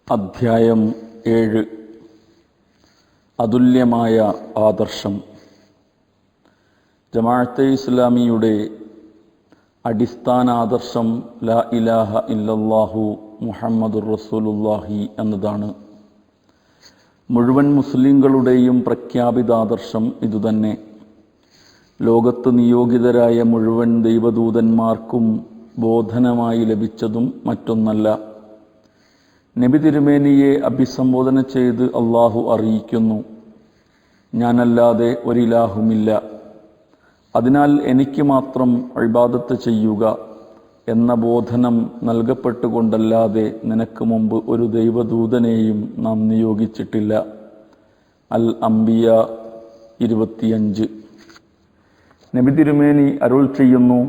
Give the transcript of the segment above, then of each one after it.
അധ്യായം 7 അതുല്യമായ ആദർശം. ജമാഅത്തെ ഇസ്ലാമിയുടെ അടിസ്ഥാന ആദർശം ലാ ഇലാഹ ഇല്ലല്ലാഹു മുഹമ്മദുർ റസൂലുള്ളാഹി എന്നതാണ്. മുഴുവൻ മുസ്ലിങ്ങളുടെയും പ്രഖ്യാപിത ആദർശം ഇതുതന്നെ. ലോകത്ത് നിയോഗിതരായ മുഴുവൻ ദൈവദൂതന്മാർക്കും ബോധനമായി ലഭിച്ചതും മറ്റൊന്നല്ല. നബി തിരുമേനിയെ അഭിസംബോധന ചെയ്ത് അള്ളാഹു അറിയിക്കുന്നു, ഞാനല്ലാതെ ഒരിലാഹുമില്ല, അതിനാൽ എനിക്ക് മാത്രം ഇബാദത്ത് ചെയ്യുക എന്ന ബോധനം നൽകപ്പെട്ടുകൊണ്ടല്ലാതെ നിനക്ക് മുമ്പ് ഒരു ദൈവദൂതനെയും നാം നിയോഗിച്ചിട്ടില്ല. അൽ അംബിയ 25. നബി തിരുമേനി അരുൾ ചെയ്യുന്നു,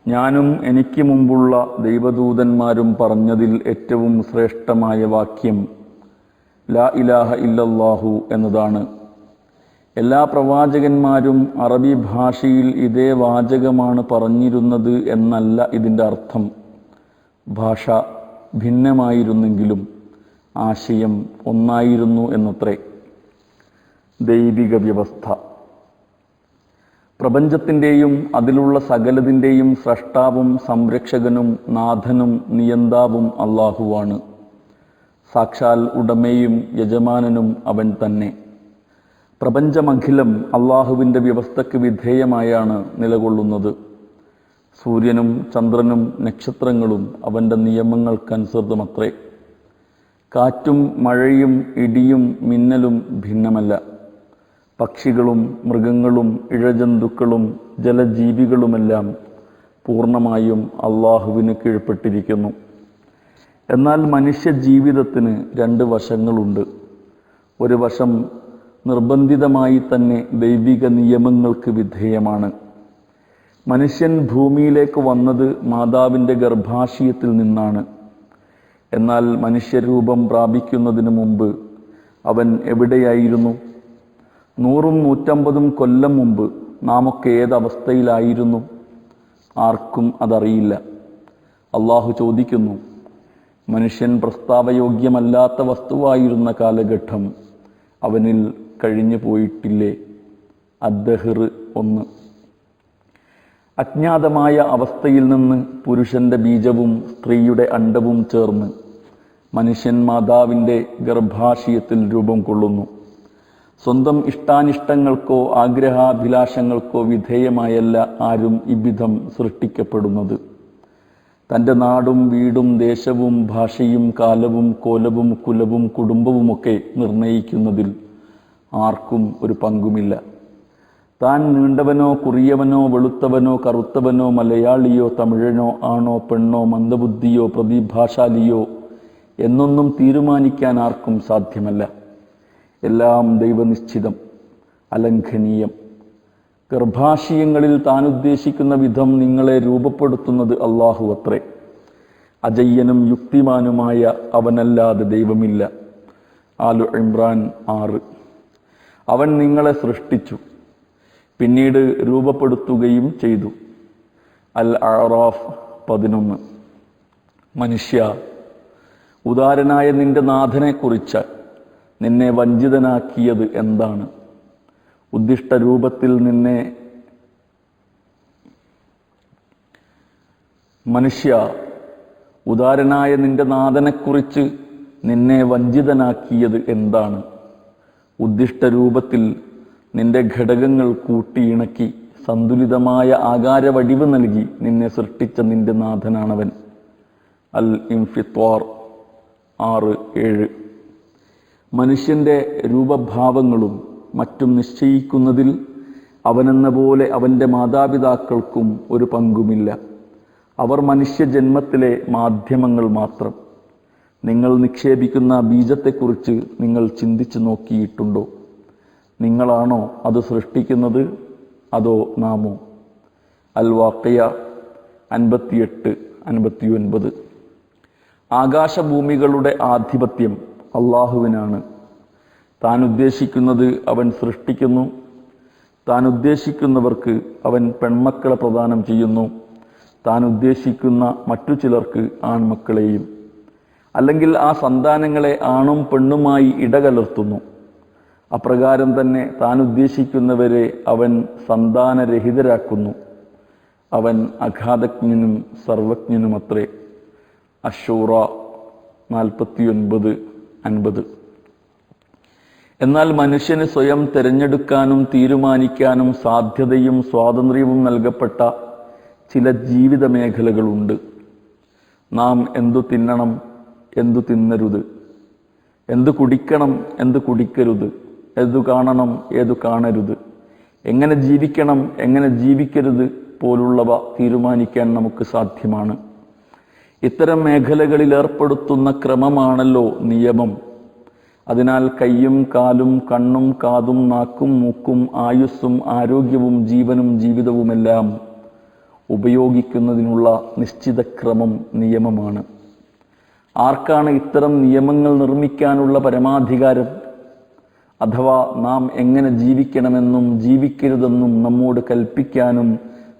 ഞാനും എനിക്ക് മുമ്പുള്ള ദൈവദൂതന്മാരും പറഞ്ഞതിൽ ഏറ്റവും ശ്രേഷ്ഠമായ വാക്യം ലാ ഇലാഹ ഇല്ലല്ലാഹു എന്നതാണ്. എല്ലാ പ്രവാചകന്മാരും അറബി ഭാഷയിൽ ഇതേ വാചകമാണ് പറഞ്ഞിരുന്നത് എന്നല്ല ഇതിൻ്റെ അർത്ഥം. ഭാഷ ഭിന്നമായിരുന്നെങ്കിലും ആശയം ഒന്നായിരുന്നു എന്നത്രേ. ദൈവിക വ്യവസ്ഥ. പ്രപഞ്ചത്തിൻ്റെയും അതിലുള്ള സകലതിൻ്റെയും സ്രഷ്ടാവും സംരക്ഷകനും നാഥനും നിയന്താവും അള്ളാഹുവാണ്. സാക്ഷാൽ ഉടമയും യജമാനനും അവൻ തന്നെ. പ്രപഞ്ചമഖിലം അള്ളാഹുവിൻ്റെ വ്യവസ്ഥയ്ക്ക് വിധേയമായാണ് നിലകൊള്ളുന്നത്. സൂര്യനും ചന്ദ്രനും നക്ഷത്രങ്ങളും അവൻ്റെ നിയമങ്ങൾക്കനുസൃതമത്രേ. കാറ്റും മഴയും ഇടിയും മിന്നലും ഭിന്നമല്ല. പക്ഷികളും മൃഗങ്ങളും ഇഴജന്തുക്കളും ജലജീവികളുമെല്ലാം പൂർണ്ണമായും അള്ളാഹുവിന് കീഴ്പ്പെട്ടിരിക്കുന്നു. എന്നാൽ മനുഷ്യ ജീവിതത്തിന് 2 വശങ്ങളുണ്ട്. ഒരു വശം നിർബന്ധിതമായി തന്നെ ദൈവിക നിയമങ്ങൾക്ക് വിധേയമാണ്. മനുഷ്യൻ ഭൂമിയിലേക്ക് വന്നത് മാതാവിൻ്റെ ഗർഭാശയത്തിൽ നിന്നാണ്. എന്നാൽ മനുഷ്യരൂപം പ്രാപിക്കുന്നതിന് മുമ്പ് അവൻ എവിടെയായിരുന്നു? 100-150 കൊല്ലം മുമ്പ് നാമൊക്കെ ഏതവസ്ഥയിലായിരുന്നു? ആർക്കും അതറിയില്ല. അള്ളാഹു ചോദിക്കുന്നു, മനുഷ്യൻ പ്രസ്താവയോഗ്യമല്ലാത്ത വസ്തുവായിരുന്ന കാലഘട്ടം അവനിൽ കഴിഞ്ഞു പോയിട്ടില്ലേ? അദ്ദഹ്ർ 1. അജ്ഞാതമായ അവസ്ഥയിൽ നിന്ന് പുരുഷന്റെ ബീജവും സ്ത്രീയുടെ അണ്ഡവും ചേർന്ന് മനുഷ്യൻ മാതാവിൻ്റെ ഗർഭാശയത്തിൽ രൂപം കൊള്ളുന്നു. സ്വന്തം ഇഷ്ടാനിഷ്ടങ്ങൾക്കോ ആഗ്രഹാഭിലാഷങ്ങൾക്കോ വിധേയമായല്ല ആരും ഇவ்விധം സൃഷ്ടിക്കപ്പെടുന്നത്. തൻ്റെ നാടും വീടും ദേശവും ഭാഷയും കാലവും കോലവും കുലവും കുടുംബവുമൊക്കെ നിർണയിക്കുന്നതിൽ ആർക്കും ഒരു പങ്കുമില്ല. താൻ നീണ്ടവനോ കുറിയവനോ വെളുത്തവനോ കറുത്തവനോ മലയാളിയോ തമിഴനോ ആണോ പെണ്ണോ മന്ദബുദ്ധിയോ പ്രതിഭാശാലിയോ എന്നൊന്നും തീരുമാനിക്കാൻ ആർക്കും സാധ്യമല്ല. എല്ലാം ദൈവനിശ്ചിതം, അലംഘനീയം. ഗർഭാശയങ്ങളിൽ താൻ ഉദ്ദേശിക്കുന്ന വിധം നിങ്ങളെ രൂപപ്പെടുത്തുന്നത് അള്ളാഹു അത്രേ. അജയ്യനും യുക്തിമാനുമായ അവനല്ലാതെ ദൈവമില്ല. ആലു ഇമ്രാൻ 6. അവൻ നിങ്ങളെ സൃഷ്ടിച്ചു, പിന്നീട് രൂപപ്പെടുത്തുകയും ചെയ്തു. അൽ അറാഫ് 11. മനുഷ്യ, ഉദാരനായ നിന്റെ നാഥനെക്കുറിച്ച് നിന്നെ വഞ്ചിതനാക്കിയത് എന്താണ്? ഉദ്ദിഷ്ട രൂപത്തിൽ നിന്നെ മനുഷ്യ, ഉദാരനായ നിന്റെ നാഥനെക്കുറിച്ച് നിന്നെ വഞ്ചിതനാക്കിയത് എന്താണ്? ഉദ്ദിഷ്ട രൂപത്തിൽ നിന്റെ ഘടകങ്ങൾ കൂട്ടിയിണക്കി സന്തുലിതമായ ആകാരവടിവ് നൽകി നിന്നെ സൃഷ്ടിച്ച നിന്റെ നാഥനാണവൻ. അൽ ഇൻഫിത്വാർ 6-7. മനുഷ്യൻ്റെ രൂപഭാവങ്ങളും മറ്റും നിശ്ചയിക്കുന്നതിൽ അവനെന്ന പോലെ അവൻ്റെ മാതാപിതാക്കൾക്കും ഒരു പങ്കുമില്ല. അവർ മനുഷ്യജന്മത്തിലെ മാധ്യമങ്ങൾ മാത്രം. നിങ്ങൾ നിക്ഷേപിക്കുന്ന ബീജത്തെക്കുറിച്ച് നിങ്ങൾ ചിന്തിച്ചു നോക്കിയിട്ടുണ്ടോ? നിങ്ങളാണോ അത് സൃഷ്ടിക്കുന്നത്, അതോ നാമോ? അൽ വാഖിയ 58-59. ആകാശഭൂമികളുടെ ആധിപത്യം അള്ളാഹുവിനാണ്. താൻ ഉദ്ദേശിക്കുന്നത് അവൻ സൃഷ്ടിക്കുന്നു. താൻ ഉദ്ദേശിക്കുന്നവർക്ക് അവൻ പെൺമക്കളെ പ്രദാനം ചെയ്യുന്നു. താൻ ഉദ്ദേശിക്കുന്ന മറ്റു ചിലർക്ക് ആൺമക്കളെയും. അല്ലെങ്കിൽ ആ സന്താനങ്ങളെ ആണും പെണ്ണുമായി ഇടകലർത്തുന്നു. അപ്രകാരം തന്നെ താൻ ഉദ്ദേശിക്കുന്നവരെ അവൻ സന്താനരഹിതരാക്കുന്നു. അവൻ അഗാധജ്ഞനും സർവജ്ഞനുമത്രേ. അശൂറ 49:50. എന്നാൽ മനുഷ്യന് സ്വയം തിരഞ്ഞെടുക്കാനും തീരുമാനിക്കാനും സാധ്യതയും സ്വാതന്ത്ര്യവും നൽകപ്പെട്ട ചില ജീവിത മേഖലകളുണ്ട്. നാം എന്തു തിന്നണം, എന്തു തിന്നരുത്, എന്തു കുടിക്കണം, എന്തു കുടിക്കരുത്, ഏതു കാണണം, ഏതു കാണരുത്, എങ്ങനെ ജീവിക്കണം, എങ്ങനെ ജീവിക്കരുത് പോലുള്ളവ തീരുമാനിക്കാൻ നമുക്ക് സാധ്യമാണ്. ഇത്തരം മേഖലകളിൽ ഏർപ്പെടുത്തുന്ന ക്രമമാണല്ലോ നിയമം. അതിനാൽ കയ്യും കാലും കണ്ണും കാതും നാക്കും മൂക്കും ആയുസ്സും ആരോഗ്യവും ജീവനും ജീവിതവുമെല്ലാം ഉപയോഗിക്കുന്നതിനുള്ള നിശ്ചിത ക്രമം നിയമമാണ്. ആർക്കാണ് ഇത്തരം നിയമങ്ങൾ നിർമ്മിക്കാനുള്ള പരമാധികാരം? അഥവാ നാം എങ്ങനെ ജീവിക്കണമെന്നും ജീവിക്കരുതെന്നും നമ്മോട് കൽപ്പിക്കാനും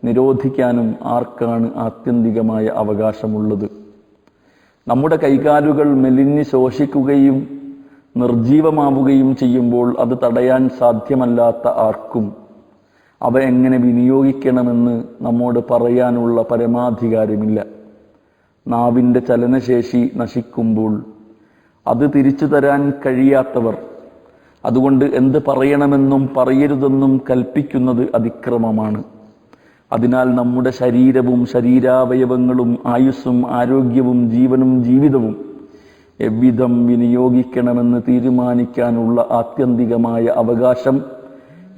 നിരോധിക്കാനും ആർക്കാണ് ആത്യന്തികമായ അവകാശമുള്ളത്? നമ്മുടെ കൈകാലുകൾ മെലിഞ്ഞ് ശോഷിക്കുകയും നിർജീവമാവുകയും ചെയ്യുമ്പോൾ അത് തടയാൻ സാധ്യമല്ലാത്ത ആർക്കും അവ എങ്ങനെ വിനിയോഗിക്കണമെന്ന് നമ്മോട് പറയാനുള്ള പരമാധികാരമില്ല. നാവിൻ്റെ ചലനശേഷി നശിക്കുമ്പോൾ അത് തിരിച്ചു തരാൻ കഴിയാത്തവർ അതുകൊണ്ട് എന്ത് പറയണമെന്നും പറയരുതെന്നും കൽപ്പിക്കുന്നത് അതിക്രമമാണ്. അതിനാൽ നമ്മുടെ ശരീരവും ശരീരാവയവങ്ങളും ആയുസ്സും ആരോഗ്യവും ജീവനും ജീവിതവും എவ்விധം വിനിയോഗിക്കണമെന്ന് തീരുമാനിക്കാനുള്ള ആത്യന്തികമായ അവകാശം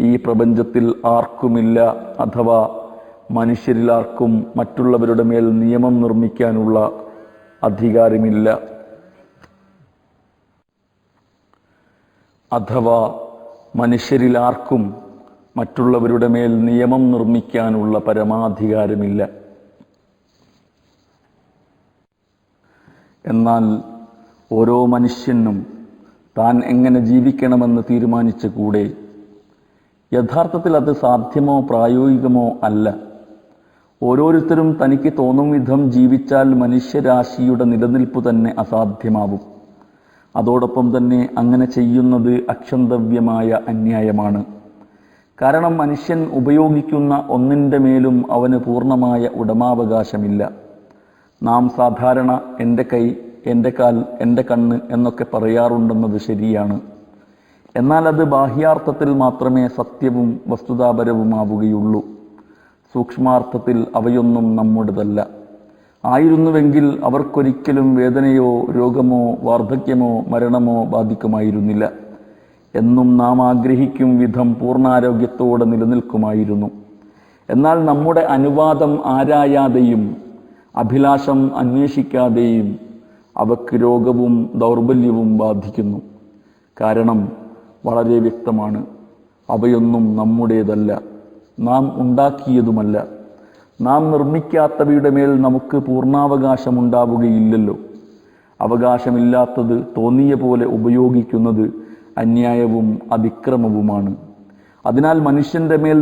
ഈ പ്രപഞ്ചത്തിൽ ആർക്കുമില്ല. അഥവാ മനുഷ്യരിൽ ആർക്കും മറ്റുള്ളവരുടെ മേൽ നിയമം നിർമ്മിക്കാനുള്ള അധികാരമില്ല. അഥവാ മനുഷ്യരിൽ ആർക്കും മറ്റുള്ളവരുടെ മേൽ നിയമം നിർമ്മിക്കാനുള്ള പരമാധികാരമില്ല. എന്നാൽ ഓരോ മനുഷ്യനും താൻ എങ്ങനെ ജീവിക്കണമെന്ന് തീരുമാനിച്ച കൂടെ? യഥാർത്ഥത്തിൽ അത് സാധ്യമോ പ്രായോഗികമോ അല്ല. ഓരോരുത്തരും തനിക്ക് തോന്നും വിധം ജീവിച്ചാൽ മനുഷ്യരാശിയുടെ നിലനിൽപ്പ് തന്നെ അസാധ്യമാവും. അതോടൊപ്പം തന്നെ അങ്ങനെ ചെയ്യുന്നത് അക്ഷന്തവ്യമായ അന്യായമാണ്. കാരണം മനുഷ്യൻ ഉപയോഗിക്കുന്ന ഒന്നിൻ്റെ മേലും അവന് പൂർണ്ണമായ ഉടമാവകാശമില്ല. നാം സാധാരണ എൻ്റെ കൈ, എൻ്റെ കാൽ, എൻ്റെ കണ്ണ് എന്നൊക്കെ പറയാറുണ്ടെന്നത് ശരിയാണ്. എന്നാൽ അത് ബാഹ്യാർത്ഥത്തിൽ മാത്രമേ സത്യവും വസ്തുതാപരവുമാവുകയുള്ളൂ. സൂക്ഷ്മാർത്ഥത്തിൽ അവയൊന്നും നമ്മുടേതല്ല. ആയിരുന്നുവെങ്കിൽ അവർക്കൊരിക്കലും വേദനയോ രോഗമോ വാർദ്ധക്യമോ മരണമോ ബാധിക്കുമായിരുന്നില്ല. എന്നും നാം ആഗ്രഹിക്കും വിധം പൂർണ്ണാരോഗ്യത്തോടെ നിലനിൽക്കുമായിരുന്നു. എന്നാൽ നമ്മുടെ അനുവാദം ആരായാതെയും അഭിലാഷം അന്വേഷിക്കാതെയും അവക്ക് രോഗവും ദൗർബല്യവും ബാധിക്കുന്നു. കാരണം വളരെ വ്യക്തമാണ്, അവയൊന്നും നമ്മുടേതല്ല, നാം ഉണ്ടാക്കിയതുമല്ല. നാം നിർമ്മിക്കാത്തവയുടെ മേൽ നമുക്ക് പൂർണ്ണാവകാശമുണ്ടാവുകയില്ലല്ലോ. അവകാശമില്ലാത്തത് തോന്നിയ പോലെ ഉപയോഗിക്കുന്നത് അന്യായവും അതിക്രമവുമാണ്. അതിനാൽ മനുഷ്യന്റെ മേൽ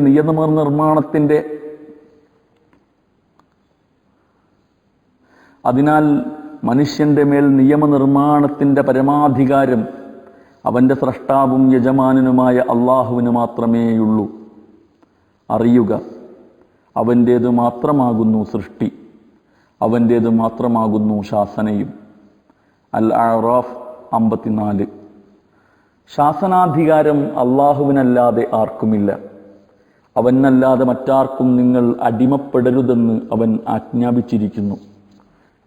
നിയമനിർമ്മാണത്തിൻ്റെ പരമാധികാരം അവൻ്റെ സ്രഷ്ടാവും യജമാനനുമായ അള്ളാഹുവിന് മാത്രമേയുള്ളൂ. അറിയുക, അവൻ്റേത് മാത്രമാകുന്നു സൃഷ്ടി, അവൻ്റേത് മാത്രമാകുന്നു ശാസനയും. അൽ-അഅറാഫ് 54. ശാസനാധികാരം അള്ളാഹുവിനല്ലാതെ ആർക്കുമില്ല. അവനല്ലാതെ മറ്റാർക്കും നിങ്ങൾ അടിമപ്പെടരുതെന്ന് അവൻ ആജ്ഞാപിച്ചിരിക്കുന്നു.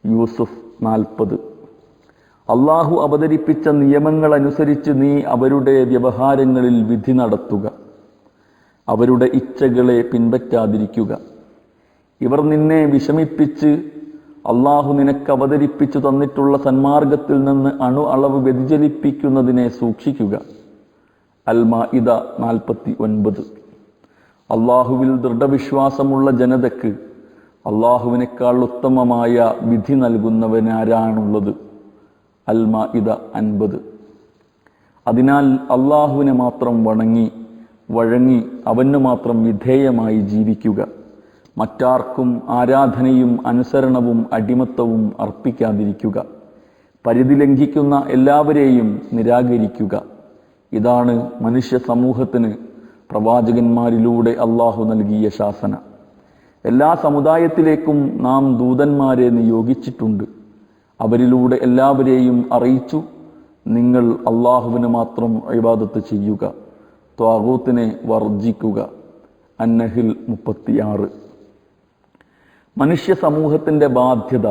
യൂസുഫ് 40. അള്ളാഹു അവതരിപ്പിച്ച നിയമങ്ങൾ അനുസരിച്ച് നീ അവരുടെ വ്യവഹാരങ്ങളിൽ വിധി നടത്തുക, അവരുടെ ഇച്ഛകളെ പിൻപറ്റാതിരിക്കുക. ഇവർ നിന്നെ വിഷമിപ്പിച്ച് അള്ളാഹു നിനക്ക് അവതരിപ്പിച്ചു തന്നിട്ടുള്ള സന്മാർഗത്തിൽ നിന്ന് അളവ് വ്യതിചലിപ്പിക്കുന്നതിനെ സൂക്ഷിക്കുക. അൽ-മാഇദ 49. അള്ളാഹുവിൽ ദൃഢവിശ്വാസമുള്ള ജനതയ്ക്ക് അള്ളാഹുവിനേക്കാൾ ഉത്തമമായ വിധി നൽകുന്നവനാരാണുള്ളത്? അൽ-മാഇദ 50. അതിനാൽ അള്ളാഹുവിനെ മാത്രം വഴങ്ങി അവന് മാത്രം വിധേയമായി ജീവിക്കുക. മറ്റാർക്കും ആരാധനയും അനുസരണവും അടിമത്തവും അർപ്പിക്കാതിരിക്കുക. പരിധി ലംഘിക്കുന്ന എല്ലാവരെയും നിരാകരിക്കുക. ഇതാണ് മനുഷ്യ സമൂഹത്തിന് പ്രവാചകന്മാരിലൂടെ അള്ളാഹു നൽകിയ ശാസന. എല്ലാ സമുദായത്തിലേക്കും നാം ദൂതന്മാരെ നിയോഗിച്ചിട്ടുണ്ട്. അവരിലൂടെ എല്ലാവരെയും അറിയിച്ചു, നിങ്ങൾ അള്ളാഹുവിന് മാത്രം ഇബാദത്ത് ചെയ്യുക, ത്വാഗൂത്തിനെ വർജിക്കുക. അന്നഹിൽ 36. മനുഷ്യ സമൂഹത്തിൻ്റെ ബാധ്യത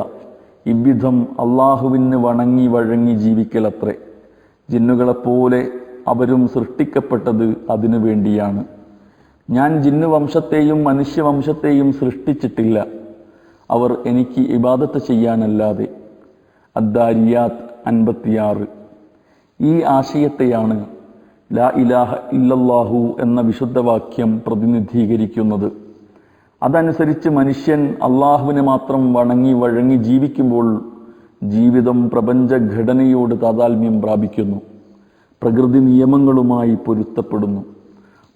ഇவ்விധം അള്ളാഹുവിന് വണങ്ങി വഴങ്ങി ജീവിക്കലത്രേ. ജിന്നുകളെപ്പോലെ അവരും സൃഷ്ടിക്കപ്പെട്ടത് അതിനു വേണ്ടിയാണ്. ഞാൻ ജിന്നു വംശത്തെയും മനുഷ്യവംശത്തെയും സൃഷ്ടിച്ചിട്ടില്ല, അവർ എനിക്ക് ഇബാദത്ത് ചെയ്യാനല്ലാതെ. അദ്ദാരിയാത്ത് 56. ഈ ആശയത്തെയാണ് ലാ ഇലാഹ ഇല്ലല്ലാഹു എന്ന വിശുദ്ധവാക്യം പ്രതിനിധീകരിക്കുന്നത്. അതനുസരിച്ച് മനുഷ്യൻ അള്ളാഹുവിനെ മാത്രം വണങ്ങി വഴങ്ങി ജീവിക്കുമ്പോൾ ജീവിതം പ്രപഞ്ചഘടനയോട് താതാത്മ്യം പ്രാപിക്കുന്നു, പ്രകൃതി നിയമങ്ങളുമായി പൊരുത്തപ്പെടുന്നു.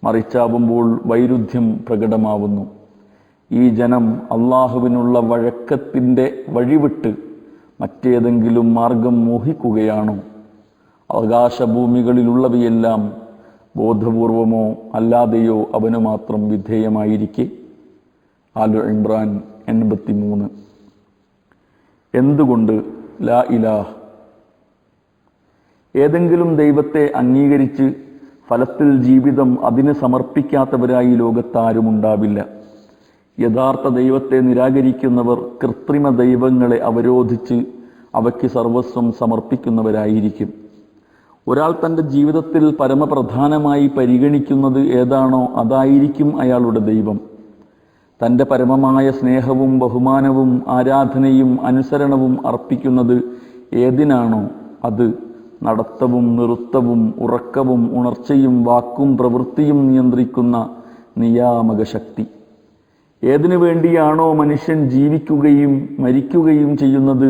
മറിച്ചാവുമ്പോൾ വൈരുദ്ധ്യം പ്രകടമാവുന്നു. ഈ ജനം അള്ളാഹുവിനുള്ള വഴക്കത്തിൻ്റെ വഴിവിട്ട് മറ്റേതെങ്കിലും മാർഗം മോഹിക്കുകയാണോ? ആകാശഭൂമികളിലുള്ളവയെല്ലാം ബോധപൂർവമോ അല്ലാതെയോ അവന് മാത്രം വിധേയമായിരിക്കെ. ആലു ഇമ്രാൻ 83. എന്തുകൊണ്ട് ലാ ഇലാഹ്? ഏതെങ്കിലും ദൈവത്തെ അംഗീകരിച്ച് ഫലത്തിൽ ജീവിതം അതിന് സമർപ്പിക്കാത്തവരായി ലോകത്താരുമുണ്ടാവില്ല. യഥാർത്ഥ ദൈവത്തെ നിരാകരിക്കുന്നവർ കൃത്രിമ ദൈവങ്ങളെ അവരോധിച്ച് അവയ്ക്ക് സർവസ്വം സമർപ്പിക്കുന്നവരായിരിക്കും. ഒരാൾ തൻ്റെ ജീവിതത്തിൽ പരമപ്രധാനമായി പരിഗണിക്കുന്നത് ഏതാണോ അതായിരിക്കും അയാളുടെ ദൈവം. തൻ്റെ പരമമായ സ്നേഹവും ബഹുമാനവും ആരാധനയും അനുസരണവും അർപ്പിക്കുന്നത് ഏതിനാണോ അത് നടത്തവും നൃത്തവും ഉറക്കവും ഉണർച്ചയും വാക്കും പ്രവൃത്തിയും നിയന്ത്രിക്കുന്ന നിയാമക ശക്തി. ഏതിനു വേണ്ടിയാണോ മനുഷ്യൻ ജീവിക്കുകയും മരിക്കുകയും ചെയ്യുന്നത്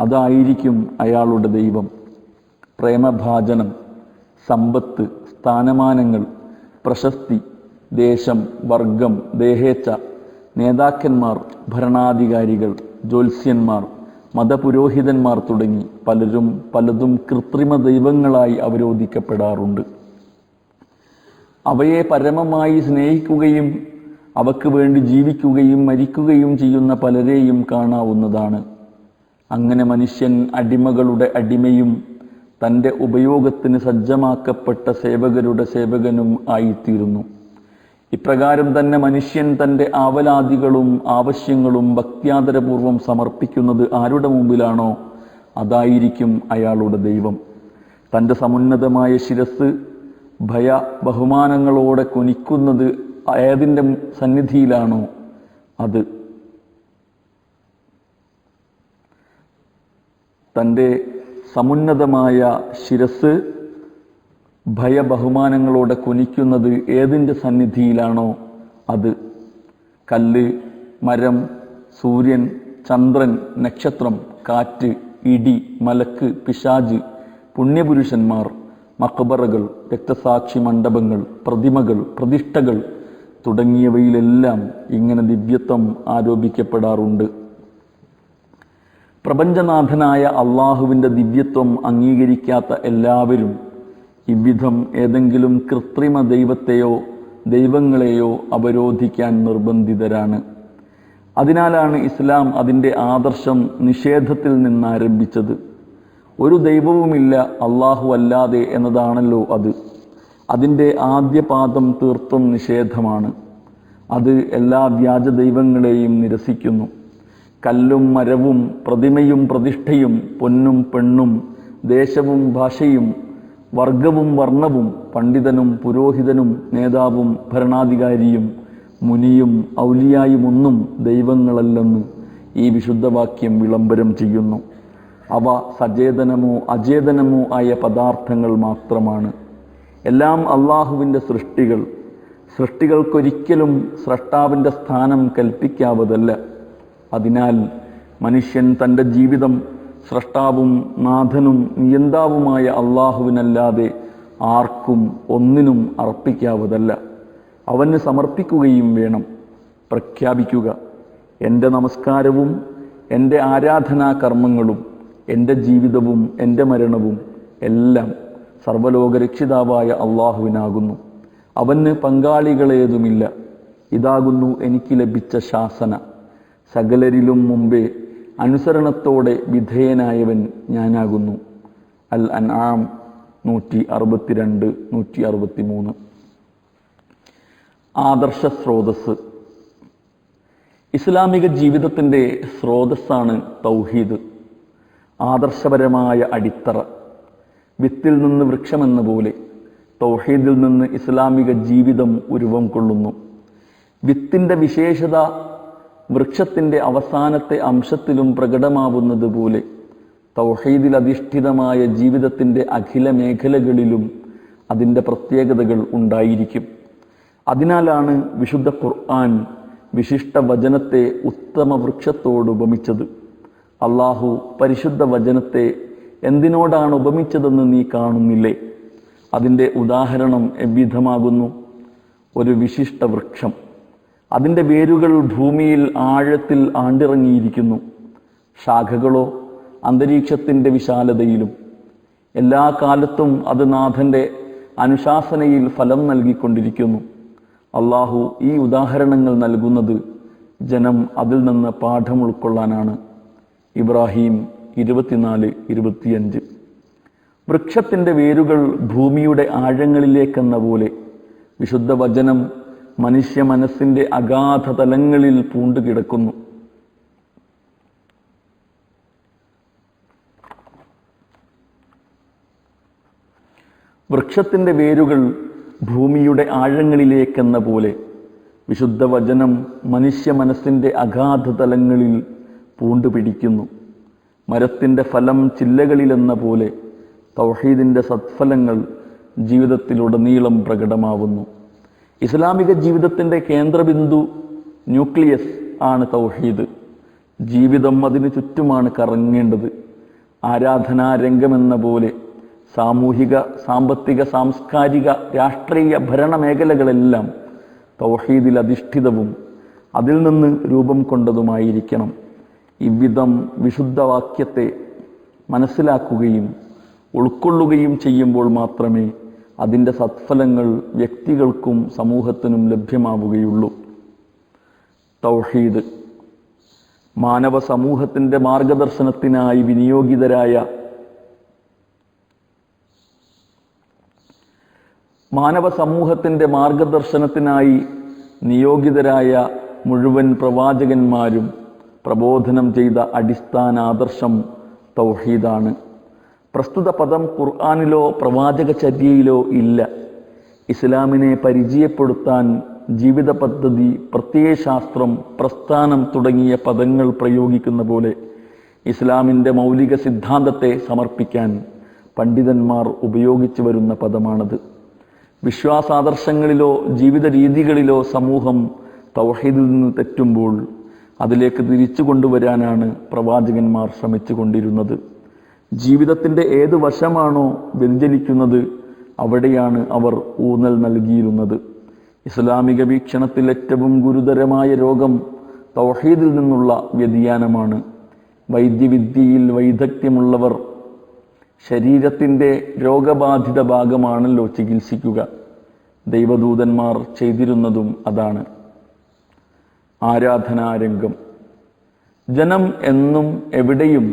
അതായിരിക്കും അയാളുടെ ദൈവം. പ്രേമഭാജനം, സമ്പത്ത്, സ്ഥാനമാനങ്ങൾ, പ്രശസ്തി, ദേശം, വർഗം, ദേഹേച്ഛ, നേതാക്കന്മാർ, ഭരണാധികാരികൾ, ജ്യോത്സ്യന്മാർ, മതപുരോഹിതന്മാർ തുടങ്ങി പലതും കൃത്രിമ ദൈവങ്ങളായി അവരോധിക്കപ്പെടാറുണ്ട്. അവയെ പരമമായി സ്നേഹിക്കുകയും അവയ്ക്ക് വേണ്ടി ജീവിക്കുകയും മരിക്കുകയും ചെയ്യുന്ന പലരെയും കാണാവുന്നതാണ്. അങ്ങനെ മനുഷ്യൻ അടിമകളുടെ അടിമയും തൻ്റെ ഉപയോഗത്തിന് സജ്ജമാക്കപ്പെട്ട സേവകരുടെ സേവകനും ആയിത്തീരുന്നു. ഇപ്രകാരം തന്നെ മനുഷ്യൻ തൻ്റെ ആവലാദികളും ആവശ്യങ്ങളും ഭക്ത്യാദരപൂർവം സമർപ്പിക്കുന്നത് ആരുടെ മുമ്പിലാണോ അതായിരിക്കും അയാളുടെ ദൈവം. തൻ്റെ സമുന്നതമായ ശിരസ് ഭയ ബഹുമാനങ്ങളോടെ കുനിക്കുന്നത് ഏതിൻ്റെ സന്നിധിയിലാണോ അത്. തൻ്റെ സമുന്നതമായ ശിരസ് ഭയബഹുമാനങ്ങളോടെ കുനിക്കുന്നത് ഏതിൻ്റെ സന്നിധിയിലാണോ അത്. കല്ല്, മരം, സൂര്യൻ, ചന്ദ്രൻ, നക്ഷത്രം, കാറ്റ്, ഇടി, മലക്ക്, പിശാജ്, പുണ്യപുരുഷന്മാർ, മഖബറകൾ, രക്തസാക്ഷി മണ്ഡപങ്ങൾ, പ്രതിമകൾ, പ്രതിഷ്ഠകൾ തുടങ്ങിയവയിലെല്ലാം ഇങ്ങനെ ദിവ്യത്വം ആരോപിക്കപ്പെടാറുണ്ട്. പ്രപഞ്ചനാഥനായ അള്ളാഹുവിൻ്റെ ദിവ്യത്വം അംഗീകരിക്കാത്ത എല്ലാവരും ഇவ்விധം ഏതെങ്കിലും കൃത്രിമ ദൈവത്തെയോ ദൈവങ്ങളെയോ അവരോധിക്കാൻ നിർബന്ധിതരാണ്. അതിനാലാണ് ഇസ്ലാം അതിൻ്റെ ആദർശം നിഷേധത്തിൽ നിന്നാരംഭിച്ചത്. ഒരു ദൈവവുമില്ല അള്ളാഹു അല്ലാതെ എന്നതാണല്ലോ അത്. അതിൻ്റെ ആദ്യ പാദം തീർത്തും നിഷേധമാണ്. അത് എല്ലാ വ്യാജ ദൈവങ്ങളെയും നിരസിക്കുന്നു. കല്ലും മരവും പ്രതിമയും പ്രതിഷ്ഠയും പൊന്നും പെണ്ണും ദേശവും ഭാഷയും വർഗവും വർണ്ണവും പണ്ഡിതനും പുരോഹിതനും നേതാവും ഭരണാധികാരിയും മുനിയും ഔലിയായുമൊന്നും ദൈവങ്ങളല്ലെന്ന് ഈ വിശുദ്ധവാക്യം വിളംബരം ചെയ്യുന്നു. അവ സചേതനമോ അചേതനമോ ആയ പദാർത്ഥങ്ങൾ മാത്രമാണ്. എല്ലാം അള്ളാഹുവിൻ്റെ സൃഷ്ടികൾ. സൃഷ്ടികൾക്കൊരിക്കലും സ്രഷ്ടാവിൻ്റെ സ്ഥാനം കൽപ്പിക്കാവതല്ല. അതിനാൽ മനുഷ്യൻ തൻ്റെ ജീവിതം സ്രഷ്ടാവും നാഥനും നിയന്താവുമായ അള്ളാഹുവിനല്ലാതെ ആർക്കും ഒന്നിനും അർപ്പിക്കാവതല്ല. അവന് സമർപ്പിക്കുകയും വേണം. പ്രഖ്യാപിക്കുക, എൻ്റെ നമസ്കാരവും എൻ്റെ ആരാധനാ കർമ്മങ്ങളും എൻ്റെ ജീവിതവും എൻ്റെ മരണവും എല്ലാം സർവ്വലോകരക്ഷിതാവായ അള്ളാഹുവിനാകുന്നു. അവന് പങ്കാളികളേതുമില്ല. ഇതാകുന്നു എനിക്ക് ലഭിച്ച ശാസന. സകലരിലും മുമ്പേ അനുസരണത്തോടെ വിധേയനായവൻ ഞാനാകുന്നു. അൽ അൻആം 162, 163. ആദർശ സ്രോതസ്. ഇസ്ലാമിക ജീവിതത്തിൻ്റെ സ്രോതസ്സാണ് തൗഹീദ്. ആദർശപരമായ അടിത്തറ. വിത്തിൽ നിന്ന് വൃക്ഷമെന്ന പോലെ തൗഹീദിൽ നിന്ന് ഇസ്ലാമിക ജീവിതം ഉരുവം കൊള്ളുന്നു. വിത്തിൻ്റെ വിശേഷത വൃക്ഷത്തിൻ്റെ അവസാനത്തെ അംശത്തിലും പ്രകടമാവുന്നത് പോലെ തൗഹീദിൽ അധിഷ്ഠിതമായ ജീവിതത്തിൻ്റെ അഖില മേഖലകളിലും അതിൻ്റെ പ്രത്യേകതകൾ ഉണ്ടായിരിക്കും. അതിനാലാണ് വിശുദ്ധ ഖുർആൻ വിശിഷ്ട വചനത്തെ ഉത്തമ വൃക്ഷത്തോട് ഉപമിച്ചത്. അള്ളാഹു പരിശുദ്ധ വചനത്തെ എന്തിനോടാണ് ഉപമിച്ചതെന്ന് നീ കാണുന്നില്ലേ? അതിൻ്റെ ഉദാഹരണം എவ்விധമാകുന്നു. ഒരു വിശിഷ്ട വൃക്ഷം. അതിൻ്റെ വേരുകൾ ഭൂമിയിൽ ആഴത്തിൽ ആണ്ടിറങ്ങിയിരിക്കുന്നു. ശാഖകളോ അന്തരീക്ഷത്തിൻ്റെ വിശാലതയിലും. എല്ലാ കാലത്തും അത് നാഥൻ്റെ അനുശാസനയിൽ ഫലം നൽകിക്കൊണ്ടിരിക്കുന്നു. അള്ളാഹു ഈ ഉദാഹരണങ്ങൾ നൽകുന്നത് ജനം അതിൽ നിന്ന് പാഠം ഉൾക്കൊള്ളാനാണ്. ഇബ്രാഹിം 24:25. വൃക്ഷത്തിൻ്റെ വേരുകൾ ഭൂമിയുടെ ആഴങ്ങളിലേക്കെന്ന പോലെ വിശുദ്ധ വചനം മനുഷ്യ മനസ്സിൻ്റെ അഗാധ തലങ്ങളിൽ പൂണ്ടുകിടക്കുന്നു. വൃക്ഷത്തിൻ്റെ വേരുകൾ ഭൂമിയുടെ ആഴങ്ങളിലേക്കെന്ന പോലെ വിശുദ്ധ വചനം മനുഷ്യ മനസ്സിൻ്റെ അഗാധ തലങ്ങളിൽ പൂണ്ടുപിടിക്കുന്നു. മരത്തിൻ്റെ ഫലം ചില്ലകളിലെന്ന പോലെ തൗഹീദിൻ്റെ സത്ഫലങ്ങൾ ജീവിതത്തിലുടനീളം പ്രകടമാവുന്നു. ഇസ്ലാമിക ജീവിതത്തിൻ്റെ കേന്ദ്രബിന്ദു, ന്യൂക്ലിയസ് ആണ് തൗഹീദ്. ജീവിതം അതിനു ചുറ്റുമാണ് കറങ്ങേണ്ടത്. ആരാധനാരംഗമെന്ന പോലെ സാമൂഹിക, സാമ്പത്തിക, സാംസ്കാരിക, രാഷ്ട്രീയ ഭരണ മേഖലകളെല്ലാം തൗഹീദിൽ അധിഷ്ഠിതവും അതിൽ നിന്ന് രൂപം കൊണ്ടതുമായിരിക്കണം. ഇவ்விധം വിശുദ്ധവാക്യത്തെ മനസ്സിലാക്കുകയും ഉൾക്കൊള്ളുകയും ചെയ്യുമ്പോൾ മാത്രമേ അതിൻ്റെ സത്ഫലങ്ങൾ വ്യക്തികൾക്കും സമൂഹത്തിനും ലഭ്യമാവുകയുള്ളൂ. തൗഹീദ് മാനവ സമൂഹത്തിൻ്റെ മാർഗദർശനത്തിനായി നിയോഗിതരായ മുഴുവൻ പ്രവാചകന്മാരും പ്രബോധനം ചെയ്ത അടിസ്ഥാന ആദർശം തൗഹീദാണ്. പ്രസ്തുത പദം ഖുർആനിലോ പ്രവാചകചര്യയിലോ ഇല്ല. ഇസ്ലാമിനെ പരിചയപ്പെടുത്താൻ ജീവിത പദ്ധതി, പ്രത്യയശാസ്ത്രം, പ്രസ്ഥാനം തുടങ്ങിയ പദങ്ങൾ പ്രയോഗിക്കുന്ന പോലെ ഇസ്ലാമിൻ്റെ മൗലിക സിദ്ധാന്തത്തെ സമർപ്പിക്കാൻ പണ്ഡിതന്മാർ ഉപയോഗിച്ചു വരുന്ന പദമാണത്. വിശ്വാസാദർശങ്ങളിലോ ജീവിത രീതികളിലോ സമൂഹം തൗഹീദിൽ നിന്ന് തെറ്റുമ്പോൾ അതിലേക്ക് തിരിച്ചു കൊണ്ടുവരാനാണ് പ്രവാചകന്മാർ ശ്രമിച്ചു കൊണ്ടിരുന്നത്. ജീവിതത്തിൻ്റെ ഏത് വശമാണോ വ്യതിചലിക്കുന്നത് അവിടെയാണ് അവർ ഊന്നൽ നൽകിയിരുന്നത്. ഇസ്ലാമിക വീക്ഷണത്തിൽ ഏറ്റവും ഗുരുതരമായ രോഗം തൗഹീദിൽ നിന്നുള്ള വ്യതിയാനമാണ്. വൈദ്യവിദ്യയിൽ വൈദഗ്ധ്യമുള്ളവർ ശരീരത്തിൻ്റെ രോഗബാധിത ഭാഗമാണല്ലോ ചികിത്സിക്കുക. ദൈവദൂതന്മാർ ചെയ്തിരുന്നതും അതാണ്. ആരാധനാരംഗം. ജനം എന്നും എവിടെയും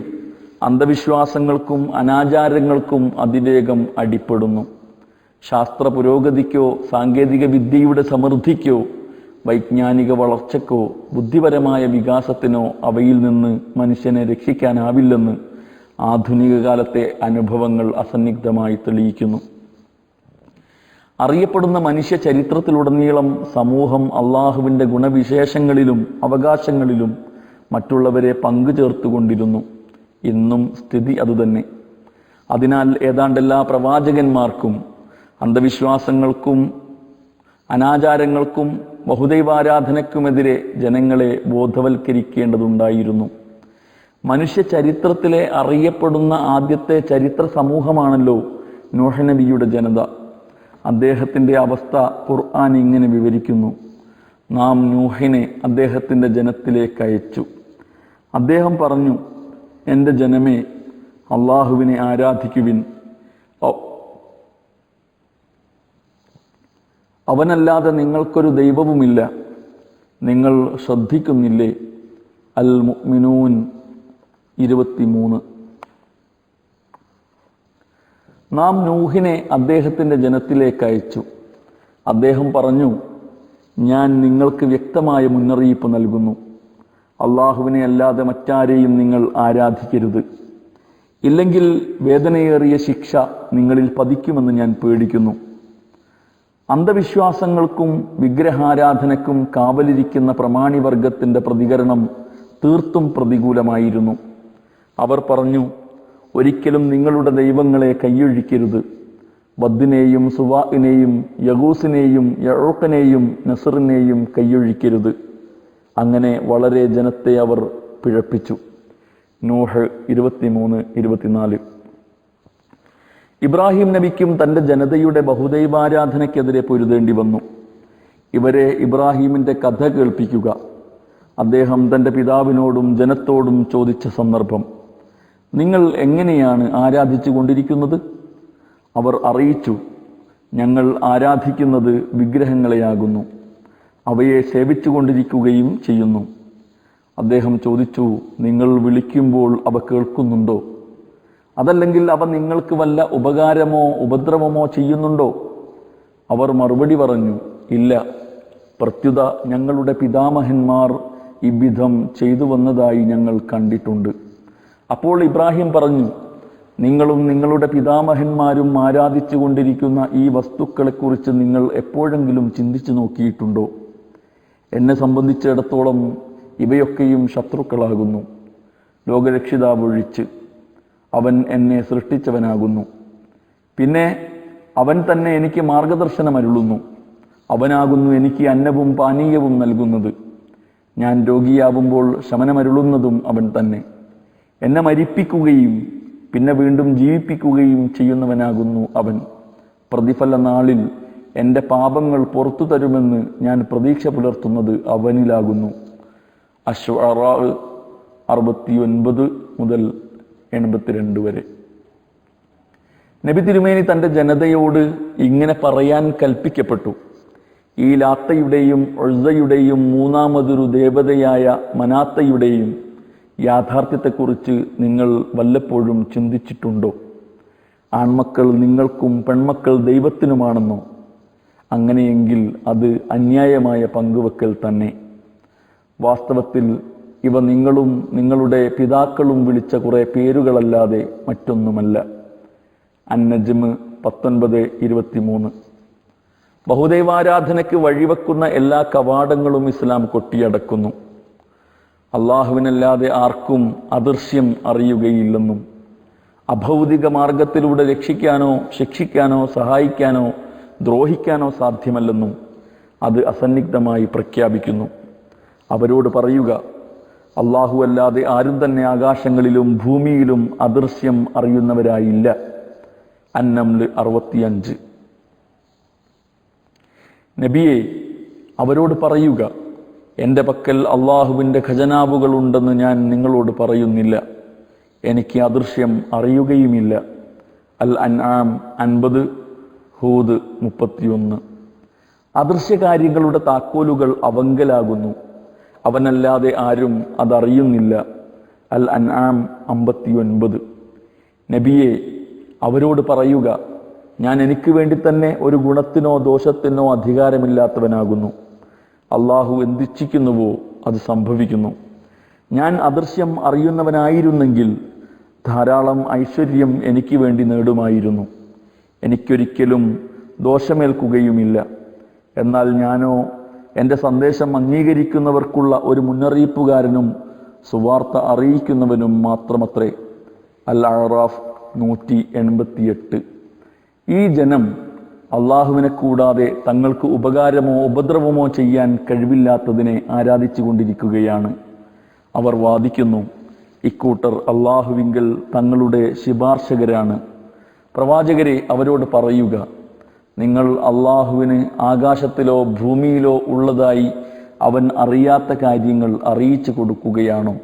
അന്ധവിശ്വാസങ്ങൾക്കും അനാചാരങ്ങൾക്കും അതിവേഗം അടിപ്പെടുന്നു. ശാസ്ത്ര പുരോഗതിക്കോ സാങ്കേതിക വിദ്യയുടെ സമൃദ്ധിക്കോ വൈജ്ഞാനിക വളർച്ചയ്ക്കോ ബുദ്ധിപരമായ വികാസത്തിനോ അവയിൽ നിന്ന് മനുഷ്യനെ രക്ഷിക്കാനാവില്ലെന്ന് ആധുനിക കാലത്തെ അനുഭവങ്ങൾ അസന്നിഗ്ധമായി തെളിയിക്കുന്നു. അറിയപ്പെടുന്ന മനുഷ്യ ചരിത്രത്തിലുടനീളം സമൂഹം അള്ളാഹുവിൻ്റെ ഗുണവിശേഷങ്ങളിലും അവകാശങ്ങളിലും മറ്റുള്ളവരെ പങ്കുചേർത്തുകൊണ്ടിരുന്നു. ഇന്നും സ്ഥിതി അതുതന്നെ. അതിനാൽ ഏതാണ്ട് എല്ലാ പ്രവാചകന്മാർക്കും അന്ധവിശ്വാസങ്ങൾക്കും അനാചാരങ്ങൾക്കും ബഹുദൈവാരാധനയ്ക്കുമെതിരെ ജനങ്ങളെ ബോധവൽക്കരിക്കേണ്ടതുണ്ടായിരുന്നു. മനുഷ്യ ചരിത്രത്തിലെ അറിയപ്പെടുന്ന ആദ്യത്തെ ചരിത്ര സമൂഹമാണല്ലോ നൂഹ് നബിയുടെ ജനത. അദ്ദേഹത്തിൻ്റെ അവസ്ഥ ഖുർആൻ ഇങ്ങനെ വിവരിക്കുന്നു: നാം നൂഹിനെ അദ്ദേഹത്തിൻ്റെ ജനത്തിലേക്ക് അയച്ചു. അദ്ദേഹം പറഞ്ഞു, എൻ്റെ ജനമേ, അള്ളാഹുവിനെ ആരാധിക്കുവിൻ, അവനല്ലാതെ നിങ്ങൾക്കൊരു ദൈവവുമില്ല, നിങ്ങൾ ശ്രദ്ധിക്കുന്നില്ലേ? അൽ മുഅ്മിനൂൻ 23. നാം നൂഹിനെ അദ്ദേഹത്തിൻ്റെ ജനത്തിലേക്ക് അയച്ചു. അദ്ദേഹം പറഞ്ഞു, ഞാൻ നിങ്ങൾക്ക് വ്യക്തമായ മുന്നറിയിപ്പ് നൽകുന്നു, അള്ളാഹുവിനെ അല്ലാതെ മറ്റാരെയും നിങ്ങൾ ആരാധിക്കരുത്, ഇല്ലെങ്കിൽ വേദനയേറിയ ശിക്ഷ നിങ്ങളിൽ പതിക്കുമെന്ന് ഞാൻ പേടിക്കുന്നു. അന്ധവിശ്വാസങ്ങൾക്കും വിഗ്രഹാരാധനയ്ക്കും കാവലിരിക്കുന്ന പ്രമാണിവർഗത്തിൻ്റെ പ്രതികരണം തീർത്തും പ്രതികൂലമായിരുന്നു. അവർ പറഞ്ഞു, ഒരിക്കലും നിങ്ങളുടെ ദൈവങ്ങളെ കൈയൊഴിക്കരുത്. വദ്ദിനെയും സുവാഇനെയും യഗൂസിനെയും യഊഖിനെയും നസറിനെയും കൈയൊഴിക്കരുത്. അങ്ങനെ വളരെ ജനത്തെ അവർ പിഴപ്പിച്ചു. നൂഹ് 23-24. ഇബ്രാഹിം നബിക്കും തൻ്റെ ജനതയുടെ ബഹുദൈവാരാധനയ്ക്കെതിരെ പൊരുതേണ്ടി വന്നു. ഇവരെ ഇബ്രാഹീമിൻ്റെ കഥ കേൾപ്പിക്കുക. അദ്ദേഹം തൻ്റെ പിതാവിനോടും ജനത്തോടും ചോദിച്ച സന്ദർഭം, നിങ്ങൾ എങ്ങനെയാണ് ആരാധിച്ചു കൊണ്ടിരിക്കുന്നത്? അവർ അറിയിച്ചു, ഞങ്ങൾ ആരാധിക്കുന്നത് വിഗ്രഹങ്ങളെയാകുന്നു, അവയെ സേവിച്ചു കൊണ്ടിരിക്കുകയും ചെയ്യുന്നു. അദ്ദേഹം ചോദിച്ചു, നിങ്ങൾ വിളിക്കുമ്പോൾ അവ കേൾക്കുന്നുണ്ടോ? അതല്ലെങ്കിൽ അവ നിങ്ങൾക്ക് വല്ല ഉപകാരമോ ഉപദ്രവമോ ചെയ്യുന്നുണ്ടോ? അവർ മറുപടി പറഞ്ഞു, ഇല്ല, പ്രത്യുത ഞങ്ങളുടെ പിതാമഹന്മാർ ഇவ்விധം ചെയ്തു വന്നതായി ഞങ്ങൾ കണ്ടിട്ടുണ്ട്. അപ്പോൾ ഇബ്രാഹിം പറഞ്ഞു, നിങ്ങളും നിങ്ങളുടെ പിതാമഹന്മാരും ആരാധിച്ചു കൊണ്ടിരിക്കുന്ന ഈ വസ്തുക്കളെക്കുറിച്ച് നിങ്ങൾ എപ്പോഴെങ്കിലും ചിന്തിച്ചു നോക്കിയിട്ടുണ്ടോ? എന്നെ സംബന്ധിച്ചിടത്തോളം ഇവയൊക്കെയും ശത്രുക്കളാകുന്നു, ലോകരക്ഷിതാവ് ഒഴിച്ച്. അവൻ എന്നെ സൃഷ്ടിച്ചവനാകുന്നു. പിന്നെ അവൻ തന്നെ എനിക്ക് മാർഗദർശനമരുളുന്നു. അവനാകുന്നു എനിക്ക് അന്നവും പാനീയവും നൽകുന്നത്. ഞാൻ രോഗിയാവുമ്പോൾ ശമനമരുളുന്നതും അവൻ തന്നെ. എന്നെ മരിപ്പിക്കുകയും പിന്നെ വീണ്ടും ജീവിപ്പിക്കുകയും ചെയ്യുന്നവനാകുന്നു അവൻ. പ്രതിഫല നാളിൽ എൻ്റെ പാപങ്ങൾ പുറത്തു തരുമെന്ന് ഞാൻ പ്രതീക്ഷ പുലർത്തുന്നത് അവനിലാകുന്നു. അശ്വഅറാ 69-82 വരെ. നബി തിരുമേനി തൻ്റെ ജനതയോട് ഇങ്ങനെ പറയാൻ കൽപ്പിക്കപ്പെട്ടു, ഈ ലാത്തയുടെയും ഉസ്സയുടെയും മൂന്നാമതൊരു ദേവതയായ മനാത്തയുടെയും യാഥാർത്ഥ്യത്തെക്കുറിച്ച് നിങ്ങൾ വല്ലപ്പോഴും ചിന്തിച്ചിട്ടുണ്ടോ? ആൺമക്കൾ നിങ്ങൾക്കും പെൺമക്കൾ ദൈവത്തിനുമാണെന്നോ? അങ്ങനെയെങ്കിൽ അത് അന്യായമായ പങ്കുവെക്കൽ തന്നെ. വാസ്തവത്തിൽ ഇവ നിങ്ങളും നിങ്ങളുടെ പിതാക്കളും വിളിച്ച കുറേ പേരുകളല്ലാതെ മറ്റൊന്നുമല്ല. അൻ-നജ്മ് 19-23. ബഹുദൈവാരാധനയ്ക്ക് വഴിവെക്കുന്ന എല്ലാ കവാടങ്ങളും ഇസ്ലാം കൊട്ടിയടക്കുന്നു. അള്ളാഹുവിനല്ലാതെ ആർക്കും അദൃശ്യം അറിയുകയില്ലെന്നും അഭൗതിക മാർഗത്തിലൂടെ രക്ഷിക്കാനോ ശിക്ഷിക്കാനോ സഹായിക്കാനോ ദ്രോഹിക്കാനോ സാധ്യമല്ലെന്നും അത് അസന്നിഗ്ധമായി പ്രഖ്യാപിക്കുന്നു. അവരോട് പറയുക, അള്ളാഹു അല്ലാതെ ആരും തന്നെ ആകാശങ്ങളിലും ഭൂമിയിലും അദൃശ്യം അറിയുന്നവരായില്ല. അൻ-നംൽ 65. നബിയെ, അവരോട് പറയുക, എൻ്റെ പക്കൽ അള്ളാഹുവിൻ്റെ ഖജനാവുകളുണ്ടെന്ന് ഞാൻ നിങ്ങളോട് പറയുന്നില്ല. എനിക്ക് അദൃശ്യം അറിയുകയുമില്ല. അൽ-അൻആം 50, ഹൂദ് 31. അദൃശ്യകാര്യങ്ങളുടെ താക്കോലുകൾ അവങ്കലാകുന്നു, അവനല്ലാതെ ആരും അതറിയുന്നില്ല. അൽ-അൻആം 59. നബിയെ, അവരോട് പറയുക, ഞാൻ എനിക്ക് വേണ്ടി തന്നെ ഒരു ഗുണത്തിനോ ദോഷത്തിനോ അധികാരമില്ലാത്തവനാകുന്നു. അള്ളാഹു എന്തിച്ഛിക്കുന്നുവോ അത് സംഭവിക്കുന്നു. ഞാൻ അദൃശ്യം അറിയുന്നവനായിരുന്നെങ്കിൽ ധാരാളം ഐശ്വര്യം എനിക്ക് വേണ്ടി നേടുമായിരുന്നു, എനിക്കൊരിക്കലും ദോഷമേൽക്കുകയുമില്ല. എന്നാൽ ഞാനോ എൻ്റെ സന്ദേശം അംഗീകരിക്കുന്നവർക്കുള്ള ഒരു മുന്നറിയിപ്പുകാരനും സുവാർത്ത അറിയിക്കുന്നവനും മാത്രമത്രേ. അൽ-അഅറാഫ് 188. ഈ ജനം അള്ളാഹുവിനെ കൂടാതെ തങ്ങൾക്ക് ഉപകാരമോ ഉപദ്രവമോ ചെയ്യാൻ കഴിവില്ലാത്തതിനെ ആരാധിച്ചു കൊണ്ടിരിക്കുകയാണ്. അവർ വാദിക്കുന്നു, ഇക്കൂട്ടർ അള്ളാഹുവിങ്കൽ തങ്ങളുടെ ശുപാർശകരാണ്. പ്രവാചകരെ, അവരോട് പറയുക, നിങ്ങൾ അള്ളാഹുവിന് ആകാശത്തിലോ ഭൂമിയിലോ ഉള്ളതായി അവൻ അറിയാത്ത കാര്യങ്ങൾ അറിയിച്ചു കൊടുക്കുകയാണോ?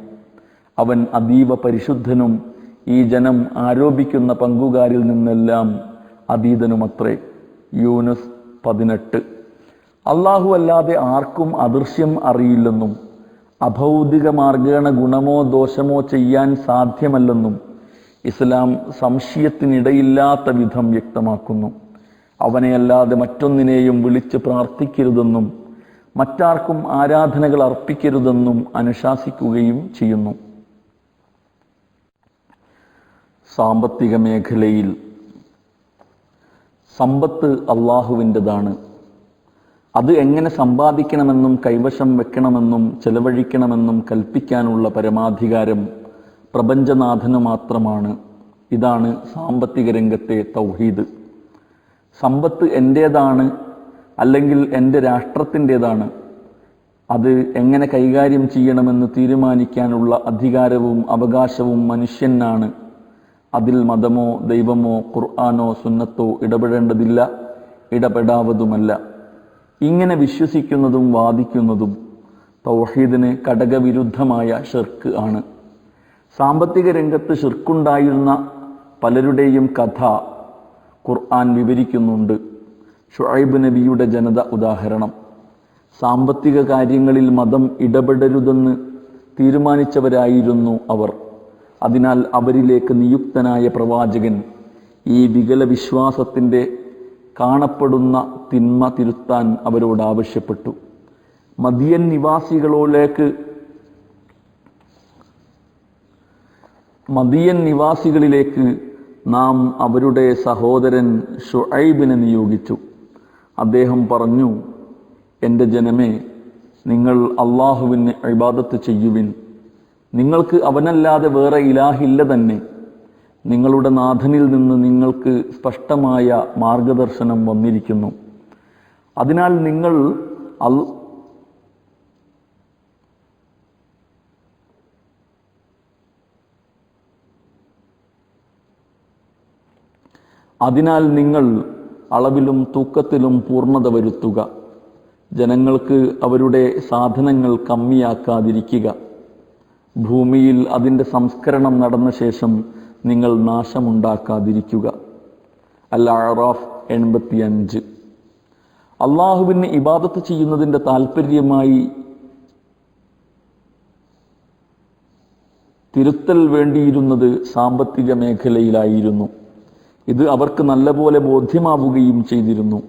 അവൻ അതീവ പരിശുദ്ധനും ഈ ജനം ആരോപിക്കുന്ന പങ്കുകാരിൽ നിന്നെല്ലാം അതീതനുമത്രേ. യൂനുസ് 18. അള്ളാഹു അല്ലാതെ ആർക്കും അദൃശ്യം അറിയില്ലെന്നും അഭൗതിക മാർഗേണ ഗുണമോ ദോഷമോ ചെയ്യാൻ സാധ്യമല്ലെന്നും ഇസ്ലാം സംശയത്തിനിടയില്ലാത്ത വിധം വ്യക്തമാക്കുന്നു. അവനെയല്ലാതെ മറ്റൊന്നിനെയും വിളിച്ച് പ്രാർത്ഥിക്കരുതെന്നും മറ്റാർക്കും ആരാധനകൾ അർപ്പിക്കരുതെന്നും അനുശാസിക്കുകയും ചെയ്യുന്നു. സാമ്പത്തിക മേഖലയിൽ സമ്പത്ത് അള്ളാഹുവിൻ്റെതാണ്. അത് എങ്ങനെ സമ്പാദിക്കണമെന്നും കൈവശം വെക്കണമെന്നും ചെലവഴിക്കണമെന്നും കൽപ്പിക്കാനുള്ള പരമാധികാരം പ്രപഞ്ചനാഥന് മാത്രമാണ്. ഇതാണ് സാമ്പത്തിക രംഗത്തെ തൗഹീദ്. സമ്പത്ത് എൻ്റേതാണ്, അല്ലെങ്കിൽ എൻ്റെ രാഷ്ട്രത്തിൻ്റേതാണ്. അത് എങ്ങനെ കൈകാര്യം ചെയ്യണമെന്ന് തീരുമാനിക്കാനുള്ള അധികാരവും അവകാശവും മനുഷ്യനാണ്. അതിൽ മതമോ ദൈവമോ ഖുർആനോ സുന്നത്തോ ഇടപെടേണ്ടതില്ല, ഇടപെടാവതുമല്ല. ഇങ്ങനെ വിശ്വസിക്കുന്നതും വാദിക്കുന്നതും തൗഹീദിന് ഘടകവിരുദ്ധമായ ഷിർക്ക് ആണ്. സാമ്പത്തിക രംഗത്ത് ഷിർക്കുണ്ടായിരുന്ന പലരുടെയും കഥ ഖുർആൻ വിവരിക്കുന്നുണ്ട്. ഷുഐബ് നബിയുടെ ജനത ഉദാഹരണം. സാമ്പത്തിക കാര്യങ്ങളിൽ മതം ഇടപെടരുതെന്ന് തീരുമാനിച്ചവരായിരുന്നു അവർ. അതിനാൽ അവരിലേക്ക് നിയുക്തനായ പ്രവാചകൻ ഈ വികല വിശ്വാസത്തിൻ്റെ കാണപ്പെടുന്ന തിന്മ തിരുത്താൻ അവരോട് ആവശ്യപ്പെട്ടു. മദിയൻ നിവാസികളിലേക്ക് നാം അവരുടെ സഹോദരൻ ഷുഐബിനെ നിയോഗിച്ചു. അദ്ദേഹം പറഞ്ഞു, എൻ്റെ ജനമേ, നിങ്ങൾ അള്ളാഹുവിന് ഇബാദത്ത് ചെയ്യുവിൻ. നിങ്ങൾക്ക് അവനല്ലാതെ വേറെ ഇലാഹില്ല തന്നെ. നിങ്ങളുടെ നാഥനിൽ നിന്ന് നിങ്ങൾക്ക് സ്പഷ്ടമായ മാർഗദർശനം വന്നിരിക്കുന്നു. അതിനാൽ നിങ്ങൾ അളവിലും തൂക്കത്തിലും പൂർണ്ണത വരുത്തുക. ജനങ്ങൾക്ക് അവരുടെ സാധനങ്ങൾ കമ്മിയാക്കാതിരിക്കുക. ഭൂമിയിൽ അതിൻ്റെ സംസ്കരണം നടന്ന ശേഷം നിങ്ങൾ നാശമുണ്ടാക്കാതിരിക്കുക. അൽ-അഅറാഫ് 85. അള്ളാഹുവിന് ഇബാദത്ത് ചെയ്യുന്നതിൻ്റെ താൽപ്പര്യമായി തിരുത്തൽ വേണ്ടിയിരുന്നത് സാമ്പത്തിക മേഖലയിലായിരുന്നു. ഇത് അവർക്ക് നല്ലപോലെ ബോധ്യമാവുകയും ചെയ്തിരുന്നു.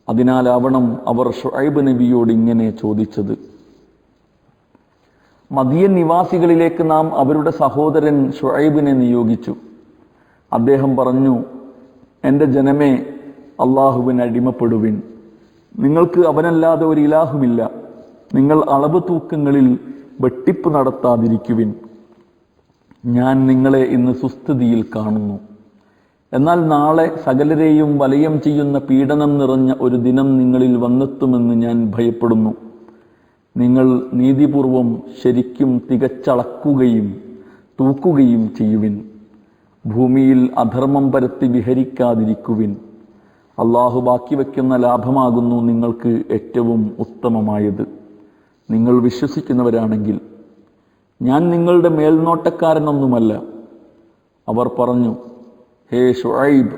അതിനാലാവണം അവർ ഷുഐബ് നബിയോട് ഇങ്ങനെ ചോദിച്ചത്. മദിയൻ നിവാസികളിലേക്ക് നാം അവരുടെ സഹോദരൻ ഷുഐബിനെ നിയോഗിച്ചു. അദ്ദേഹം പറഞ്ഞു, എൻ്റെ ജനമേ, അള്ളാഹുവിന് അടിമപ്പെടുവിൻ. നിങ്ങൾക്ക് അവനല്ലാതെ ഒരു ഇലാഹുമില്ല. നിങ്ങൾ അളവ് തൂക്കങ്ങളിൽ വെട്ടിപ്പ് നടത്താതിരിക്കുവിൻ. ഞാൻ നിങ്ങളെ ഇന്ന് സുസ്ഥിതിയിൽ കാണുന്നു. എന്നാൽ നാളെ സകലരെയും വലയം ചെയ്യുന്ന പീഡനം നിറഞ്ഞ ഒരു ദിനം നിങ്ങളിൽ വന്നെത്തുമെന്ന് ഞാൻ ഭയപ്പെടുന്നു. നിങ്ങൾ നീതിപൂർവം ശരിക്കും തികച്ചളക്കുകയും തൂക്കുകയും ചെയ്യുവിൻ. ഭൂമിയിൽ അധർമ്മം പരത്തി വിഹരിക്കാതിരിക്കുവിൻ. അള്ളാഹു ബാക്കി വയ്ക്കുന്ന ലാഭമാകുന്നു നിങ്ങൾക്ക് ഏറ്റവും ഉത്തമമായത്, നിങ്ങൾ വിശ്വസിക്കുന്നവരാണെങ്കിൽ. ഞാൻ നിങ്ങളുടെ മേൽനോട്ടക്കാരനൊന്നുമല്ല. അവർ പറഞ്ഞു, ഹേ ഷുഐബ്,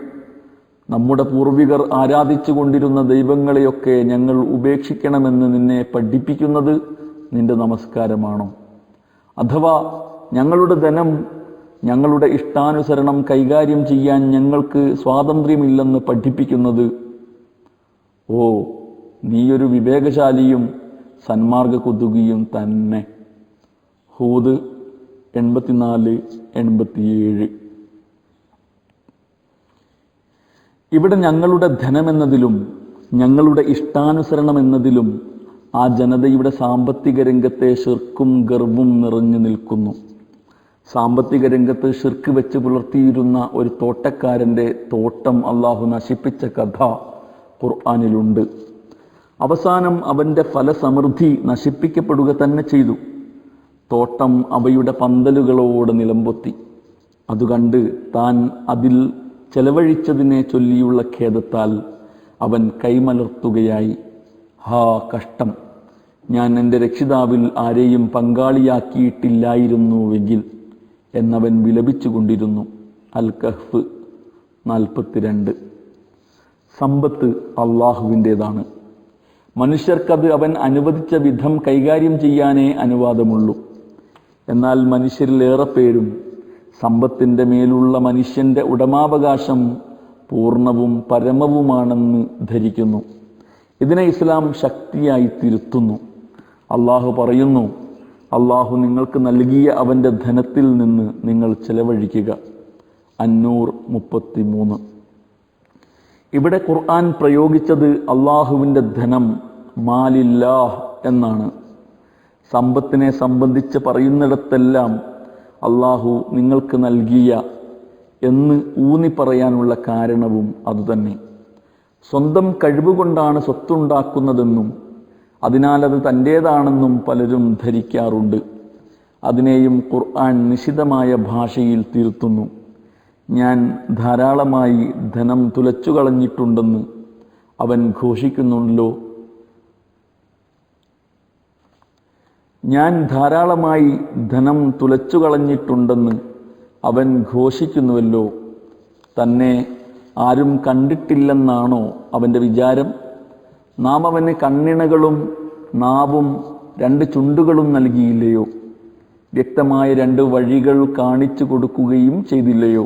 നമ്മുടെ പൂർവികർ ആരാധിച്ചു കൊണ്ടിരുന്ന ദൈവങ്ങളെയൊക്കെ ഞങ്ങൾ ഉപേക്ഷിക്കണമെന്ന് നിന്നെ പഠിപ്പിക്കുന്നത് നിന്റെ നമസ്കാരമാണോ? അഥവാ ഞങ്ങളുടെ ധനം ഞങ്ങളുടെ ഇഷ്ടാനുസരണം കൈകാര്യം ചെയ്യാൻ ഞങ്ങൾക്ക് സ്വാതന്ത്ര്യമില്ലെന്ന് പഠിപ്പിക്കുന്നത്? ഓ, നീയൊരു വിവേകശാലിയും സന്മാർഗകുതുകിയും തന്നെ. ഹൂദ് 84-87. ഇവിടെ ഞങ്ങളുടെ ധനമെന്നതിലും ഞങ്ങളുടെ ഇഷ്ടാനുസരണമെന്നതിലും ആ ജനതയുടെ സാമ്പത്തിക രംഗത്തെ ഷിർക്കും ഗർവും നിറഞ്ഞു നിൽക്കുന്നു. സാമ്പത്തിക രംഗത്ത് ഷിർക്ക് വെച്ച് പുലർത്തിയിരുന്ന ഒരു തോട്ടക്കാരൻ്റെ തോട്ടം അള്ളാഹു നശിപ്പിച്ച കഥ ഖുർആനിലുണ്ട്. അവസാനം അവൻ്റെ ഫലസമൃദ്ധി നശിപ്പിക്കപ്പെടുക തന്നെ ചെയ്തു. തോട്ടം അവയുടെ പന്തലുകളോട് നിലംപൊത്തി. അതുകണ്ട് താൻ അതിൽ ചെലവഴിച്ചതിനെ ചൊല്ലിയുള്ള ഖേദത്താൽ അവൻ കൈമലർത്തുകയായി. ഹാ കഷ്ടം! ഞാൻ എൻ്റെ രക്ഷിതാവിൽ ആരെയും പങ്കാളിയാക്കിയിട്ടില്ലായിരുന്നുവെങ്കിൽ എന്നവൻ വിലപിച്ചുകൊണ്ടിരുന്നു. അൽ കഹ്ഫ് 42. സമ്പത്ത് അള്ളാഹുവിൻ്റേതാണ്. മനുഷ്യർക്കത് അവൻ അനുവദിച്ച വിധം കൈകാര്യം ചെയ്യാനേ അനുവാദമുള്ളൂ. എന്നാൽ മനുഷ്യരിലേറെ പേരും സമ്പത്തിൻ്റെ മേലുള്ള മനുഷ്യൻ്റെ ഉടമാവകാശം പൂർണ്ണവും പരമവുമാണെന്ന് ധരിക്കുന്നു. ഇതിനെ ഇസ്ലാം ശക്തിയായി തിരുത്തുന്നു. അള്ളാഹു പറയുന്നു, അള്ളാഹു നിങ്ങൾക്ക് നൽകിയ അവൻ്റെ ധനത്തിൽ നിന്ന് നിങ്ങൾ ചെലവഴിക്കുക. അന്നൂർ 33. ഇവിടെ ഖുർആൻ പ്രയോഗിച്ചത് അള്ളാഹുവിൻ്റെ ധനം, മാലില്ലാഹ് എന്നാണ്. സമ്പത്തിനെ സംബന്ധിച്ച് പറയുന്നിടത്തെല്ലാം അള്ളാഹു നിങ്ങൾക്ക് നൽകിയ എന്ന് ഊന്നി പറയാനുള്ള കാരണവും അതുതന്നെ. സ്വന്തം കഴിവുകൊണ്ടാണ് സ്വത്തുണ്ടാക്കുന്നതെന്നും അതിനാൽ അത് തൻ്റേതാണെന്നും പലരും ധരിക്കാറുണ്ട്. അതിനെയും ഖുർആൻ നിശിതമായ ഭാഷയിൽ തിരുത്തുന്നു. ഞാൻ ധാരാളമായി ധനം തുലച്ചു കളഞ്ഞിട്ടുണ്ടെന്ന് അവൻ ഘോഷിക്കുന്നുണ്ടല്ലോ. ഞാൻ ധാരാളമായി ധനം തുലച്ചു കളഞ്ഞിട്ടുണ്ടെന്ന് അവൻ ഘോഷിക്കുന്നുവല്ലോ. തന്നെ ആരും കണ്ടിട്ടില്ലെന്നാണോ അവൻ്റെ വിചാരം? നാം അവന് കണ്ണിണകളും നാവും 2 ചുണ്ടുകളും നൽകിയില്ലയോ? വ്യക്തമായ 2 വഴികൾ കാണിച്ചു കൊടുക്കുകയും ചെയ്തില്ലയോ?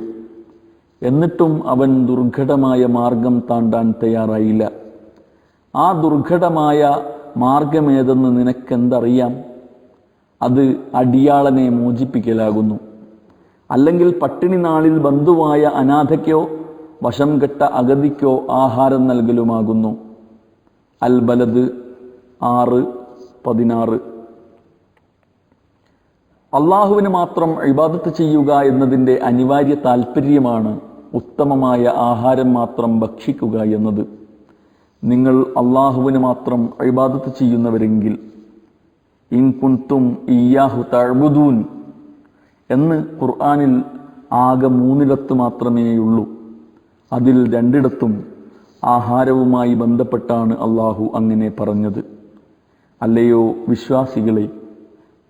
എന്നിട്ടും അവൻ ദുർഘടമായ മാർഗം താണ്ടാൻ തയ്യാറായില്ല. ആ ദുർഘടമായ മാർഗമേതെന്ന് നിനക്കെന്തറിയാം? അത് അടിയാളനെ മോചിപ്പിക്കലാകുന്നു. അല്ലെങ്കിൽ പട്ടിണി നാളിൽ ബന്ധുവായ അനാഥയ്ക്കോ വശം കെട്ട അഗതിക്കോ ആഹാരം നൽകലുമാകുന്നു. അൽ ബലദ് 6:16. അള്ളാഹുവിന് മാത്രം ഇബാദത്ത് ചെയ്യുക എന്നതിൻ്റെ അനിവാര്യ താൽപ്പര്യമാണ് ഉത്തമമായ ആഹാരം മാത്രം ഭക്ഷിക്കുക എന്നത്. നിങ്ങൾ അള്ളാഹുവിന് മാത്രം ഇബാദത്ത് ചെയ്യുന്നവരെങ്കിൽ ഇൻ കുൻതും ഇയ്യാഹു തഅ്ബുദൂൻ എന്ന് ഖുർആനിൽ ആകെ 3 മാത്രമേയുള്ളൂ. അതിൽ 2 ആഹാരവുമായി ബന്ധപ്പെട്ടാണ് അള്ളാഹു അങ്ങനെ പറഞ്ഞത്. അല്ലയോ വിശ്വാസികളെ,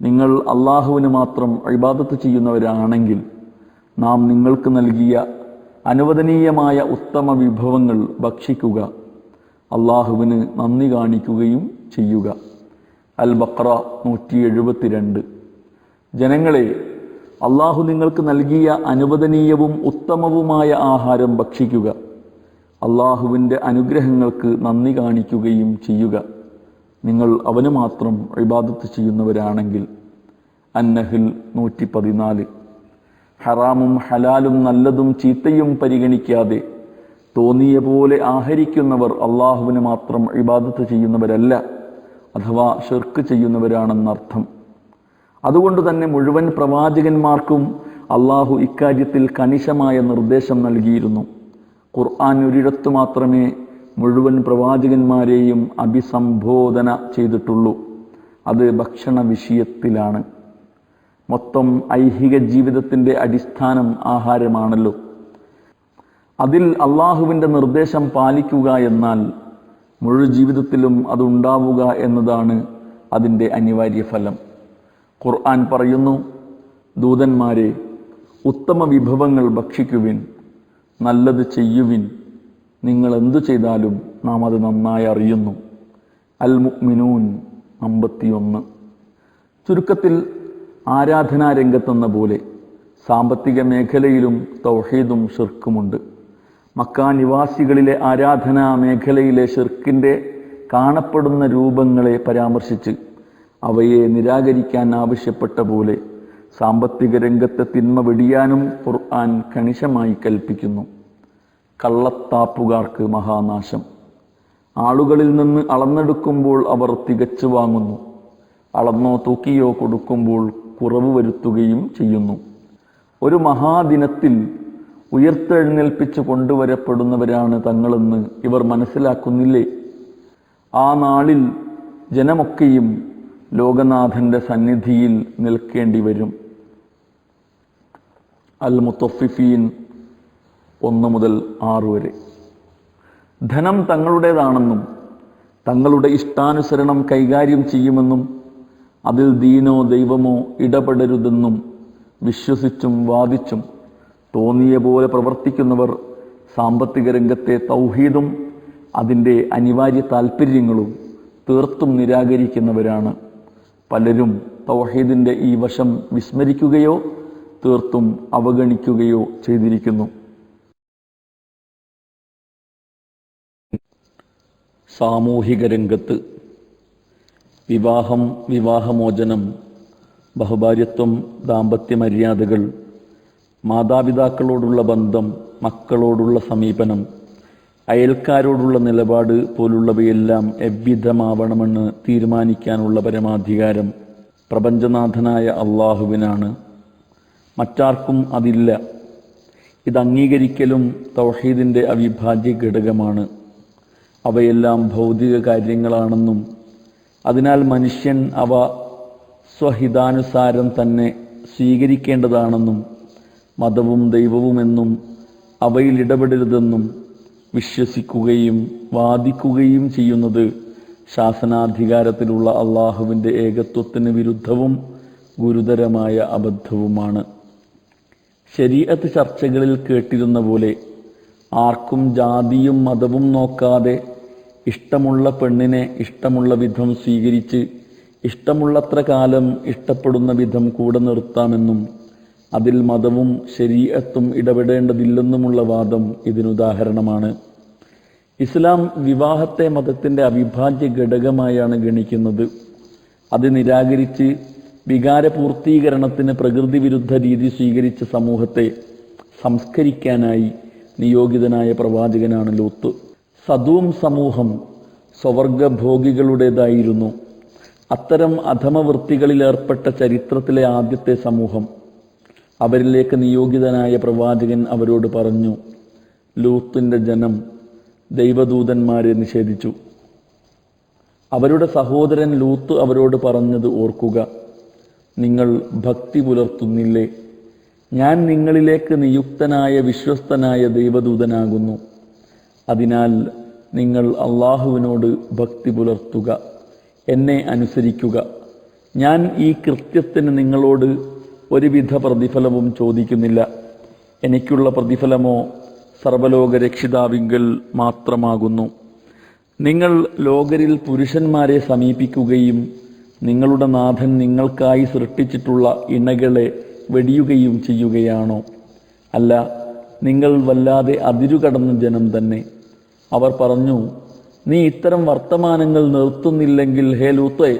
നിങ്ങൾ അള്ളാഹുവിന് മാത്രം ഇബാദത്ത് ചെയ്യുന്നവരാണെങ്കിൽ നാം നിങ്ങൾക്ക് നൽകിയ അനുവദനീയമായ ഉത്തമ വിഭവങ്ങൾ ഭക്ഷിക്കുക, അള്ളാഹുവിന് നന്ദി കാണിക്കുകയും ചെയ്യുക. അൽ ബഖറ 172. ജനങ്ങളെ, അള്ളാഹു നിങ്ങൾക്ക് നൽകിയ അനുവദനീയവും ഉത്തമവുമായ ആഹാരം ഭക്ഷിക്കുക, അള്ളാഹുവിൻ്റെ അനുഗ്രഹങ്ങൾക്ക് നന്ദി കാണിക്കുകയും ചെയ്യുക, നിങ്ങൾ അവന് മാത്രം ഇബാദത്ത് ചെയ്യുന്നവരാണെങ്കിൽ. അന്നഹിൽ 114. ഹറാമും ഹലാലും നല്ലതും ചീത്തയും പരിഗണിക്കാതെ തോന്നിയ പോലെ ആഹരിക്കുന്നവർ അള്ളാഹുവിന് മാത്രം ഇബാദത്ത് ചെയ്യുന്നവരല്ല, അഥവാ ഷിർക്ക് ചെയ്യുന്നവരാണെന്നർത്ഥം. അതുകൊണ്ട് തന്നെ മുഴുവൻ പ്രവാചകന്മാർക്കും അള്ളാഹു ഇക്കാര്യത്തിൽ കണിശമായ നിർദ്ദേശം നൽകിയിരുന്നു. ഖുർആൻ ഒരിടത്തു മാത്രമേ മുഴുവൻ പ്രവാചകന്മാരെയും അഭിസംബോധന ചെയ്തിട്ടുള്ളൂ. അത് ഭക്ഷണ വിഷയത്തിലാണ്. മൊത്തം ഐഹിക ജീവിതത്തിൻ്റെ അടിസ്ഥാനം ആഹാരമാണല്ലോ. അതിൽ അള്ളാഹുവിൻ്റെ നിർദ്ദേശം പാലിക്കുക എന്നാൽ മുഴു ജീവിതത്തിലും അതുണ്ടാവുക എന്നതാണ് അതിൻ്റെ അനിവാര്യ ഫലം. ഖുർആൻ പറയുന്നു, ദൂതന്മാരെ, ഉത്തമ വിഭവങ്ങൾ ഭക്ഷിക്കുവിൻ, നല്ലത് ചെയ്യുവിൻ, നിങ്ങൾ എന്തു ചെയ്താലും നാം അത് നന്നായി അറിയുന്നു. അൽ മുഅ്മിനൂൻ 51. ചുരുക്കത്തിൽ ആരാധനാരംഗത്തെന്ന പോലെ സാമ്പത്തിക മേഖലയിലും തൗഹീദും ഷിർക്കുമുണ്ട്. മക്ക നിവാസികളിലെ ആരാധനാ മേഖലയിലെ ഷിർക്കിൻ്റെ കാണപ്പെടുന്ന രൂപങ്ങളെ പരാമർശിച്ച് അവയെ നിരാകരിക്കാൻ ആവശ്യപ്പെട്ട പോലെ സാമ്പത്തിക രംഗത്തെ തിന്മ വെടിയാനും ഖുർആൻ കണിശമായി കൽപ്പിക്കുന്നു. കള്ളത്താപ്പുകാർക്ക് മഹാനാശം. ആളുകളിൽ നിന്ന് അളന്നെടുക്കുമ്പോൾ അവർ തികച്ചു വാങ്ങുന്നു, അളന്നോ തൂക്കിയോ കൊടുക്കുമ്പോൾ കുറവ് വരുത്തുകയും ചെയ്യുന്നു. ഒരു മഹാദിനത്തിൽ ഉയർത്തെഴുന്നേൽപ്പിച്ചു കൊണ്ടുവരപ്പെടുന്നവരാണ് തങ്ങളെന്ന് ഇവർ മനസ്സിലാക്കുന്നില്ലേ? ആ നാളിൽ ജനമൊക്കെയും ലോകനാഥൻ്റെ സന്നിധിയിൽ നിൽക്കേണ്ടി വരും. അൽ മുത്തഫിഫീൻ 1-6. ധനം തങ്ങളുടേതാണെന്നും തങ്ങളുടെ ഇഷ്ടാനുസരണം കൈകാര്യം ചെയ്യുമെന്നും അതിൽ ദീനോ ദൈവമോ ഇടപെടരുതെന്നും വിശ്വസിച്ചും വാദിച്ചും തോന്നിയ പോലെ പ്രവർത്തിക്കുന്നവർ സാമ്പത്തിക രംഗത്തെ തൗഹീദും അതിൻ്റെ അനിവാര്യ താൽപ്പര്യങ്ങളും തീർത്തും നിരാകരിക്കുന്നവരാണ്. പലരും തൗഹീദിൻ്റെ ഈ വശം വിസ്മരിക്കുകയോ തീർത്തും അവഗണിക്കുകയോ ചെയ്തിരിക്കുന്നു. സാമൂഹിക രംഗത്ത് വിവാഹം, വിവാഹമോചനം, ബഹുഭാര്യത്വം, ദാമ്പത്യ മര്യാദകൾ, മാതാപിതാക്കളോടുള്ള ബന്ധം, മക്കളോടുള്ള സമീപനം, അയൽക്കാരോടുള്ള നിലപാട് പോലുള്ളവയെല്ലാം എவ்விധമാവണമെന്ന് തീരുമാനിക്കാനുള്ള പരമാധികാരം പ്രപഞ്ചനാഥനായ അള്ളാഹുവിനാണ്. മറ്റാർക്കും അതില്ല. ഇത് അംഗീകരിക്കലും തൗഹീദിൻ്റെ അവിഭാജ്യ ഘടകമാണ്. അവയെല്ലാം ഭൗതിക കാര്യങ്ങളാണെന്നും അതിനാൽ മനുഷ്യൻ അവ സ്വഹിതാനുസാരം തന്നെ സ്വീകരിക്കേണ്ടതാണെന്നും മതവും ദൈവവുമെന്നും അവയിൽ ഇടപെടരുതെന്നും വിശ്വസിക്കുകയും വാദിക്കുകയും ചെയ്യുന്നത് ശാസനാധികാരത്തിലുള്ള അള്ളാഹുവിൻ്റെ ഏകത്വത്തിന് വിരുദ്ധവും ഗുരുതരമായ അബദ്ധവുമാണ്. ശരീഅത്ത് ചർച്ചകളിൽ കേട്ടിരുന്ന പോലെ ആർക്കും ജാതിയും മതവും നോക്കാതെ ഇഷ്ടമുള്ള പെണ്ണിനെ ഇഷ്ടമുള്ള വിധം സ്വീകരിച്ച് ഇഷ്ടമുള്ളത്ര കാലം ഇഷ്ടപ്പെടുന്ന വിധം കൂടെ നിർത്താമെന്നും അതിൽ മതവും ശരീഅത്തും ഇടപെടേണ്ടതില്ലെന്നുമുള്ള വാദം ഇതിനുദാഹരണമാണ്. ഇസ്ലാം വിവാഹത്തെ മതത്തിൻ്റെ അവിഭാജ്യ ഘടകമായാണ് ഗണിക്കുന്നത്. അത് നിരാകരിച്ച് വികാരപൂർത്തീകരണത്തിന് പ്രകൃതി വിരുദ്ധ രീതി സ്വീകരിച്ച സമൂഹത്തെ സംസ്കരിക്കാനായി നിയോഗിതനായ പ്രവാചകനാണ് ലൂത്ത്. സദൂം സമൂഹം സ്വവർഗഭോഗികളുടേതായിരുന്നു. അത്തരം അധമവൃത്തികളിലേർപ്പെട്ട ചരിത്രത്തിലെ ആദ്യത്തെ സമൂഹം. അവരിലേക്ക് നിയോഗിതനായ പ്രവാചകൻ അവരോട് പറഞ്ഞു, ലൂത്തിൻ്റെ ജനം ദൈവദൂതന്മാരെ നിഷേധിച്ചു. അവരുടെ സഹോദരൻ ലൂത്ത് അവരോട് പറഞ്ഞത് ഓർക്കുക, നിങ്ങൾ ഭക്തി പുലർത്തുന്നില്ലേ? ഞാൻ നിങ്ങളിലേക്ക് നിയുക്തനായ വിശ്വസ്തനായ ദൈവദൂതനാകുന്നു. അതിനാൽ നിങ്ങൾ അള്ളാഹുവിനോട് ഭക്തി പുലർത്തുക, എന്നെ അനുസരിക്കുക. ഞാൻ ഈ കൃത്യത്തിന് നിങ്ങളോട് ഒരുവിധ പ്രതിഫലവും ചോദിക്കുന്നില്ല. എനിക്കുള്ള പ്രതിഫലമോ സർവലോക രക്ഷിതാവിങ്കൽ മാത്രമാകുന്നു. നിങ്ങൾ ലോകരിൽ പുരുഷന്മാരെ സമീപിക്കുകയും നിങ്ങളുടെ നാഥൻ നിങ്ങൾക്കായി സൃഷ്ടിച്ചിട്ടുള്ള ഇണകളെ വെടിയുകയും ചെയ്യുകയാണോ? അല്ല, നിങ്ങൾ വല്ലാതെ അതിരുകടന്ന ജനം തന്നെ. അവർ പറഞ്ഞു, നീ ഇത്തരം വർത്തമാനങ്ങൾ നിർത്തുന്നില്ലെങ്കിൽ ഹേ ലൂത്തേ,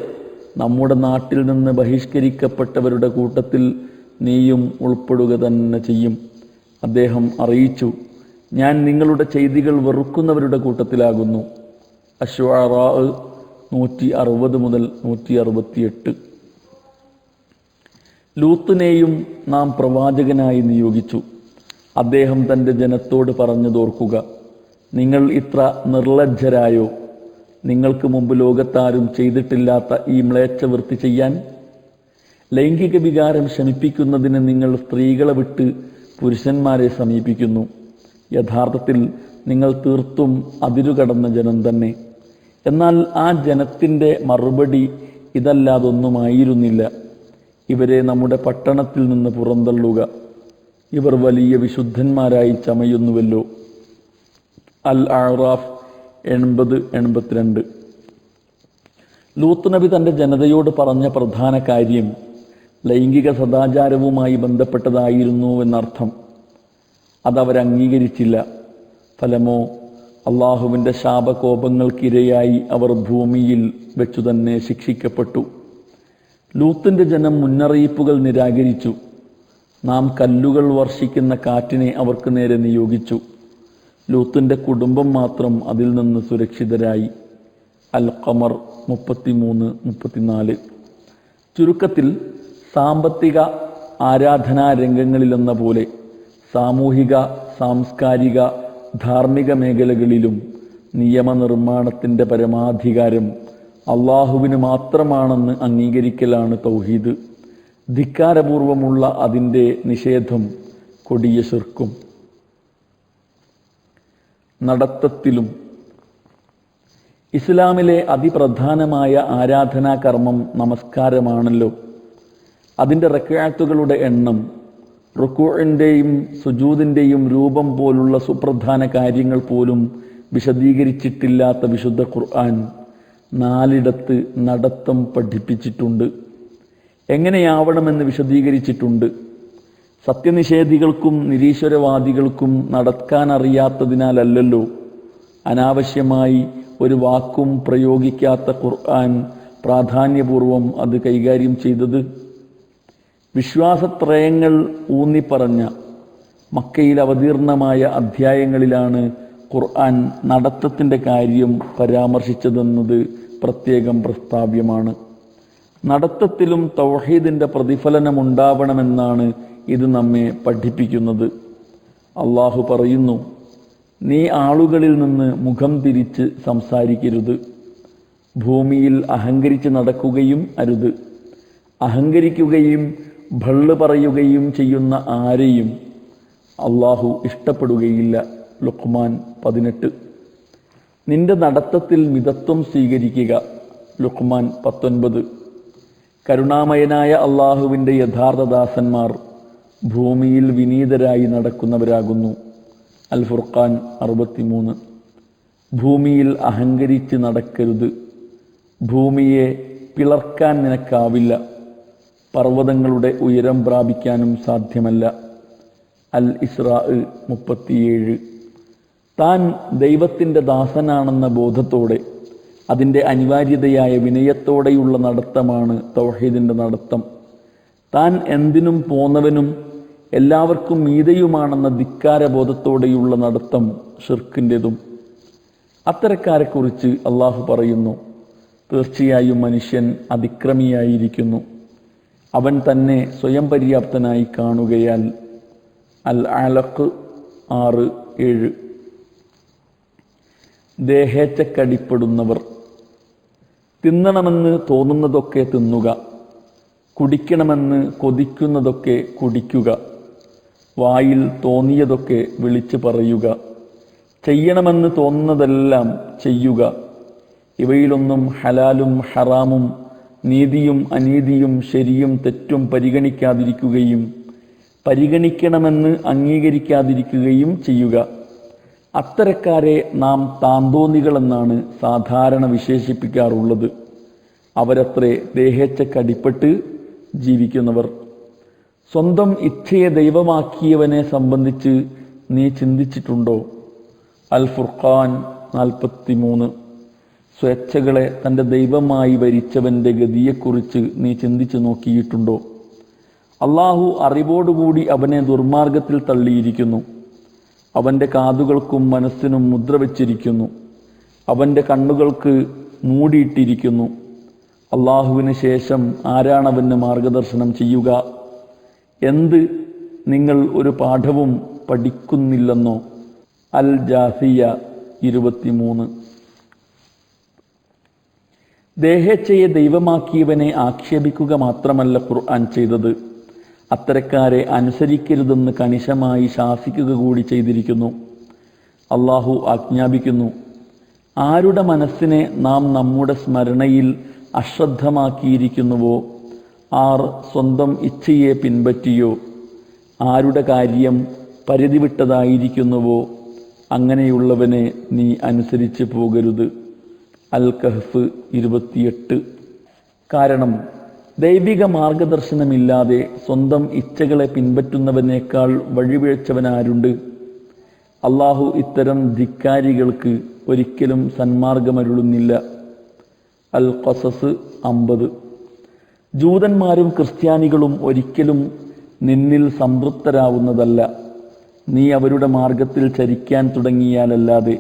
നമ്മുടെ നാട്ടിൽ നിന്ന് ബഹിഷ്കരിക്കപ്പെട്ടവരുടെ കൂട്ടത്തിൽ നീയും ഉൾപ്പെടുക തന്നെ ചെയ്യും. അദ്ദേഹം അറിയിച്ചു, ഞാൻ നിങ്ങളുടെ ചെയ്തികൾ വെറുക്കുന്നവരുടെ കൂട്ടത്തിലാകുന്നു. അശ്ശുഅറാ 160 മുതൽ 168. ലൂത്തിനെയും നാം പ്രവാചകനായി നിയോഗിച്ചു. അദ്ദേഹം തൻ്റെ ജനത്തോട് പറഞ്ഞതോർക്കുക, നിങ്ങൾ ഇത്ര നിർലജ്ജരായോ? നിങ്ങൾക്ക് മുമ്പ് ലോകത്താരും ചെയ്തിട്ടില്ലാത്ത ഈ മ്ലേച്ഛവൃത്തി ചെയ്യാൻ? ലൈംഗിക വികാരം ശമിപ്പിക്കുന്നതിന് നിങ്ങൾ സ്ത്രീകളെ വിട്ട് പുരുഷന്മാരെ സമീപിക്കുന്നു. യഥാർത്ഥത്തിൽ നിങ്ങൾ തീർത്തും അതിരുകടന്ന ജനം തന്നെ. എന്നാൽ ആ ജനത്തിൻ്റെ മറുപടി ഇതല്ലാതൊന്നുമായിരുന്നില്ല. ഇവരെ നമ്മുടെ പട്ടണത്തിൽ നിന്ന് പുറന്തള്ളുക. ഇവർ വലിയ വിശുദ്ധന്മാരായി ചമയുന്നുവല്ലോ. അൽ അഅറാഫ് 80-82. ലൂത്ത് നബി തൻ്റെ ജനതയോട് പറഞ്ഞ പ്രധാന കാര്യം ലൈംഗിക സദാചാരവുമായി ബന്ധപ്പെട്ടതായിരുന്നു എന്നർത്ഥം. അതവരംഗീകരിച്ചില്ല. ഫലമോ അള്ളാഹുവിൻ്റെ ശാപകോപങ്ങൾക്കിരയായി അവർ ഭൂമിയിൽ വെച്ചു തന്നെ ശിക്ഷിക്കപ്പെട്ടു. ലൂത്തിൻ്റെ ജനം മുന്നറിയിപ്പുകൾ നിരാകരിച്ചു. നാം കല്ലുകൾ വർഷിക്കുന്ന കാറ്റിനെ അവർക്ക് നേരെ നിയോഗിച്ചു. ലൂത്തിൻ്റെ കുടുംബം മാത്രം അതിൽ നിന്ന് സുരക്ഷിതരായി. അൽ ഖമർ 33-34. ചുരുക്കത്തിൽ സാമ്പത്തിക ആരാധനാ രംഗങ്ങളിലെന്ന പോലെ സാമൂഹിക, സാംസ്കാരിക, ധാർമ്മിക മേഖലകളിലും നിയമനിർമ്മാണത്തിൻ്റെ പരമാധികാരം അള്ളാഹുവിന് മാത്രമാണെന്ന് അംഗീകരിക്കലാണ് തൗഹീദ്. ധിക്കാരപൂർവമുള്ള അതിൻ്റെ നിഷേധം കൊടിയ ശിർക്കും. നടത്തത്തിലും ഇസ്ലാമിലെ അതിപ്രധാനമായ ആരാധനാകർമ്മം നമസ്കാരമാണല്ലോ. അതിൻ്റെ റക്അത്തുകളുടെ എണ്ണം, റുക്കൂഇൻ്റെയും സുജൂദിൻ്റെയും രൂപം പോലുള്ള സുപ്രധാന കാര്യങ്ങൾ പോലും വിശദീകരിച്ചിട്ടില്ലാത്ത വിശുദ്ധ ഖുർആൻ 4 നടത്തം പഠിപ്പിച്ചിട്ടുണ്ട്. എങ്ങനെയാവണമെന്ന് വിശദീകരിച്ചിട്ടുണ്ട്. സത്യനിഷേധികൾക്കും നിരീശ്വരവാദികൾക്കും നടക്കാനറിയാത്തതിനാലല്ലോ അനാവശ്യമായി ഒരു വാക്കും പ്രയോഗിക്കാത്ത ഖുർആൻ പ്രാധാന്യപൂർവം അത് കൈകാര്യം ചെയ്തത്. വിശ്വാസത്രയങ്ങൾ ഊന്നിപ്പറഞ്ഞ മക്കയിൽ അവതീർണമായ അധ്യായങ്ങളിലാണ് ഖുർആൻ നടത്തത്തിൻ്റെ കാര്യം പരാമർശിച്ചതെന്നത് പ്രത്യേകം പ്രസ്താവ്യമാണ്. നടത്തത്തിലും തൗഹീദിൻ്റെ പ്രതിഫലനമുണ്ടാവണമെന്നാണ് ഇത് നമ്മെ പഠിപ്പിക്കുന്നത്. അള്ളാഹു പറയുന്നു, നീ ആളുകളിൽ നിന്ന് മുഖം തിരിച്ച് സംസാരിക്കരുത്, ഭൂമിയിൽ അഹങ്കരിച്ച് നടക്കുകയും അരുത്. അഹങ്കരിക്കുകയും ഭള്ള് പറയുകയും ചെയ്യുന്ന ആരെയും അള്ളാഹു ഇഷ്ടപ്പെടുകയില്ല. ലുഖ്മാൻ 18. നിന്റെ നടത്തത്തിൽ മിതത്വം സ്വീകരിക്കുക. ലുഖ്മാൻ 19. കരുണാമയനായ അള്ളാഹുവിൻ്റെ യഥാർത്ഥ ദാസന്മാർ ഭൂമിയിൽ വിനീതരായി നടക്കുന്നവരാകുന്നു. അൽ ഫുർഖാൻ 63. ഭൂമിയിൽ അഹങ്കരിച്ച് നടക്കരുത്. ഭൂമിയെ പിളർക്കാൻ നിനക്കാവില്ല, പർവ്വതങ്ങളുടെ ഉയരം പ്രാപിക്കാനും സാധ്യമല്ല. അൽ ഇസ്രാ 37. താൻ ദൈവത്തിൻ്റെ ദാസനാണെന്ന ബോധത്തോടെ അതിൻ്റെ അനിവാര്യതയായ വിനയത്തോടെയുള്ള നടത്തമാണ് തൗഹീദിൻ്റെ നടത്തം. താൻ എന്തിനും പോന്നവനും എല്ലാവർക്കും മീതയുമാണെന്ന ധിക്കാരബോധത്തോടെയുള്ള നടത്തം ഷിർക്കിൻ്റെതും. അത്തരക്കാരെക്കുറിച്ച് അള്ളാഹു പറയുന്നു, തീർച്ചയായും മനുഷ്യൻ അതിക്രമിയായിരിക്കുന്നു, അവൻ തന്നെ സ്വയം പര്യാപ്തനായി കാണുകയാൽ. അൽ അലഖ് 6-7. ദേഹേച്ഛക്കടിപ്പെടുന്നവർ. തിന്നണമെന്ന് തോന്നുന്നതൊക്കെ തിന്നുക, കുടിക്കണമെന്ന് കൊതിക്കുന്നതൊക്കെ കുടിക്കുക, വായിൽ തോന്നിയതൊക്കെ വിളിച്ചു പറയുക, ചെയ്യണമെന്ന് തോന്നുന്നതെല്ലാം ചെയ്യുക. ഇവയിലൊന്നും ഹലാലും ഹറാമും നീതിയും അനീതിയും ശരിയും തെറ്റും പരിഗണിക്കാതിരിക്കുകയും പരിഗണിക്കണമെന്ന് അംഗീകരിക്കാതിരിക്കുകയും ചെയ്യുക. അത്തരക്കാരെ നാം താന്തോന്നികളെന്നാണ് സാധാരണ വിശേഷിപ്പിക്കാറുള്ളത്. അവരത്രേ ദേഹേച്ഛക്കടിപ്പെട്ട് ജീവിക്കുന്നവർ. സ്വന്തം ഇച്ഛയെ ദൈവമാക്കിയവനെ സംബന്ധിച്ച് നീ ചിന്തിച്ചിട്ടുണ്ടോ? അൽ ഫുർഖാൻ 43. സ്വേച്ഛകളെ തൻ്റെ ദൈവമായി വരിച്ചവൻ്റെ ഗതിയെക്കുറിച്ച് നീ ചിന്തിച്ചു നോക്കിയിട്ടുണ്ടോ? അള്ളാഹു അറിവോടുകൂടി അവനെ ദുർമാർഗത്തിൽ തള്ളിയിരിക്കുന്നു. അവൻ്റെ കാതുകൾക്കും മനസ്സിനും മുദ്ര വച്ചിരിക്കുന്നു. അവൻ്റെ കണ്ണുകൾക്ക് മൂടിയിട്ടിരിക്കുന്നു. അള്ളാഹുവിന് ശേഷം ആരാണവന് മാർഗദർശനം ചെയ്യുക? എന്ത്, നിങ്ങൾ ഒരു പാഠവും പഠിക്കുന്നില്ലെന്നോ? അൽ ജാസിയ 23. ദേഹേച്ഛയെ ദൈവമാക്കിയവനെ ആക്ഷേപിക്കുക മാത്രമല്ല ഖുർആൻ ചെയ്തത്, അത്തരക്കാരെ അനുസരിക്കരുതെന്ന് കണിശമായി ശാസിക്കുക കൂടി ചെയ്തിരിക്കുന്നു. അള്ളാഹു ആജ്ഞാപിക്കുന്നു, ആരുടെ മനസ്സിനെ നാം നമ്മുടെ സ്മരണയിൽ അശ്രദ്ധമാക്കിയിരിക്കുന്നുവോ, ആർ സ്വന്തം ഇച്ഛയെ പിൻപറ്റിയോ, ആരുടെ കാര്യം പരിധി വിട്ടതായിരിക്കുന്നുവോ, അങ്ങനെയുള്ളവനെ നീ അനുസരിച്ച് പോകരുത്. അൽ കഹ്ഫ് 28. കാരണം ദൈവിക മാർഗദർശനമില്ലാതെ സ്വന്തം ഇച്ഛകളെ പിൻപറ്റുന്നവനേക്കാൾ വഴിപിഴച്ചവനാരുണ്ട്? അള്ളാഹു ഇത്തരം ധിക്കാരികൾക്ക് ഒരിക്കലും സന്മാർഗമരുളുന്നില്ല. അൽ ഖസസ് 50. ജൂതന്മാരും ക്രിസ്ത്യാനികളും ഒരിക്കലും നിന്നിൽ സംതൃപ്തരാവുന്നതല്ല, നീ അവരുടെ മാർഗത്തിൽ ചരിക്കാൻ തുടങ്ങിയാലല്ലാതെ.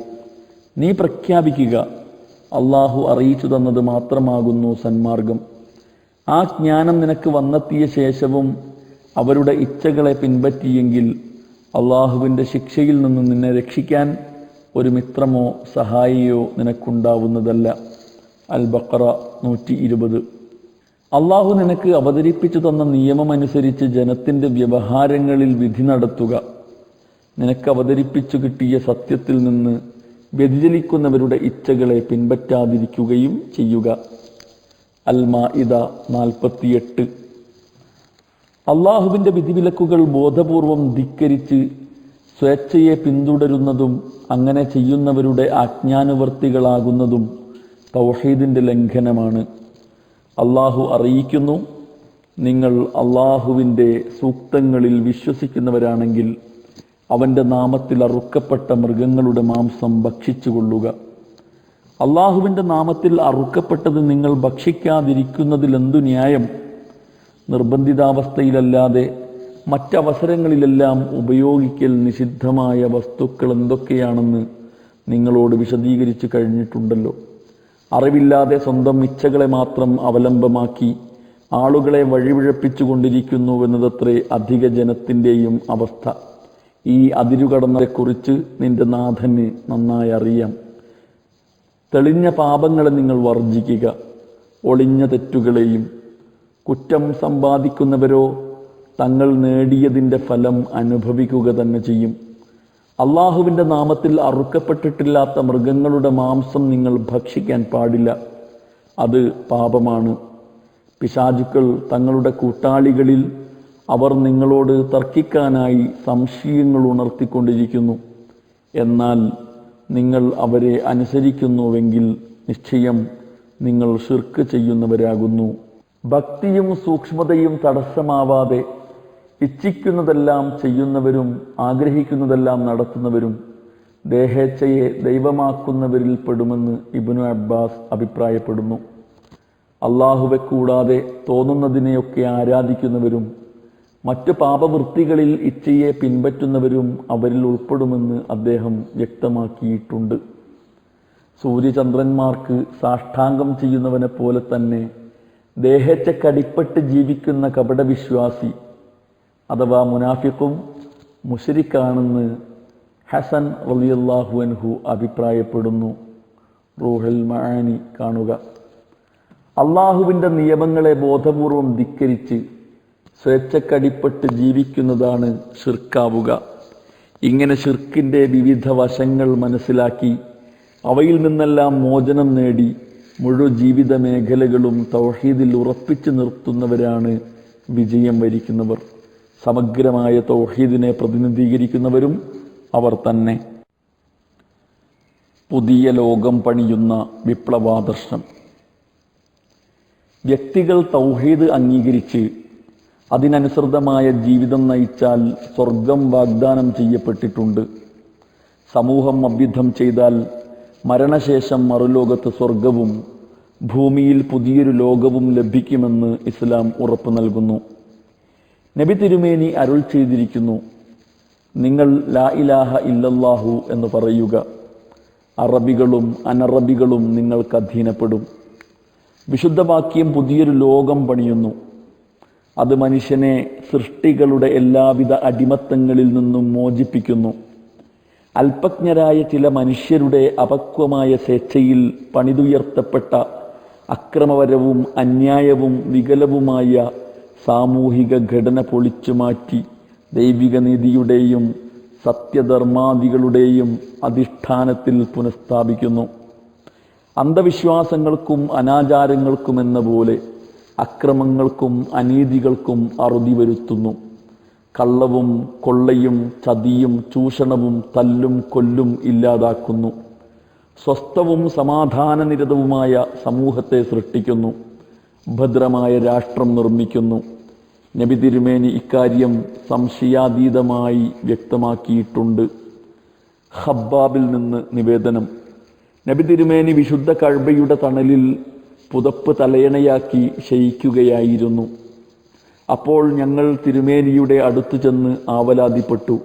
നീ പ്രഖ്യാപിക്കുക, അള്ളാഹു അറിയിച്ചു തന്നത് മാത്രമാകുന്നു സന്മാർഗം. ആ ജ്ഞാനം നിനക്ക് വന്നെത്തിയ ശേഷവും അവരുടെ ഇച്ഛകളെ പിൻപറ്റിയെങ്കിൽ അള്ളാഹുവിൻ്റെ ശിക്ഷയിൽ നിന്ന് നിന്നെ രക്ഷിക്കാൻ ഒരു മിത്രമോ സഹായിയോ നിനക്കുണ്ടാവുന്നതല്ല. അൽ ബഖറ 120. അള്ളാഹു നിനക്ക് അവതരിപ്പിച്ചു തന്ന നിയമമനുസരിച്ച് ജനത്തിൻ്റെ വ്യവഹാരങ്ങളിൽ വിധി നടത്തുക. നിനക്ക് അവതരിപ്പിച്ചു കിട്ടിയ സത്യത്തിൽ നിന്ന് വ്യതിചലിക്കുന്നവരുടെ ഇച്ഛകളെ പിൻപറ്റാതിരിക്കുകയും ചെയ്യുക. അൽ മാഇദ 48. അള്ളാഹുവിൻ്റെ വിധിവിലക്കുകൾ ബോധപൂർവം ധിക്കരിച്ച് സ്വേച്ഛയെ പിന്തുടരുന്നതും അങ്ങനെ ചെയ്യുന്നവരുടെ ആജ്ഞാനുവർത്തികളാകുന്നതും തൗഹീദിൻ്റെ ലംഘനമാണ്. അള്ളാഹു അറിയിക്കുന്നു, നിങ്ങൾ അള്ളാഹുവിൻ്റെ സൂക്തങ്ങളിൽ വിശ്വസിക്കുന്നവരാണെങ്കിൽ അവൻ്റെ നാമത്തിൽ അറുക്കപ്പെട്ട മൃഗങ്ങളുടെ മാംസം ഭക്ഷിച്ചുകൊള്ളുക. അള്ളാഹുവിൻ്റെ നാമത്തിൽ അറുക്കപ്പെട്ടത് നിങ്ങൾ ഭക്ഷിക്കാതിരിക്കുന്നതിലെന്തു ന്യായം? നിർബന്ധിതാവസ്ഥയിലല്ലാതെ മറ്റവസരങ്ങളിലെല്ലാം ഉപയോഗിക്കൽ നിഷിദ്ധമായ വസ്തുക്കൾ എന്തൊക്കെയാണെന്ന് നിങ്ങളോട് വിശദീകരിച്ചു കഴിഞ്ഞിട്ടുണ്ടല്ലോ. അറിവില്ലാതെ സ്വന്തം ഇച്ഛകളെ മാത്രം അവലംബമാക്കി ആളുകളെ വഴിപിഴപ്പിച്ചുകൊണ്ടിരിക്കുന്നുവെന്നതത്രേ അധിക ജനത്തിൻ്റെയും അവസ്ഥ. ഈ അതിരുകടന്നതിനെക്കുറിച്ച് നിന്റെ നാഥന് നന്നായി അറിയാം. തെളിഞ്ഞ പാപങ്ങളെ നിങ്ങൾ വർജിക്കുക, ഒളിഞ്ഞ തെറ്റുകളെയും. കുറ്റം സമ്പാദിക്കുന്നവരോ തങ്ങൾ നേടിയതിൻ്റെ ഫലം അനുഭവിക്കുക തന്നെ ചെയ്യും. അള്ളാഹുവിൻ്റെ നാമത്തിൽ അറുക്കപ്പെട്ടിട്ടില്ലാത്ത മൃഗങ്ങളുടെ മാംസം നിങ്ങൾ ഭക്ഷിക്കാൻ പാടില്ല, അത് പാപമാണ്. പിശാചുക്കൾ തങ്ങളുടെ കൂട്ടാളികളിൽ അവർ നിങ്ങളോട് തർക്കിക്കാനായി സംശയങ്ങൾ ഉണർത്തിക്കൊണ്ടിരിക്കുന്നു. എന്നാൽ നിങ്ങൾ അവരെ അനുസരിക്കുന്നുവെങ്കിൽ നിശ്ചയം നിങ്ങൾ ശിർക്ക് ചെയ്യുന്നവരാകുന്നു. ഭക്തിയും സൂക്ഷ്മതയും തടസ്സമാവാതെ ഇച്ഛിക്കുന്നതെല്ലാം ചെയ്യുന്നവരും ആഗ്രഹിക്കുന്നതെല്ലാം നടത്തുന്നവരും ദേഹേച്ഛയെ ദൈവമാക്കുന്നവരിൽ പെടുമെന്ന് ഇബ്നു അബ്ബാസ് അഭിപ്രായപ്പെടുന്നു. അള്ളാഹുവെ കൂടാതെ തോന്നുന്നതിനെയൊക്കെ ആരാധിക്കുന്നവരും മറ്റു പാപവൃത്തികളിൽ ഇച്ഛയെ പിൻപറ്റുന്നവരും അവരിൽ ഉൾപ്പെടുമെന്ന് അദ്ദേഹം വ്യക്തമാക്കിയിട്ടുണ്ട്. സൂര്യചന്ദ്രന്മാർക്ക് സാഷ്ടാംഗം ചെയ്യുന്നവനെ പോലെ തന്നെ ദേഹേച്ഛക്കടിപ്പെട്ട് ജീവിക്കുന്ന കപടവിശ്വാസി അഥവാ മുനാഫിഖും മുശ്രിക്കാണെന്ന് ഹസൻ റളിയല്ലാഹു അൻഹു അഭിപ്രായപ്പെടുന്നു. റൂഹുൽ മആനി കാണുക. അള്ളാഹുവിൻ്റെ നിയമങ്ങളെ ബോധപൂർവം ധിക്കരിച്ച് സ്വേച്ഛക്കടിപ്പെട്ട് ജീവിക്കുന്നതാണ് ഷിർക്കാവുക. ഇങ്ങനെ ഷിർക്കിൻ്റെ വിവിധ വശങ്ങൾ മനസ്സിലാക്കി അവയിൽ നിന്നെല്ലാം മോചനം നേടി മുഴുവൻ ജീവിത മേഖലകളും തൗഹീദിൽ ഉറപ്പിച്ചു നിർത്തുന്നവരാണ് വിജയം വരിക്കുന്നവർ. സമഗ്രമായ തൗഹീദിനെ പ്രതിനിധീകരിക്കുന്നവരും അവർ തന്നെ. പുതിയ ലോകം പണിയുന്ന വിപ്ലവാദർശം. വ്യക്തികൾ തൗഹീദ് അംഗീകരിച്ച് അതിനനുസൃതമായ ജീവിതം നയിച്ചാൽ സ്വർഗം വാഗ്ദാനം ചെയ്യപ്പെട്ടിട്ടുണ്ട്. സമൂഹം അഭ്യുദ്ധം ചെയ്താൽ മരണശേഷം മറുലോകത്ത് സ്വർഗവും ഭൂമിയിൽ പുതിയൊരു ലോകവും ലഭിക്കുമെന്ന് ഇസ്ലാം ഉറപ്പു നൽകുന്നു. നബി തിരുമേനി അരുൾ ചെയ്തിരിക്കുന്നു, നിങ്ങൾ ലാ ഇലാഹ ഇല്ലല്ലാഹു എന്ന് പറയുക, അറബികളും അനറബികളും നിങ്ങൾക്ക് അധീനപ്പെടും. വിശുദ്ധവാക്യം പുതിയൊരു ലോകം പണിയുന്നു. അത് മനുഷ്യനെ സൃഷ്ടികളുടെ എല്ലാവിധ അടിമത്തങ്ങളിൽ നിന്നും മോചിപ്പിക്കുന്നു. അല്പജ്ഞരായ ചില മനുഷ്യരുടെ അപക്വമായ സ്വേച്ഛയിൽ പണിതുയർത്തപ്പെട്ട അക്രമപരവും അന്യായവും വികലവുമായ സാമൂഹിക ഘടന പൊളിച്ചുമാറ്റി ദൈവിക നീതിയുടെയും സത്യധർമാദികളുടെയും അധിഷ്ഠാനത്തിൽ പുനഃസ്ഥാപിക്കുന്നു. അന്ധവിശ്വാസങ്ങൾക്കും അനാചാരങ്ങൾക്കുമെന്ന പോലെ അക്രമങ്ങൾക്കും അനീതികൾക്കും അറുതി വരുത്തുന്നു. കള്ളവും കൊള്ളയും ചതിയും ചൂഷണവും തല്ലും കൊല്ലും ഇല്ലാതാക്കുന്നു. സ്വസ്ഥവും സമാധാനനിരതവുമായ സമൂഹത്തെ സൃഷ്ടിക്കുന്നു. ഭദ്രമായ രാഷ്ട്രം നിർമ്മിക്കുന്നു. നബി തിരുമേനി ഇക്കാര്യം സംശയാതീതമായി വ്യക്തമാക്കിയിട്ടുണ്ട്. ഖബ്ബാബിൽ നിന്ന് നിവേദനം. നബി തിരുമേനി വിശുദ്ധ കഅബയുടെ തണലിൽ പുതപ്പ് തലയണയാക്കി ശയിക്കുകയായിരുന്നു. അപ്പോൾ ഞങ്ങൾ തിരുമേനിയുടെ അടുത്തു ചെന്ന് ആവലാതിപ്പെട്ടു,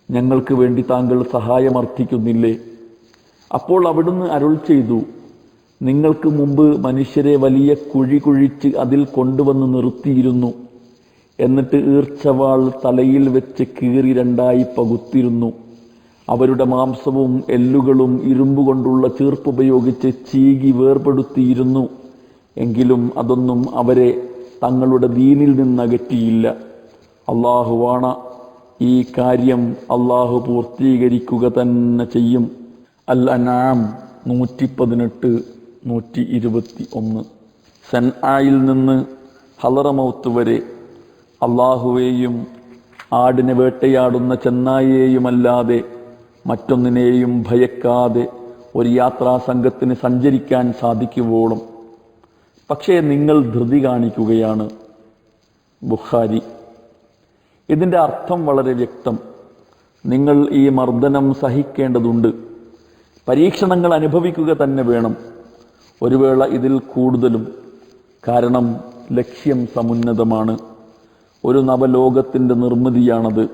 ഞങ്ങൾക്ക് വേണ്ടി താങ്കൾ സഹായമർത്ഥിക്കുന്നില്ലേ? അപ്പോൾ അവിടുന്ന് അരുൾ ചെയ്തു, നിങ്ങൾക്ക് മുമ്പ് മനുഷ്യരെ വലിയ കുഴി കുഴിച്ച് അതിൽ കൊണ്ടുവന്ന് നിർത്തിയിരുന്നു. എന്നിട്ട് ഈർച്ചവാൾ തലയിൽ വെച്ച് കീറി രണ്ടായി പകുത്തിരുന്നു. അവരുടെ മാംസവും എല്ലുകളും ഇരുമ്പുകൊണ്ടുള്ള ചീർപ്പുപയോഗിച്ച് ചീകി വേർപെടുത്തിയിരുന്നു. എങ്കിലും അതൊന്നും അവരെ തങ്ങളുടെ ദീനിൽ നിന്നകറ്റിയില്ല. അള്ളാഹുവാണ, ഈ കാര്യം അള്ളാഹു പൂർത്തീകരിക്കുക തന്നെ ചെയ്യും. അൽ അൻആം 118, 121. സൻആയിൽ നിന്ന് ഹളറമൗത്ത് വരെ അള്ളാഹുവേയും ആടിനെ വേട്ടയാടുന്ന ചെന്നായെയുമല്ലാതെ മറ്റൊന്നിനെയും ഭയക്കാതെ ഒരു യാത്രാ സംഘത്തിന് സഞ്ചരിക്കാൻ സാധിക്കുവോളം പക്ഷേ നിങ്ങൾ ധൃതി കാണിക്കുകയാണ്. ബുഖാരി. ഇതിൻ്റെ അർത്ഥം വളരെ വ്യക്തം. നിങ്ങൾ ഈ മർദ്ദനം സഹിക്കേണ്ടതുണ്ട്, പരീക്ഷണങ്ങൾ അനുഭവിക്കുക തന്നെ വേണം, ഒരു വേള ഇതിൽ കൂടുതലും. കാരണം ലക്ഷ്യം സമുന്നതമാണ്, ഒരു നവലോകത്തിൻ്റെ നിർമ്മിതിയാണത്.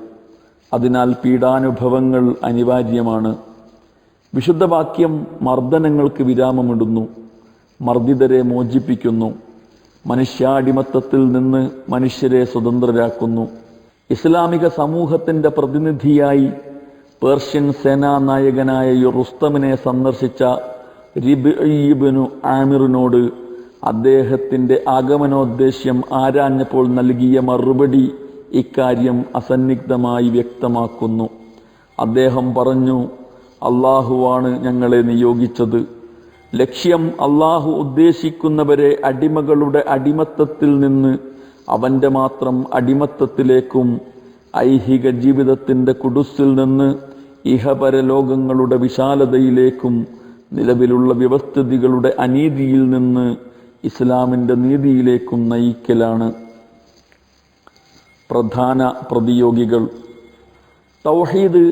അതിനാൽ പീഡാനുഭവങ്ങൾ അനിവാര്യമാണ്. വിശുദ്ധ വാക്യം മർദ്ദനങ്ങൾക്ക് വിരാമമിടുന്നു, മർദ്ദിതരെ മോചിപ്പിക്കുന്നു, മനുഷ്യാടിമത്തത്തിൽ നിന്ന് മനുഷ്യരെ സ്വതന്ത്രരാക്കുന്നു. ഇസ്ലാമിക സമൂഹത്തിൻ്റെ പ്രതിനിധിയായി പേർഷ്യൻ സേനാനായകനായ റുസ്തമിനെ സന്ദർശിച്ച റിബ്ഈ ഇബ്നു ആമിറിനോട് അദ്ദേഹത്തിൻ്റെ ആഗമനോദ്ദേശ്യം ആരാഞ്ഞപ്പോൾ നൽകിയ മറുപടി ഇക്കാര്യം അസന്നിഗ്ധമായി വ്യക്തമാക്കുന്നു. അദ്ദേഹം പറഞ്ഞു, അള്ളാഹുവാണ് ഞങ്ങളെ നിയോഗിച്ചത്. ലക്ഷ്യം അള്ളാഹു ഉദ്ദേശിക്കുന്നവരെ അടിമകളുടെ അടിമത്തത്തിൽ നിന്ന് അവൻ്റെ മാത്രം അടിമത്തത്തിലേക്കും ഐഹിക ജീവിതത്തിൻ്റെ കുടുസിൽ നിന്ന് ഇഹപരലോകങ്ങളുടെ വിശാലതയിലേക്കും നിലവിലുള്ള വ്യവസ്ഥിതികളുടെ അനീതിയിൽ നിന്ന് ഇസ്ലാമിൻ്റെ നീതിയിലേക്കും നയിക്കലാണ്. പ്രധാന പ്രതിയോഗികൾ. തൗഹീദ്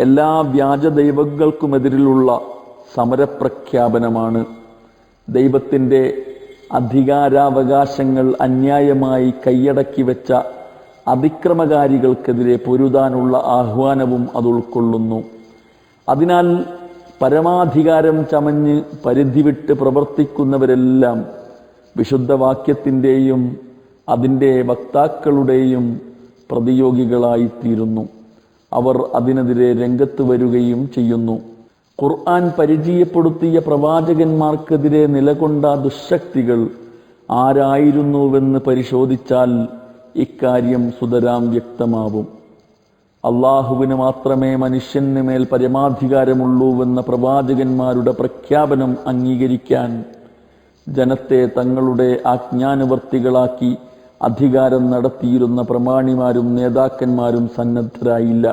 എല്ലാ വ്യാജ ദൈവങ്ങൾക്കുമെതിരിലുള്ള സമരപ്രഖ്യാപനമാണ്. ദൈവത്തിൻ്റെ അധികാരാവകാശങ്ങൾ അന്യായമായി കൈയടക്കി വെച്ച അതിക്രമകാരികൾക്കെതിരെ പൊരുതാനുള്ള ആഹ്വാനവും അത് ഉൾക്കൊള്ളുന്നു. അതിനാൽ പരമാധികാരം ചമഞ്ഞ് പരിധി വിട്ട് പ്രവർത്തിക്കുന്നവരെല്ലാം വിശുദ്ധവാക്യത്തിൻ്റെയും അതിൻ്റെ വക്താക്കളുടെയും പ്രതിയോഗികളായിത്തീരുന്നു. അവർ അതിനെതിരെ രംഗത്ത് വരികയും ചെയ്യുന്നു. ഖുർആൻ പരിചയപ്പെടുത്തിയ പ്രവാചകന്മാർക്കെതിരെ നിലകൊണ്ട ദുശക്തികൾ ആരായിരുന്നുവെന്ന് പരിശോധിച്ചാൽ ഇക്കാര്യം സുതരാം വ്യക്തമാവും. അള്ളാഹുവിന് മാത്രമേ മനുഷ്യന് മേൽ പരമാധികാരമുള്ളൂവെന്ന പ്രവാചകന്മാരുടെ പ്രഖ്യാപനം അംഗീകരിക്കാൻ ജനത്തെ തങ്ങളുടെ ആജ്ഞാനുവർത്തികളാക്കി അധികാരം നടത്തിയിരുന്ന പ്രമാണിമാരും നേതാക്കന്മാരും സന്നദ്ധരായില്ല.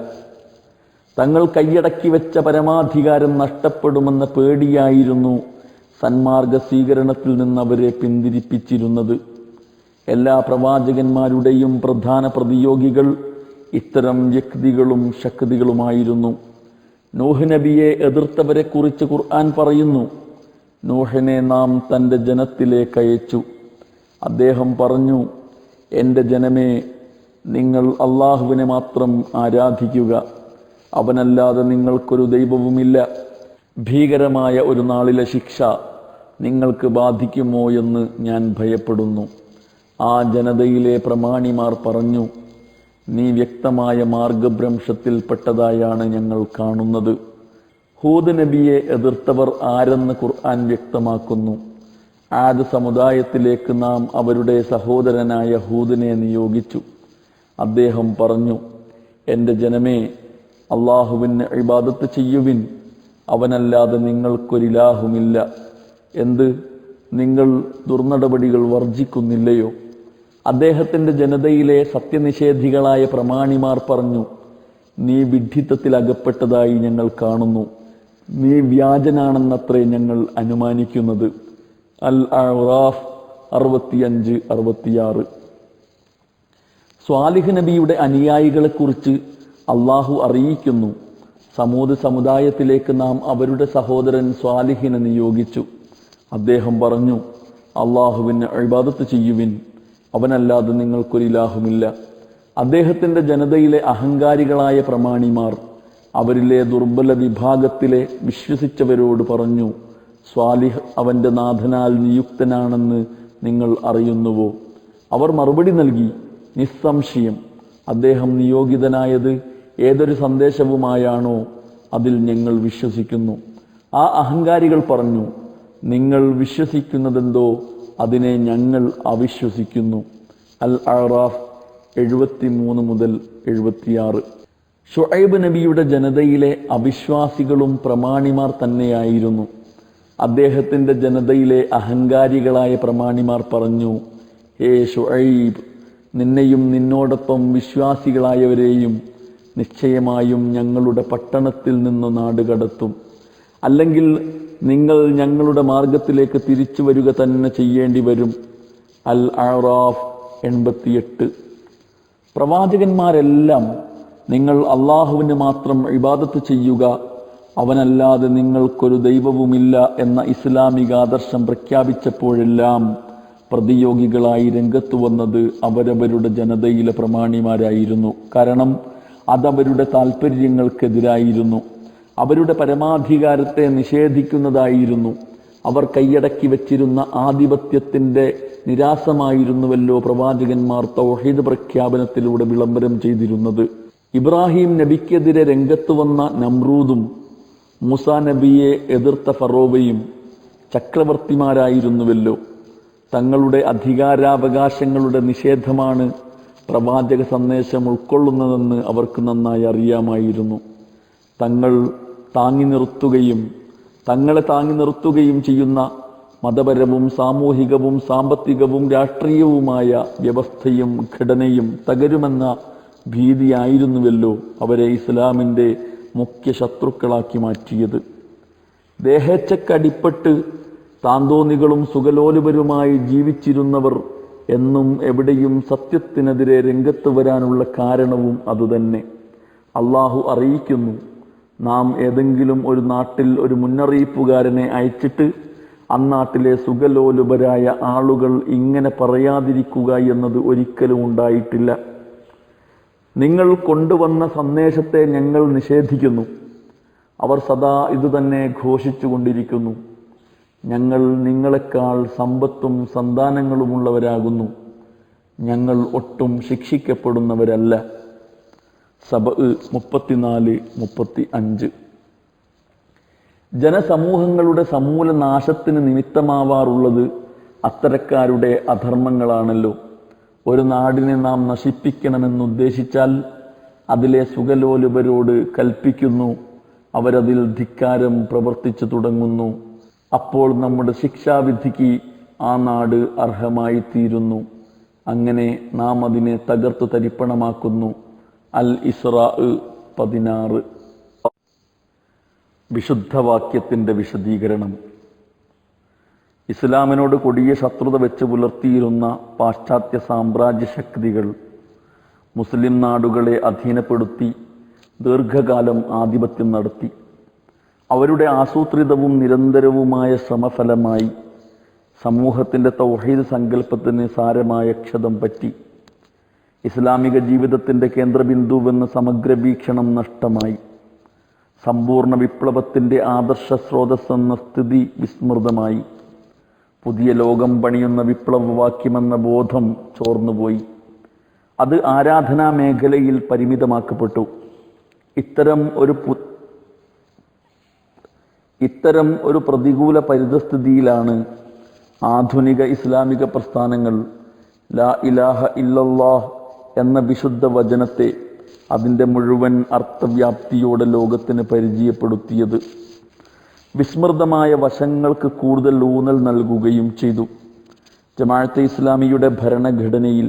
തങ്ങൾ കൈയടക്കി വെച്ച പരമാധികാരം നഷ്ടപ്പെടുമെന്ന പേടിയായിരുന്നു സന്മാർഗ സ്വീകരണത്തിൽ നിന്ന് അവരെ പിന്തിരിപ്പിച്ചിരുന്നത്. എല്ലാ പ്രവാചകന്മാരുടെയും പ്രധാന പ്രതിയോഗികൾ ഇത്തരം വ്യക്തികളും ശക്തികളുമായിരുന്നു. നൂഹ് നബിയെ എതിർത്തവരെക്കുറിച്ച് ഖുർആൻ പറയുന്നു, നൂഹിനെ നാം തൻ്റെ ജനത്തിലേക്ക് അയച്ചു. അദ്ദേഹം പറഞ്ഞു, എൻ്റെ ജനമേ, നിങ്ങൾ അള്ളാഹുവിനെ മാത്രം ആരാധിക്കുക, അവനല്ലാതെ നിങ്ങൾക്കൊരു ദൈവവുമില്ല. ഭീകരമായ ഒരു നാളിലെ ശിക്ഷ നിങ്ങൾക്ക് ബാധിക്കുമോ എന്ന് ഞാൻ ഭയപ്പെടുന്നു. ആ ജനതയിലെ പ്രമാണിമാർ പറഞ്ഞു, നീ വ്യക്തമായ മാർഗഭ്രംശത്തിൽപ്പെട്ടതായാണ് ഞങ്ങൾ കാണുന്നത്. ഹൂദ് നബിയെ എതിർത്തവർ ആരെന്ന് ഖുർആൻ വ്യക്തമാക്കുന്നു. ആദ് സമുദായത്തിലേക്ക് നാം അവരുടെ സഹോദരനായ ഹൂദിനെ നിയോഗിച്ചു. അദ്ദേഹം പറഞ്ഞു, എൻ്റെ ജനമേ, അള്ളാഹുവിന് ഇബാദത്ത് ചെയ്യുവിൻ, അവനല്ലാതെ നിങ്ങൾക്കൊരിലാഹുമില്ല. എന്ത്, നിങ്ങൾ ദുർനടപടികൾ വർജിക്കുന്നില്ലയോ? അദ്ദേഹത്തിൻ്റെ ജനതയിലെ സത്യനിഷേധികളായ പ്രമാണിമാർ പറഞ്ഞു, നീ വിഡ്ഢിത്തത്തിൽ അകപ്പെട്ടതായി ഞങ്ങൾ കാണുന്നു, നീ വ്യാജനാണെന്നത്രേ ഞങ്ങൾ അനുമാനിക്കുന്നത്. അൽ അറാഫ് 65-66. സ്വാലിഹ് നബിയുടെ അനുയായികളെക്കുറിച്ച് അള്ളാഹു അറിയിക്കുന്നു, സമൂദ് സമുദായത്തിലേക്ക് നാം അവരുടെ സഹോദരൻ സ്വാലിഹിനെ നിയോഗിച്ചു. അദ്ദേഹം പറഞ്ഞു, അള്ളാഹുവിന് ഇബാദത്ത് ചെയ്യുവിൻ, അവനല്ലാതെ നിങ്ങൾക്കൊരിലാഹുമില്ല. അദ്ദേഹത്തിൻ്റെ ജനതയിലെ അഹങ്കാരികളായ പ്രമാണിമാർ അവരിലെ ദുർബല വിഭാഗത്തിലെ വിശ്വസിച്ചവരോട് പറഞ്ഞു, സ്വാലിഹ് അവൻ്റെ നാഥനാൽ നിയുക്തനാണെന്ന് നിങ്ങൾ അറിയുന്നുവോ? അവർ മറുപടി നൽകി, നിസ്സംശയം അദ്ദേഹം നിയോഗിതനായത് ഏതൊരു സന്ദേശവുമായാണോ അതിൽ ഞങ്ങൾ വിശ്വസിക്കുന്നു. ആ അഹങ്കാരികൾ പറഞ്ഞു, നിങ്ങൾ വിശ്വസിക്കുന്നതെന്തോ അതിനെ ഞങ്ങൾ അവിശ്വസിക്കുന്നു. അൽ അറാഫ് 73-76. ഷുഐബ് നബിയുടെ ജനതയിലെ അവിശ്വാസികളും പ്രമാണിമാർ തന്നെയായിരുന്നു. അദ്ദേഹത്തിൻ്റെ ജനതയിലെ അഹങ്കാരികളായ പ്രമാണിമാർ പറഞ്ഞു, ഹേ ഷുഐബ്, നിന്നെയും നിന്നോടൊപ്പം വിശ്വാസികളായവരെയും നിശ്ചയമായും ഞങ്ങളുടെ പട്ടണത്തിൽ നിന്ന് നാടുകടത്തും, അല്ലെങ്കിൽ നിങ്ങൾ ഞങ്ങളുടെ മാർഗത്തിലേക്ക് തിരിച്ചു വരിക തന്നെ ചെയ്യേണ്ടി വരും. അൽ അറാഫ് 88. പ്രവാചകന്മാരെല്ലാം നിങ്ങൾ അള്ളാഹുവിന് മാത്രം ഇബാദത്ത് ചെയ്യുക, അവനല്ലാതെ നിങ്ങൾക്കൊരു ദൈവവുമില്ല എന്ന ഇസ്ലാമിക ആദർശം പ്രഖ്യാപിച്ചപ്പോഴെല്ലാം പ്രതിയോഗികളായി രംഗത്തു വന്നത് അവരവരുടെ ജനതയിലെ പ്രമാണിമാരായിരുന്നു. കാരണം അതവരുടെ താൽപ്പര്യങ്ങൾക്കെതിരായിരുന്നു, അവരുടെ പരമാധികാരത്തെ നിഷേധിക്കുന്നതായിരുന്നു, അവർ കൈയടക്കി വച്ചിരുന്ന ആധിപത്യത്തിൻ്റെ നിരാസമായിരുന്നുവല്ലോ പ്രവാചകന്മാർ തൗഹീദ് പ്രഖ്യാപനത്തിലൂടെ വിളംബരം ചെയ്തിരുന്നത്. ഇബ്രാഹിം നബിക്കെതിരെ രംഗത്ത് വന്ന നമ്രൂദും മൂസാ നബിയെ എതിർത്ത ഫറോവയും ചക്രവർത്തിമാരായിരുന്നുവല്ലോ. തങ്ങളുടെ അധികാരാവകാശങ്ങളുടെ നിഷേധമാണ് പ്രവാചക സന്ദേശം ഉൾക്കൊള്ളുന്നതെന്ന് അവർക്ക് നന്നായി അറിയാമായിരുന്നു. തങ്ങളെ താങ്ങി നിർത്തുകയും ചെയ്യുന്ന മതപരവും സാമൂഹികവും സാമ്പത്തികവും രാഷ്ട്രീയവുമായ വ്യവസ്ഥയും ഘടനയും തകരുമെന്ന ഭീതിയായിരുന്നുവല്ലോ അവരെ ഇസ്ലാമിൻ്റെ മുഖ്യ ശത്രുക്കളാക്കി മാറ്റിയത്. ദേഹേച്ഛക്കടിപ്പെട്ട് താന്തോന്നികളും സുഖലോലുപരുമായി ജീവിച്ചിരുന്നവർ എന്നും എവിടെയും സത്യത്തിനെതിരെ രംഗത്ത് വരാനുള്ള കാരണവും അതുതന്നെ. അള്ളാഹു അറിയിക്കുന്നു, നാം ഏതെങ്കിലും ഒരു നാട്ടിൽ ഒരു മുന്നറിയിപ്പുകാരനെ അയച്ചിട്ട് അന്നാട്ടിലെ സുഖലോലുപരായ ആളുകൾ ഇങ്ങനെ പറയാതിരിക്കുക എന്നത് ഒരിക്കലും ഉണ്ടായിട്ടില്ല. നിങ്ങൾ കൊണ്ടുവന്ന സന്ദേശത്തെ ഞങ്ങൾ നിഷേധിക്കുന്നു. അവർ സദാ ഇതുതന്നെ ഘോഷിച്ചുകൊണ്ടിരിക്കുന്നു. ഞങ്ങൾ നിങ്ങളെക്കാൾ സമ്പത്തും സന്താനങ്ങളുമുള്ളവരാകുന്നു, ഞങ്ങൾ ഒട്ടും ശിക്ഷിക്കപ്പെടുന്നവരല്ല. സബഅ് 34-35. ജനസമൂഹങ്ങളുടെ സമൂല നാശത്തിന് നിമിത്തമാവാറുള്ളത് അത്തരക്കാരുടെ അധർമ്മങ്ങളാണല്ലോ. ഒരു നാടിനെ നാം നശിപ്പിക്കണമെന്നുദ്ദേശിച്ചാൽ അതിലെ സുഖലോലുപരോട് കൽപ്പിക്കുന്നു, അവരതിൽ ധിക്കാരം പ്രവർത്തിച്ചു തുടങ്ങുന്നു. അപ്പോൾ നമ്മുടെ ശിക്ഷാവിധിക്ക് ആ നാട് അർഹമായി തീരുന്നു. അങ്ങനെ നാം അതിനെ തകർത്തു തരിപ്പണമാക്കുന്നു. അൽ ഇസ്രാ 16. വിശുദ്ധവാക്യത്തിൻ്റെ വിശദീകരണം. ഇസ്ലാമിനോട് കൊടിയ ശത്രുത വെച്ച് പുലർത്തിയിരുന്ന പാശ്ചാത്യ സാമ്രാജ്യ ശക്തികൾ മുസ്ലിം നാടുകളെ അധീനപ്പെടുത്തി ദീർഘകാലം ആധിപത്യം നടത്തി. അവരുടെ ആസൂത്രിതവും നിരന്തരവുമായ ശ്രമഫലമായി സമൂഹത്തിൻ്റെ തൗഹീദ് സങ്കല്പത്തിന് സാരമായ ക്ഷതം പറ്റി. ഇസ്ലാമിക ജീവിതത്തിൻ്റെ കേന്ദ്രബിന്ദുവെന്ന സമഗ്ര വീക്ഷണം നഷ്ടമായി. സമ്പൂർണ്ണ വിപ്ലവത്തിൻ്റെ ആദർശ സ്രോതസ്സെന്ന സ്ഥിതി വിസ്മൃതമായി. പുതിയ ലോകം പണിയുന്ന വിപ്ലവവാക്യമെന്ന ബോധം ചോർന്നുപോയി. അത് ആരാധനാ മേഖലയിൽ പരിമിതമാക്കപ്പെട്ടു. ഇത്തരം ഒരു പ്രതികൂല പരിതസ്ഥിതിയിലാണ് ആധുനിക ഇസ്ലാമിക പ്രസ്ഥാനങ്ങൾ ലാ ഇലാഹ ഇല്ലല്ലാഹ് എന്ന വിശുദ്ധ വചനത്തെ അതിൻ്റെ മുഴുവൻ അർത്ഥവ്യാപ്തിയോടെ ലോകത്തിന് പരിചയപ്പെടുത്തിയത്. വിസ്മൃതമായ വശങ്ങൾക്ക് കൂടുതൽ ഊന്നൽ നൽകുകയും ചെയ്തു. ജമാഅത്തെ ഇസ്ലാമിയുടെ ഭരണഘടനയിൽ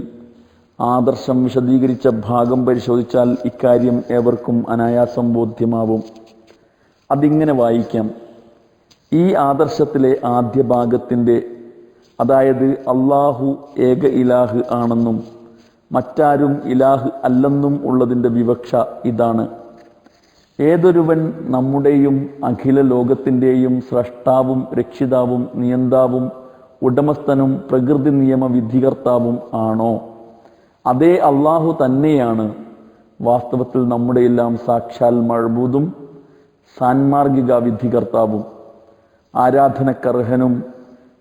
ആദർശം വിശദീകരിച്ച ഭാഗം പരിശോധിച്ചാൽ ഇക്കാര്യം ഏവർക്കും അനായാസം ബോധ്യമാവും. അതിങ്ങനെ വായിക്കാം. ഈ ആദർശത്തിലെ ആദ്യ ഭാഗത്തിൻ്റെ, അതായത് അള്ളാഹു ഏക ഇലാഹ് ആണെന്നും മറ്റാരും ഇലാഹ് അല്ലെന്നും ഉള്ളതിൻ്റെ വിവക്ഷ ഇതാണ്: ഏതൊരുവൻ നമ്മുടെയും അഖില ലോകത്തിൻ്റെയും സ്രഷ്ടാവും രക്ഷിതാവും നിയന്താവും ഉടമസ്ഥനും പ്രകൃതി നിയമ വിധികർത്താവും ആണോ, അതേ അള്ളാഹു തന്നെയാണ് വാസ്തവത്തിൽ നമ്മുടെയെല്ലാം സാക്ഷാൽ മഅ്ബൂദും സാൻമാർഗിക വിധികർത്താവും. ആരാധനക്കർഹനും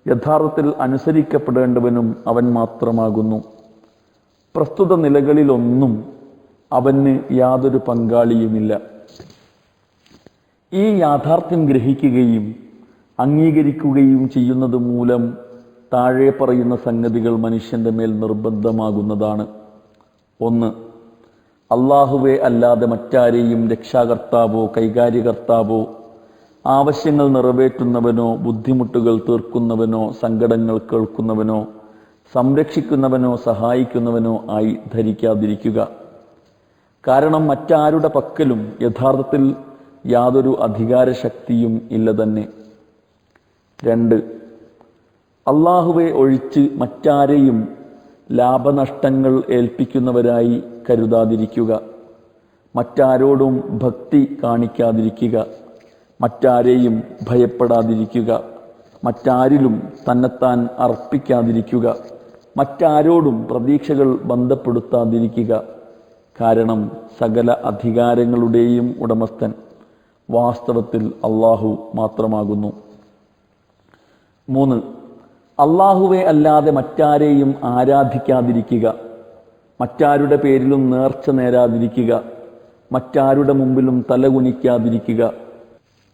യഥാർത്ഥത്തിൽ അനുസരിക്കപ്പെടേണ്ടവനും അവൻ മാത്രമാകുന്നു. പ്രസ്തുത നിലകളിലൊന്നും അവന് യാതൊരു പങ്കാളിയുമില്ല. ഈ യാഥാർത്ഥ്യം ഗ്രഹിക്കുകയും അംഗീകരിക്കുകയും ചെയ്യുന്നത് മൂലം താഴെ പറയുന്ന സംഗതികൾ മനുഷ്യൻ്റെ മേൽ നിർബന്ധമാകുന്നതാണ്. 1. അള്ളാഹുവെ അല്ലാതെ മറ്റാരെയും രക്ഷാകർത്താവോ കൈകാര്യകർത്താവോ ആവശ്യങ്ങൾ നിറവേറ്റുന്നവനോ ബുദ്ധിമുട്ടുകൾ തീർക്കുന്നവനോ സങ്കടങ്ങൾ കേൾക്കുന്നവനോ സംരക്ഷിക്കുന്നവനോ സഹായിക്കുന്നവനോ ആയി ധരിക്കാതിരിക്കുക. കാരണം മറ്റാരുടെ പക്കലും യഥാർത്ഥത്തിൽ യാതൊരു അധികാരശക്തിയും ഇല്ല തന്നെ. 2. അള്ളാഹുവെ ഒഴിച്ച് മറ്റാരെയും ലാഭനഷ്ടങ്ങൾ ഏൽപ്പിക്കുന്നവരായി കരുതാതിരിക്കുക. മറ്റാരോടും ഭക്തി കാണിക്കാതിരിക്കുക. മറ്റാരെയും ഭയപ്പെടാതിരിക്കുക. മറ്റാരിലും തന്നെത്താൻ അർപ്പിക്കാതിരിക്കുക. മറ്റാരോടും പ്രതീക്ഷകൾ ബന്ധപ്പെടുത്താതിരിക്കുക. കാരണം സകല അധികാരങ്ങളുടെയും ഉടമസ്ഥൻ വാസ്തവത്തിൽ അള്ളാഹു മാത്രമാകുന്നു. 3. അള്ളാഹുവെ അല്ലാതെ മറ്റാരെയും ആരാധിക്കാതിരിക്കുക. മറ്റാരുടെ പേരിലും നേർച്ച നേരാതിരിക്കുക. മറ്റാരുടെ മുമ്പിലും തലകുനിക്കാതിരിക്കുക.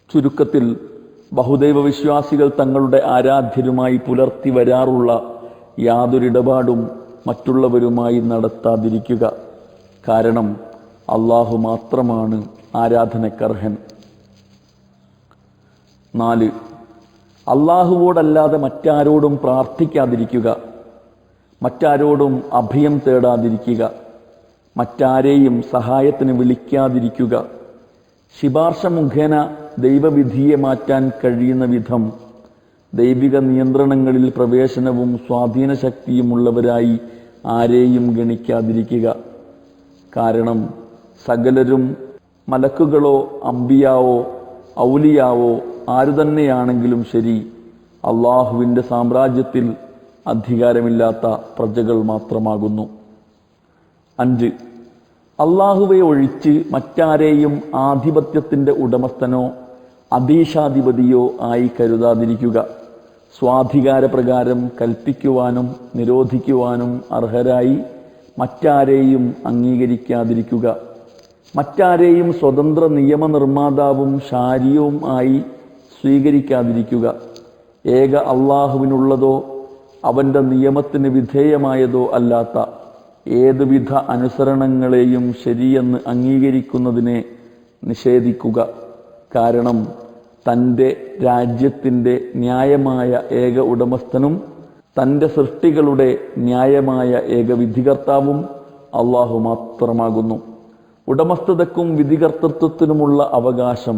ചുരുക്കത്തിൽ ബഹുദൈവ വിശ്വാസികൾ തങ്ങളുടെ ആരാധ്യരുമായി പുലർത്തി വരാറുള്ള യാതൊരിടപാടും മറ്റുള്ളവരുമായി നടത്താതിരിക്കുക. കാരണം അള്ളാഹു മാത്രമാണ് ആരാധനക്കർഹൻ. 4. അള്ളാഹുവോടല്ലാതെ മറ്റാരോടും പ്രാർത്ഥിക്കാതിരിക്കുക. മറ്റാരോടും അഭയം തേടാതിരിക്കുക. മറ്റാരെയും സഹായത്തിന് വിളിക്കാതിരിക്കുക. ശിപാർശ മുഖേന ദൈവവിധിയെ മാറ്റാൻ കഴിയുന്ന വിധം ദൈവിക നിയന്ത്രണങ്ങളിൽ പ്രവേശനവും സ്വാധീനശക്തിയുമുള്ളവരായി ആരെയും ഗണിക്കാതിരിക്കുക. കാരണം സകലരും മലക്കുകളോ അമ്പിയാവോ ഔലിയാവോ ആരുതന്നെയാണെങ്കിലും ശരി, അള്ളാഹുവിൻ്റെ സാമ്രാജ്യത്തിൽ അധികാരമില്ലാത്ത പ്രജകൾ മാത്രമാകുന്നു. 5. അള്ളാഹുവെ ഒഴിച്ച് മറ്റാരെയും ആധിപത്യത്തിൻ്റെ ഉടമസ്ഥനോ അധീശാധിപതിയോ ആയി കരുതാതിരിക്കുക. സ്വാധികാരപ്രകാരം കൽപ്പിക്കുവാനും നിരോധിക്കുവാനും അർഹരായി മറ്റാരെയും അംഗീകരിക്കാതിരിക്കുക. മറ്റാരെയും സ്വതന്ത്ര നിയമനിർമ്മാതാവും ശാരിയും ആയി സ്വീകരിക്കാതിരിക്കുക. ഏക അള്ളാഹുവിനുള്ളതോ അവൻ്റെ നിയമത്തിന് വിധേയമായതോ അല്ലാത്ത ഏതുവിധ അനുസരണങ്ങളെയും ശരിയെന്ന് അംഗീകരിക്കുന്നതിനെ നിഷേധിക്കുക. കാരണം തൻ്റെ രാജ്യത്തിൻ്റെ ന്യായമായ ഏക ഉടമസ്ഥനും തൻ്റെ സൃഷ്ടികളുടെ ന്യായമായ ഏക വിധികർത്താവും അള്ളാഹു മാത്രമാകുന്നു. ഉടമസ്ഥതയ്ക്കും വിധികർത്തൃത്വത്തിനുമുള്ള അവകാശം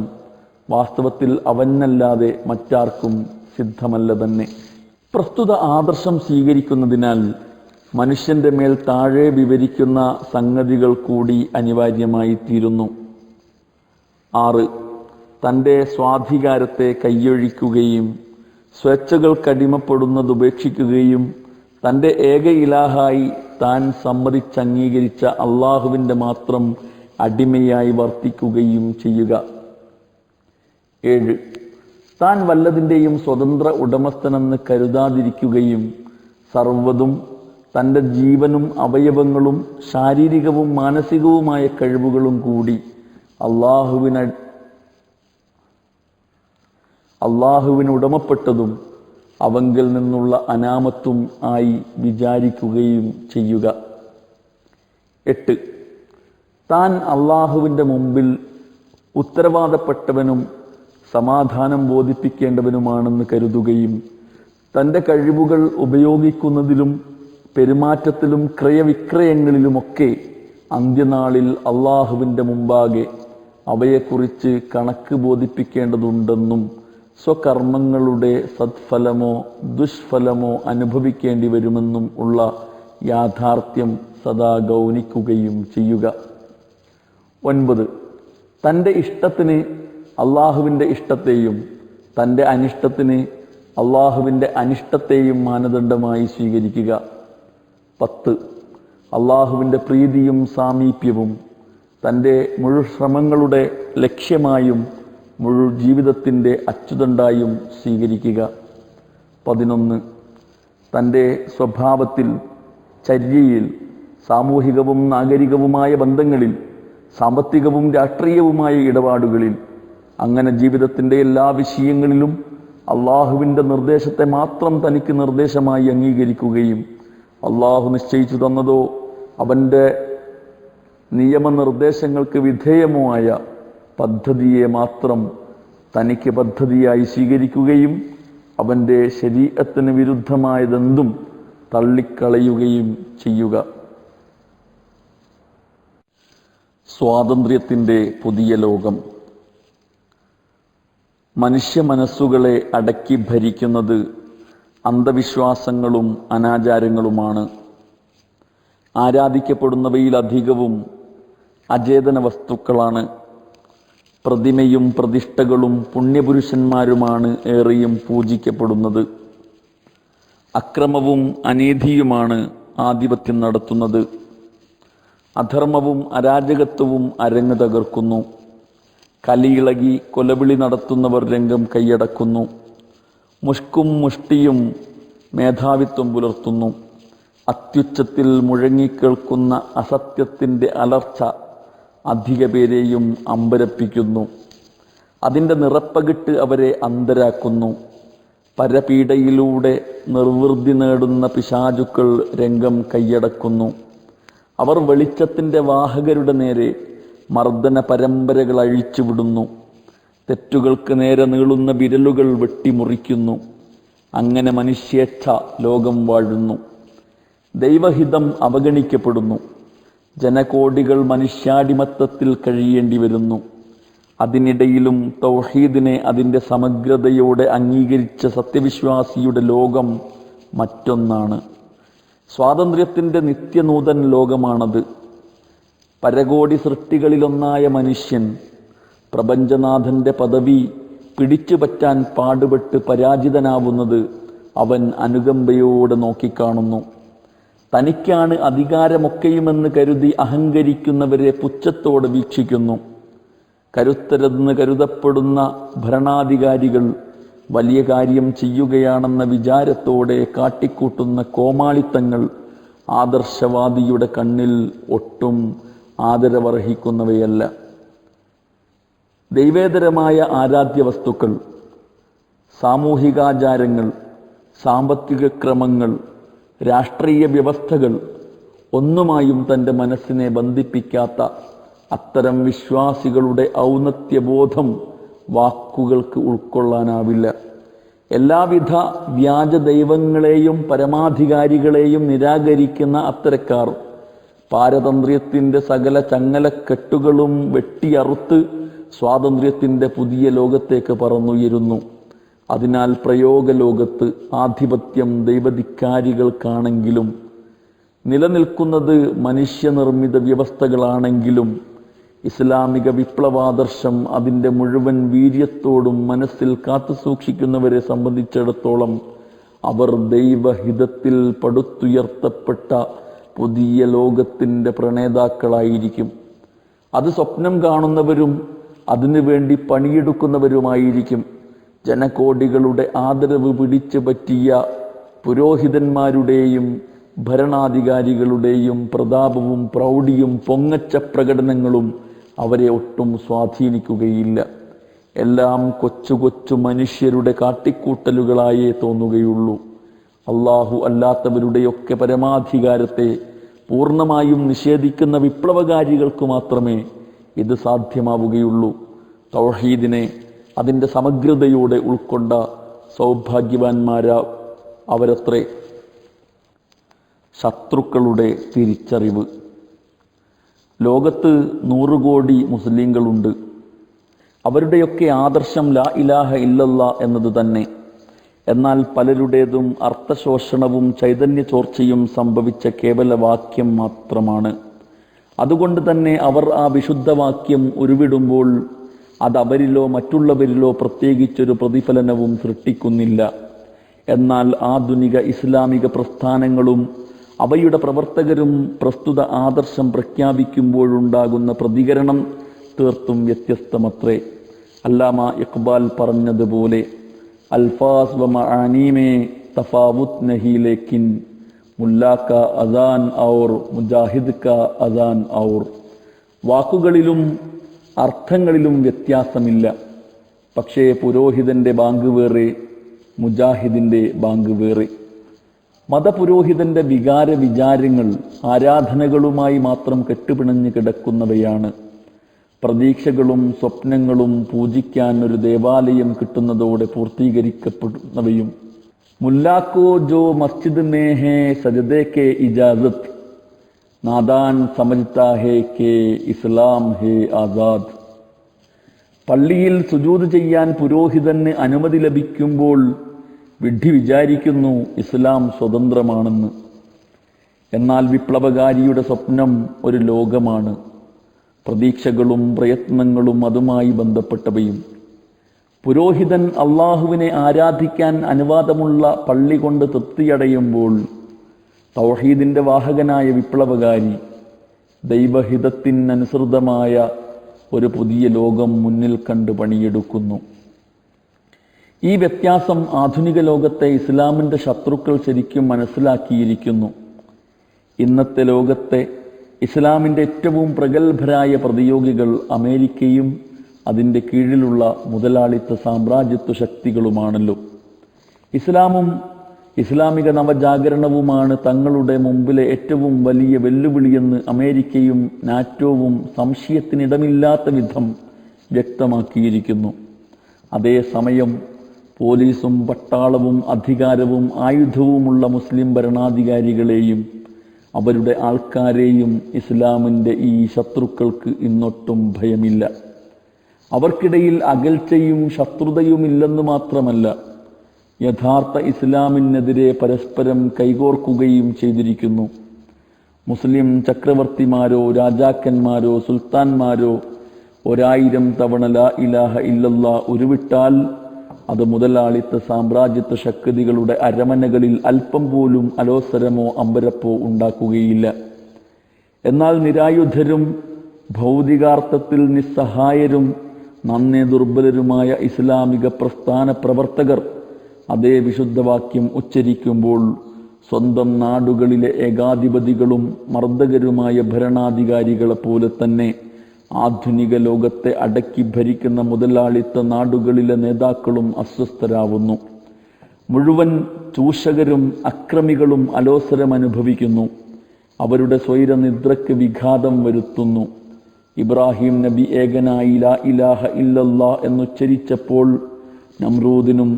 വാസ്തവത്തിൽ അവനല്ലാതെ മറ്റാർക്കും സിദ്ധമല്ല തന്നെ. പ്രസ്തുത ആദർശം സ്വീകരിക്കുന്നതിനാൽ മനുഷ്യൻ്റെ മേൽ താഴെ വിവരിക്കുന്ന സംഗതികൾ കൂടി അനിവാര്യമായി തീരുന്നു. 6. തൻ്റെ സ്വാധികാരത്തെ കൈയൊഴിക്കുകയും സ്വേച്ഛകൾക്കടിമപ്പെടുന്നതുപേക്ഷിക്കുകയും തൻ്റെ ഏക ഇലാഹായി താൻ സമ്മതിച്ചംഗീകരിച്ച അള്ളാഹുവിൻ്റെ മാത്രം അടിമയായി വർത്തിക്കുകയും ചെയ്യുക. 7. താൻ വല്ലതിൻ്റെയും സ്വതന്ത്ര ഉടമസ്ഥനെന്ന് കരുതാതിരിക്കുകയും സർവ്വതും തൻ്റെ ജീവനും അവയവങ്ങളും ശാരീരികവും മാനസികവുമായ കഴിവുകളും കൂടി അള്ളാഹുവിന് ഉടമപ്പെട്ടതും അവങ്കിൽ നിന്നുള്ള അനാമത്തും ആയി വിചാരിക്കുകയും ചെയ്യുക. 8. താൻ അള്ളാഹുവിൻ്റെ മുമ്പിൽ ഉത്തരവാദപ്പെട്ടവനും സമാധാനം ബോധിപ്പിക്കേണ്ടവനുമാണെന്ന് കരുതുകയും തൻ്റെ കഴിവുകൾ ഉപയോഗിക്കുന്നതിലും പെരുമാറ്റത്തിലും ക്രയവിക്രയങ്ങളിലുമൊക്കെ അന്ത്യനാളിൽ അള്ളാഹുവിൻ്റെ മുമ്പാകെ അവയെക്കുറിച്ച് കണക്ക് ബോധിപ്പിക്കേണ്ടതുണ്ടെന്നും സ്വകർമ്മങ്ങളുടെ സത്ഫലമോ ദുഷ്ഫലമോ അനുഭവിക്കേണ്ടി വരുമെന്നും ഉള്ള യാഥാർത്ഥ്യം സദാ ഗൗനിക്കുകയും ചെയ്യുക. 9. തൻ്റെ ഇഷ്ടത്തിന് അള്ളാഹുവിൻ്റെ ഇഷ്ടത്തെയും തൻ്റെ അനിഷ്ടത്തിന് അള്ളാഹുവിൻ്റെ അനിഷ്ടത്തെയും മാനദണ്ഡമായി സ്വീകരിക്കുക. 10. അള്ളാഹുവിൻ്റെ പ്രീതിയും സാമീപ്യവും തൻ്റെ മുഴുശ്രമങ്ങളുടെ ലക്ഷ്യമായും മുഴു ജീവിതത്തിൻ്റെ അച്ചുതണ്ടായും സ്വീകരിക്കുക. 11. തൻ്റെ സ്വഭാവത്തിൽ, ചര്യയിൽ, സാമൂഹികവും നാഗരികവുമായ ബന്ധങ്ങളിൽ, സാമ്പത്തികവും രാഷ്ട്രീയവുമായ ഇടപാടുകളിൽ, അങ്ങനെ ജീവിതത്തിൻ്റെ എല്ലാ വിഷയങ്ങളിലും അള്ളാഹുവിൻ്റെ നിർദ്ദേശത്തെ മാത്രം തനിക്ക് നിർദ്ദേശമായി അംഗീകരിക്കുകയും അള്ളാഹു നിശ്ചയിച്ചു തന്നതോ അവൻ്റെ നിയമനിർദ്ദേശങ്ങൾക്ക് വിധേയമോ ആയ പദ്ധതിയെ മാത്രം തനിക്ക് പദ്ധതിയായി സ്വീകരിക്കുകയും അവൻ്റെ ശരീഅത്തിന് വിരുദ്ധമായതെന്തും തള്ളിക്കളയുകയും ചെയ്യുക. സ്വാതന്ത്ര്യത്തിൻ്റെ പുതിയ ലോകം. മനുഷ്യ മനസ്സുകളെ അടക്കി ഭരിക്കുന്നത് അന്ധവിശ്വാസങ്ങളും അനാചാരങ്ങളുമാണ്. ആരാധിക്കപ്പെടുന്നവയിലധികവും അചേതന വസ്തുക്കളാണ്. പ്രതിമയും പ്രതിഷ്ഠകളും പുണ്യപുരുഷന്മാരുമാണ് ഏറെയും പൂജിക്കപ്പെടുന്നത്. അക്രമവും അനീതിയുമാണ് ആധിപത്യം നടത്തുന്നത്. അധർമ്മവും അരാജകത്വവും അരങ്ങ് തകർക്കുന്നു. കലിയിളകി കൊലവിളി നടത്തുന്നവർ രംഗം കൈയടക്കുന്നു. മുഷ്കും മുഷ്ടിയും മേധാവിത്വം പുലർത്തുന്നു. അത്യുച്ചത്തിൽ മുഴങ്ങിക്കേൾക്കുന്ന അസത്യത്തിൻ്റെ അലർച്ച അധിക പേരെയും അമ്പരപ്പിക്കുന്നു. അതിൻ്റെ നിറപ്പകിട്ട് അവരെ അന്ധരാക്കുന്നു. പരപീഡയിലൂടെ നിർവൃതി നേടുന്ന പിശാചുക്കൾ രംഗം കൈയടക്കുന്നു. അവർ വെളിച്ചത്തിൻ്റെ വാഹകരുടെ നേരെ മർദ്ദന പരമ്പരകൾ അഴിച്ചുവിടുന്നു. തെറ്റുകൾക്ക് നേരെ നീളുന്ന വിരലുകൾ വെട്ടിമുറിക്കുന്നു. അങ്ങനെ മനുഷ്യേച്ഛ ലോകം വാഴുന്നു. ദൈവഹിതം അവഗണിക്കപ്പെടുന്നു. ജനകോടികൾ മനുഷ്യാടിമത്തത്തിൽ കഴിയേണ്ടി വരുന്നു. അതിനിടയിലും തൗഹീദിനെ അതിൻ്റെ സമഗ്രതയോടെ അംഗീകരിച്ച സത്യവിശ്വാസിയുടെ ലോകം മറ്റൊന്നാണ്. സ്വാതന്ത്ര്യത്തിൻ്റെ നിത്യനൂതൻ ലോകമാണത്. പരകോടി സൃഷ്ടികളിലൊന്നായ മനുഷ്യൻ പ്രപഞ്ചനാഥൻ്റെ പദവി പിടിച്ചുപറ്റാൻ പാടുപെട്ട് പരാജിതനാവുന്നത് അവൻ അനുകമ്പയോടെ നോക്കിക്കാണുന്നു. തനിക്കാണ് അധികാരമൊക്കെയുമെന്ന് കരുതി അഹങ്കരിക്കുന്നവരെ പുച്ഛത്തോടെ വീക്ഷിക്കുന്നു. കരുത്തരെന്ന് കരുതപ്പെടുന്ന ഭരണാധികാരികൾ വലിയ കാര്യം ചെയ്യുകയാണെന്ന വിചാരത്തോടെ കാട്ടിക്കൂട്ടുന്ന കോമാളിത്തങ്ങൾ ആദർശവാദിയുടെ കണ്ണിൽ ഒട്ടും ആദരവർഹിക്കുന്നവയല്ല. ദൈവേതരമായ ആരാധ്യ വസ്തുക്കൾ, സാമൂഹികാചാരങ്ങൾ, സാമ്പത്തിക ക്രമങ്ങൾ, രാഷ്ട്രീയ വ്യവസ്ഥകൾ ഒന്നുമായും തൻ്റെ മനസ്സിനെ ബന്ധിപ്പിക്കാത്ത അത്തരം വിശ്വാസികളുടെ ഔന്നത്യബോധം വാക്കുകൾക്ക് ഉൾക്കൊള്ളാനാവില്ല. എല്ലാവിധ വ്യാജ ദൈവങ്ങളെയും പരമാധികാരികളെയും നിരാകരിക്കുന്ന അത്തരക്കാർ പാരതന്ത്ര്യത്തിൻ്റെ സകല ചങ്ങലക്കെട്ടുകളും വെട്ടിയറുത്ത് സ്വാതന്ത്ര്യത്തിൻ്റെ പുതിയ ലോകത്തേക്ക് പറന്നുയരുന്നു. അതിനാൽ പ്രയോഗലോകത്ത് ആധിപത്യം ദൈവധിക്കാരികൾക്കാണെങ്കിലും നിലനിൽക്കുന്നത് മനുഷ്യനിർമ്മിത വ്യവസ്ഥകളാണെങ്കിലും ഇസ്ലാമിക വിപ്ലവാദർശം അതിൻ്റെ മുഴുവൻ വീര്യത്തോടും മനസ്സിൽ കാത്തുസൂക്ഷിക്കുന്നവരെ സംബന്ധിച്ചിടത്തോളം അവർ ദൈവഹിതത്തിൽ പടുത്തുയർത്തപ്പെട്ട പുതിയ ലോകത്തിൻ്റെ പ്രണേതാക്കളായിരിക്കും. അത് സ്വപ്നം കാണുന്നവരും അതിനുവേണ്ടി പണിയെടുക്കുന്നവരുമായിരിക്കും. ജനകോടികളുടെ ആദരവ് പിടിച്ചു പറ്റിയ പുരോഹിതന്മാരുടെയും ഭരണാധികാരികളുടെയും പ്രതാപവും പ്രൗഢിയും പൊങ്ങച്ച പ്രകടനങ്ങളും അവരെ ഒട്ടും സ്വാധീനിക്കുകയില്ല. എല്ലാം കൊച്ചു കൊച്ചു മനുഷ്യരുടെ കാട്ടിക്കൂട്ടലുകളായേ തോന്നുകയുള്ളൂ. അള്ളാഹു അല്ലാത്തവരുടെയൊക്കെ പരമാധികാരത്തെ പൂർണ്ണമായും നിഷേധിക്കുന്ന വിപ്ലവകാരികൾക്ക് മാത്രമേ ഇത് സാധ്യമാവുകയുള്ളൂ. തൗഹീദിനെ അതിൻ്റെ സമഗ്രതയോടെ ഉൾക്കൊണ്ട സൗഭാഗ്യവാന്മാരാ അവരത്രേ. ശത്രുക്കളുടെ തിരിച്ചറിവ്. ലോകത്ത് 100 കോടി മുസ്ലിങ്ങളുണ്ട്. അവരുടെയൊക്കെ ആദർശം ലാ ഇലാഹ ഇല്ലല്ലാ എന്നത് തന്നെ. എന്നാൽ പലരുടേതും അർത്ഥശോഷണവും ചൈതന്യ ചോർച്ചയും സംഭവിച്ച കേവല വാക്യം മാത്രമാണ്. അതുകൊണ്ട് തന്നെ അവർ ആ വിശുദ്ധവാക്യം ഉരുവിടുമ്പോൾ അത് അവരിലോ മറ്റുള്ളവരിലോ പ്രത്യേകിച്ചൊരു പ്രതിഫലനവും സൃഷ്ടിക്കുന്നില്ല. എന്നാൽ ആധുനിക ഇസ്ലാമിക പ്രസ്ഥാനങ്ങളും അവയുടെ പ്രവർത്തകരും പ്രസ്തുത ആദർശം പ്രഖ്യാപിക്കുമ്പോഴുണ്ടാകുന്ന പ്രതികരണം തീർത്തും വ്യത്യസ്തമത്രേ. അല്ലാമ ഇഖ്ബാൽ പറഞ്ഞതുപോലെ അൽഫാസ് വ മആനീമേ തഫാവുത് നഹി ലേക്കിൻ മുല്ലാ കാ അസാൻ ഔർ മുജാഹിദ് കാ അസാൻ ഔർ. വാക്കുകളിലും അർത്ഥങ്ങളിലും വ്യത്യാസമില്ല. പക്ഷേ പുരോഹിതൻ്റെ ബാങ്ക് വേറെ, മുജാഹിദിൻ്റെ ബാങ്ക് വേറെ. മതപുരോഹിതൻ്റെ വികാര വിചാരങ്ങൾ ആരാധനകളുമായി മാത്രം കെട്ടുപിണഞ്ഞ് കിടക്കുന്നവയാണ്. പ്രതീക്ഷകളും സ്വപ്നങ്ങളും പൂജിക്കാൻ ഒരു ദേവാലയം കിട്ടുന്നതോടെ പൂർത്തീകരിക്കപ്പെടുന്നവയും. मुल्ला को जो मस्जिद में है सजदे के इजाजत, नादान समझता है कि ഇസ്ലാം ഹേ ആസാദ്. പള്ളിയിൽ സുജൂദ് ചെയ്യാൻ പുരോഹിതന് അനുമതി ലഭിക്കുമ്പോൾ വിഡ്ഢി വിചാരിക്കുന്നു ഇസ്ലാം സ്വതന്ത്രമാണെന്ന്. എന്നാൽ വിപ്ലവകാരിയുടെ സ്വപ്നം ഒരു ലോകമാണ്. പ്രതീക്ഷകളും പ്രയത്നങ്ങളും അതുമായി ബന്ധപ്പെട്ടവയും. പുരോഹിതൻ അള്ളാഹുവിനെ ആരാധിക്കാൻ അനുവാദമുള്ള പള്ളി കൊണ്ട് തൃപ്തിയടയുമ്പോൾ തൗഹീദിൻ്റെ വാഹകനായ വിപ്ലവകാരി ദൈവഹിതത്തിനനുസൃതമായ ഒരു പുതിയ ലോകം മുന്നിൽ കണ്ട് പണിയെടുക്കുന്നു. ഈ വ്യത്യാസം ആധുനിക ലോകത്തെ ഇസ്ലാമിൻ്റെ ശത്രുക്കൾ ശരിക്കും മനസ്സിലാക്കിയിരിക്കുന്നു. ഇന്നത്തെ ലോകത്തെ ഇസ്ലാമിൻ്റെ ഏറ്റവും പ്രഗത്ഭരായ പ്രതിയോഗികൾ അമേരിക്കയും അതിൻ്റെ കീഴിലുള്ള മുതലാളിത്ത സാമ്രാജ്യത്വ ശക്തികളുമാണല്ലോ. ഇസ്ലാമും ഇസ്ലാമിക നവജാഗരണവുമാണ് തങ്ങളുടെ മുമ്പിലെ ഏറ്റവും വലിയ വെല്ലുവിളിയെന്ന് അമേരിക്കയും നാറ്റോവും സംശയത്തിനിടമില്ലാത്ത വിധം വ്യക്തമാക്കിയിരിക്കുന്നു. അതേസമയം പോലീസും പട്ടാളവും അധികാരവും ആയുധവുമുള്ള മുസ്ലിം ഭരണാധികാരികളെയും അവരുടെ ആൾക്കാരെയും ഇസ്ലാമിൻ്റെ ഈ ശത്രുക്കൾക്ക് ഇന്നൊട്ടും ഭയമില്ല. അവർക്കിടയിൽ അകൽച്ചയും ശത്രുതയുമില്ലെന്ന് മാത്രമല്ല, യഥാർത്ഥ ഇസ്ലാമിനെതിരെ പരസ്പരം കൈകോർക്കുകയും ചെയ്തിരിക്കുന്നു. മുസ്ലിം ചക്രവർത്തിമാരോ രാജാക്കന്മാരോ സുൽത്താൻമാരോ 1000 തവണ ലാ ഇലാഹ ഇല്ലല്ലാ ഉരുവിട്ടാൽ അത് മുതലാളിത്ത സാമ്രാജ്യത്വ ശക്തികളുടെ അരമനകളിൽ അല്പം പോലും അലോസരമോ അമ്പരപ്പോ ഉണ്ടാക്കുകയില്ല. എന്നാൽ നിരായുധരും ഭൗതികാർത്ഥത്തിൽ നിസ്സഹായരും നന്നേ ദുർബലരുമായ ഇസ്ലാമിക പ്രസ്ഥാന പ്രവർത്തകർ അതേ വിശുദ്ധവാക്യം ഉച്ചരിക്കുമ്പോൾ സ്വന്തം നാടുകളിലെ ഏകാധിപതികളും മർദ്ദകരുമായ ഭരണാധികാരികളെപ്പോലെ തന്നെ ആധുനിക ലോകത്തെ അടക്കി ഭരിക്കുന്ന മുതലാളിത്ത നാടുകളിലെ നേതാക്കളും അസ്വസ്ഥരാവുന്നു. മുഴുവൻ ചൂഷകരും അക്രമികളും അലോസരം അനുഭവിക്കുന്നു. അവരുടെ സ്വൈരനിദ്രയ്ക്ക് വിഘാതം വരുത്തുന്നു. ഇബ്രാഹിം നബി ഏകനായി ലാ ഇലാഹ ഇല്ലല്ലാ എന്നുച്ചരിച്ചപ്പോൾ നമ്രൂദിനും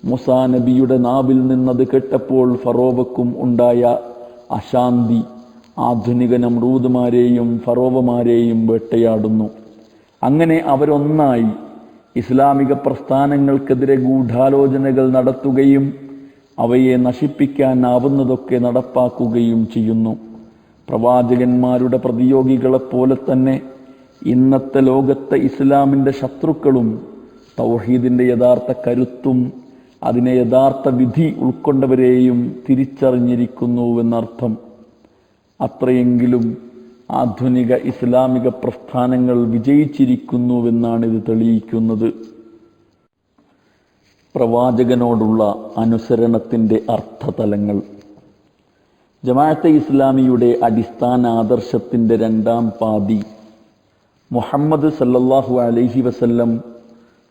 മൂസാ നബിയുടെ നാവിൽ നിന്നത് കേട്ടപ്പോൾ ഫറോവക്കും ഉണ്ടായ അശാന്തി ആധുനിക നമ്രൂദുമാരെയും ഫറോവമാരെയും വേട്ടയാടുന്നു. അങ്ങനെ അവരൊന്നായി ഇസ്ലാമിക പ്രസ്ഥാനങ്ങൾക്കെതിരെ ഗൂഢാലോചനകൾ നടത്തുകയും അവയെ നശിപ്പിക്കാനാവുന്നതൊക്കെ നടപ്പാക്കുകയും ചെയ്യുന്നു. പ്രവാചകന്മാരുടെ പ്രതിയോഗികളെപ്പോലെ തന്നെ ഇന്നത്തെ ലോകത്തെ ഇസ്ലാമിൻ്റെ ശത്രുക്കളും തൗഹീദിൻ്റെ യഥാർത്ഥ കരുത്തും അതിനെ യഥാർത്ഥ വിധി ഉൾക്കൊണ്ടവരെയും തിരിച്ചറിഞ്ഞിരിക്കുന്നുവെന്നർത്ഥം. അത്രയെങ്കിലും ആധുനിക ഇസ്ലാമിക പ്രസ്ഥാനങ്ങൾ വിജയിച്ചിരിക്കുന്നുവെന്നാണ് ഇത് തെളിയിക്കുന്നത്. പ്രവാചകനോടുള്ള അനുസരണത്തിൻ്റെ അർത്ഥതലങ്ങൾ. ജമാഅത്തെ ഇസ്ലാമിയുടെ അടിസ്ഥാന ആദർശത്തിൻ്റെ 2ാം പാതി മുഹമ്മദ് സല്ലല്ലാഹു അലൈഹി വസല്ലം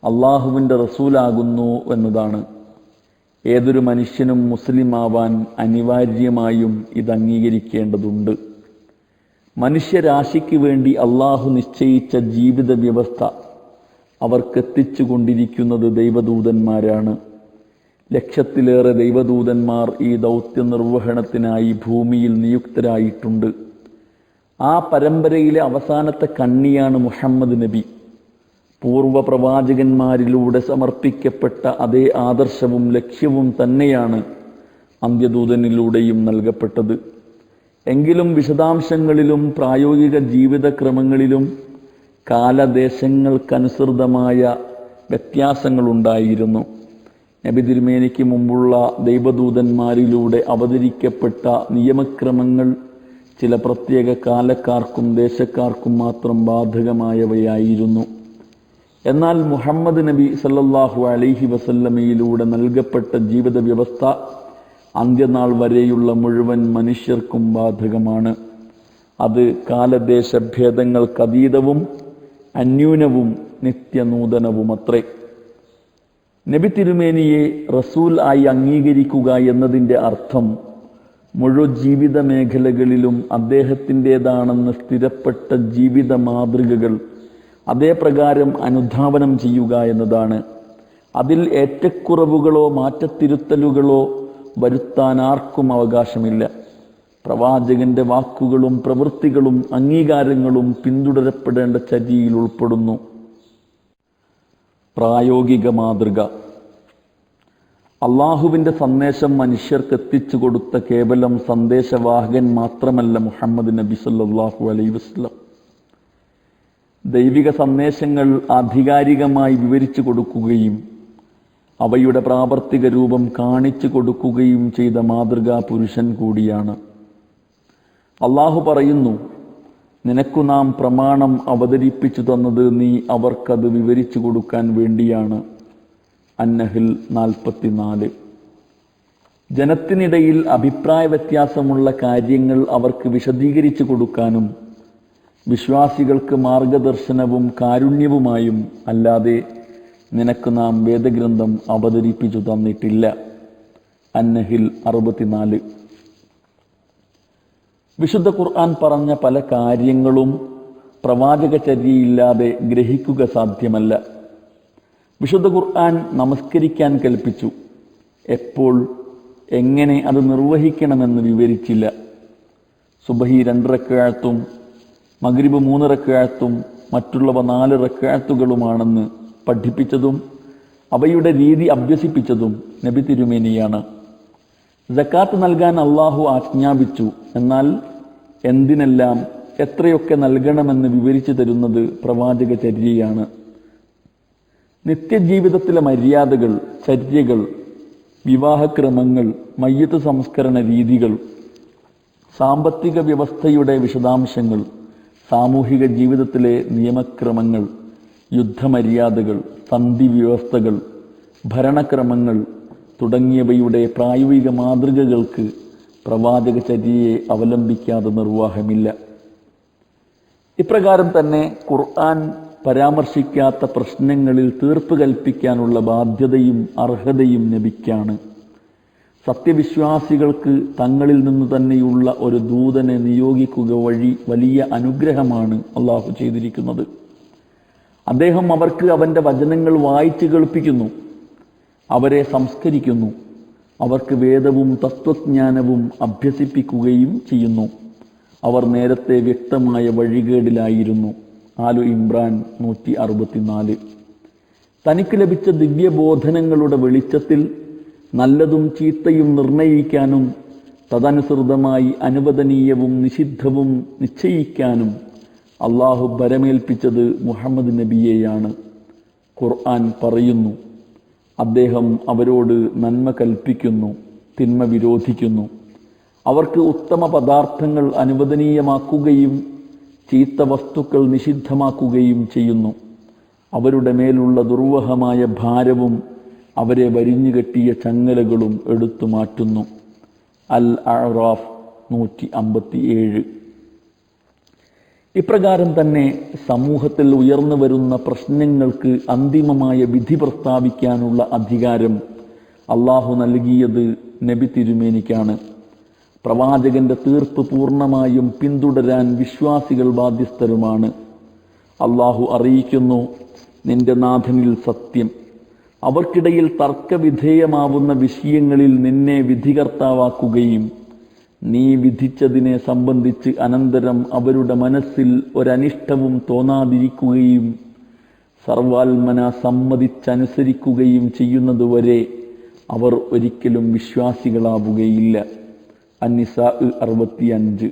അള്ളാഹുവിൻ്റെ റസൂലാകുന്നു എന്നതാണ്. ഏതൊരു മനുഷ്യനും മുസ്ലിമാവാൻ അനിവാര്യമായും ഇത് അംഗീകരിക്കേണ്ടതുണ്ട്. മനുഷ്യരാശിക്ക് വേണ്ടി അള്ളാഹു നിശ്ചയിച്ച ജീവിത വ്യവസ്ഥ അവർക്കെത്തിച്ചുകൊണ്ടിരിക്കുന്നത് ദൈവദൂതന്മാരാണ്. ലക്ഷത്തിലേറെ ദൈവദൂതന്മാർ ഈ ദൗത്യ നിർവഹണത്തിനായി ഭൂമിയിൽ നിയുക്തരായിട്ടുണ്ട്. ആ പരമ്പരയിലെ അവസാനത്തെ കണ്ണിയാണ് മുഹമ്മദ് നബി. പൂർവ പ്രവാചകന്മാരിലൂടെ സമർപ്പിക്കപ്പെട്ട അതേ ആദർശവും ലക്ഷ്യവും തന്നെയാണ് അന്ത്യദൂതനിലൂടെയും നൽകപ്പെട്ടത്. എങ്കിലും വിശദാംശങ്ങളിലും പ്രായോഗിക ജീവിതക്രമങ്ങളിലും കാലദേശങ്ങൾക്കനുസൃതമായ വ്യത്യാസങ്ങളുണ്ടായിരുന്നു. നബി തിരുമേനിക്ക് മുമ്പുള്ള ദൈവദൂതന്മാരിലൂടെ അവതരിക്കപ്പെട്ട നിയമക്രമങ്ങൾ ചില പ്രത്യേക കാലക്കാർക്കും ദേശക്കാർക്കും മാത്രം ബാധകമായവയായിരുന്നു. എന്നാൽ മുഹമ്മദ് നബി സല്ലല്ലാഹു അലൈഹി വസല്ലമയിലൂടെ നൽകപ്പെട്ട ജീവിത വ്യവസ്ഥ അന്ത്യനാൾ വരെയുള്ള മുഴുവൻ മനുഷ്യർക്കും ബാധകമാണ്. അത് കാലദേശഭേദങ്ങൾക്കതീതവും അന്യൂനവും നിത്യനൂതനവുമത്രേ. നബി തിരുമേനിയെ റസൂൽ ആയി അംഗീകരിക്കുക എന്നതിൻ്റെ അർത്ഥം മുഴുവൻ ജീവിത മേഖലകളിലും അദ്ദേഹത്തിൻ്റേതാണെന്ന് സ്ഥിരപ്പെട്ട ജീവിത മാതൃകകൾ അതേപ്രകാരം അനുധാവനം ചെയ്യുക എന്നതാണ്. അതിൽ ഏറ്റക്കുറവുകളോ മാറ്റത്തിരുത്തലുകളോ വരുത്താൻ ആർക്കും അവകാശമില്ല. പ്രവാചകന്റെ വാക്കുകളും പ്രവൃത്തികളും അംഗീകാരങ്ങളും പിന്തുടരപ്പെടേണ്ട ചര്യയിൽ ഉൾപ്പെടുന്നു. പ്രായോഗിക മാതൃക. അള്ളാഹുവിൻ്റെ സന്ദേശം മനുഷ്യർക്ക് എത്തിച്ചു കൊടുത്ത കേവലം സന്ദേശവാഹകൻ മാത്രമല്ല മുഹമ്മദ് നബി സല്ലല്ലാഹു അലൈഹി വസല്ലം. ദൈവിക സന്ദേശങ്ങൾ ആധികാരികമായി വിവരിച്ചു കൊടുക്കുകയും അവയുടെ പ്രാവർത്തിക രൂപം കാണിച്ചു കൊടുക്കുകയും ചെയ്ത മാതൃകാ പുരുഷൻ കൂടിയാണ്. അള്ളാഹു പറയുന്നു, നിനക്കു നാം പ്രമാണം അവതരിപ്പിച്ചു തന്നത് നീ അവർക്കത് വിവരിച്ചു കൊടുക്കാൻ വേണ്ടിയാണ്. അന്നഹിൽ 44. ജനത്തിനിടയിൽ അഭിപ്രായ വ്യത്യാസമുള്ള കാര്യങ്ങൾ അവർക്ക് വിശദീകരിച്ചു കൊടുക്കാനും വിശ്വാസികൾക്ക് മാർഗദർശനവും കാരുണ്യവുമായും അല്ലാതെ നിനക്ക് നാം വേദഗ്രന്ഥം അവതരിപ്പിച്ചു തന്നിട്ടില്ല. അന്നഹിൽ 64. വിശുദ്ധ ഖുർആൻ പറഞ്ഞ പല കാര്യങ്ങളും പ്രവാചകചര്യയില്ലാതെ ഗ്രഹിക്കുക സാധ്യമല്ല. വിശുദ്ധ ഖുർആൻ നമസ്കരിക്കാൻ കൽപ്പിച്ചു. എപ്പോൾ, എങ്ങനെ അത് നിർവഹിക്കണമെന്ന് വിവരിച്ചില്ല. സുബഹി 2 റക്അത്തും മഗ്രിബ് 3 റക്അത്തും മറ്റുള്ളവ 4 റക്അത്തുകളുമാണെന്ന് പഠിപ്പിച്ചതും അവയുടെ രീതി അഭ്യസിപ്പിച്ചതും നബി തിരുമേനിയാണ്. സക്കാത്ത് നൽകാൻ അള്ളാഹു ആജ്ഞാപിച്ചു. എന്നാൽ എന്തിനെല്ലാം എത്രയൊക്കെ നൽകണമെന്ന് വിവരിച്ചു തരുന്നത് പ്രവാചകചര്യയാണ്. നിത്യജീവിതത്തിലെ മര്യാദകൾ, ചര്യകൾ, വിവാഹക്രമങ്ങൾ, മയ്യത്ത് സംസ്കരണ രീതികൾ, സാമ്പത്തിക വ്യവസ്ഥയുടെ വിശദാംശങ്ങൾ, സാമൂഹിക ജീവിതത്തിലെ നിയമക്രമങ്ങൾ, യുദ്ധമര്യാദകൾ, സന്ധി വ്യവസ്ഥകൾ, ഭരണക്രമങ്ങൾ തുടങ്ങിയവയുടെ പ്രായോഗിക മാതൃകകൾക്ക് പ്രവാചകചര്യയെ അവലംബിക്കാതെ നിർവാഹമില്ല. ഇപ്രകാരം തന്നെ ഖുർആൻ പരാമർശിക്കാത്ത പ്രശ്നങ്ങളിൽ തീർപ്പ് കൽപ്പിക്കാനുള്ള ബാധ്യതയും അർഹതയും നബിക്കാണ്. സത്യവിശ്വാസികൾക്ക് തങ്ങളിൽ നിന്ന് തന്നെയുള്ള ഒരു ദൂതനെ നിയോഗിക്കുക വഴി വലിയ അനുഗ്രഹമാണ് അള്ളാഹു ചെയ്തിരിക്കുന്നത്. അദ്ദേഹം അവർക്ക് അവൻ്റെ വചനങ്ങൾ വായിച്ചു കേൾപ്പിക്കുന്നു, അവരെ സംസ്കരിക്കുന്നു, അവർക്ക് വേദവും തത്വജ്ഞാനവും അഭ്യസിപ്പിക്കുകയും ചെയ്യുന്നു. അവർ നേരത്തെ വ്യക്തമായ വഴികേടിലായിരുന്നു. ആലു ഇമ്രാൻ 164. തനിക്ക് ലഭിച്ച ദിവ്യബോധനങ്ങളുടെ വെളിച്ചത്തിൽ നല്ലതും ചീത്തയും നിർണയിക്കാനും തദനുസൃതമായി അനുവദനീയവും നിഷിദ്ധവും നിശ്ചയിക്കാനും അള്ളാഹു ഭരമേൽപ്പിച്ചത് മുഹമ്മദ് നബിയെയാണ്. ഖുർആൻ പറയുന്നു, അദ്ദേഹം അവരോട് നന്മ കൽപ്പിക്കുന്നു, തിന്മ വിരോധിക്കുന്നു. അവർക്ക് ഉത്തമ പദാർത്ഥങ്ങൾ അനുവദനീയമാക്കുകയും ചീത്ത വസ്തുക്കൾ നിഷിദ്ധമാക്കുകയും ചെയ്യുന്നു. അവരുടെ മേലുള്ള ദുർവഹമായ ഭാരവും അവരെ വരിഞ്ഞുകെട്ടിയ ചങ്ങലകളും എടുത്തു മാറ്റുന്നു. അൽ അറാഫ് 157. ഇപ്രകാരം തന്നെ സമൂഹത്തിൽ ഉയർന്നു വരുന്ന പ്രശ്നങ്ങൾക്ക് അന്തിമമായ വിധി പ്രസ്താവിക്കാനുള്ള അധികാരം അള്ളാഹു നൽകിയത് നബി തിരുമേനിക്കാണ്. പ്രവാചകന്റെ തീർപ്പ് പൂർണ്ണമായും പിന്തുടരാൻ വിശ്വാസികൾ ബാധ്യസ്ഥരുമാണ്. അള്ളാഹു അറിയിക്കുന്നു, നിന്റെ നാഥനിൽ സത്യം, അവർക്കിടയിൽ തർക്കവിധേയമാവുന്ന വിഷയങ്ങളിൽ നിന്നെ വിധികർത്താവാക്കുകയും നീ വിധിച്ചതിനെ സംബന്ധിച്ച് അനന്തരം അവരുടെ മനസ്സിൽ ഒരനിഷ്ടവും തോന്നാതിരിക്കുകയും സർവാത്മന സമ്മതിച്ചനുസരിക്കുകയും ചെയ്യുന്നതുവരെ അവർ ഒരിക്കലും വിശ്വാസികളാവുകയില്ല. അന്നിസാ 65.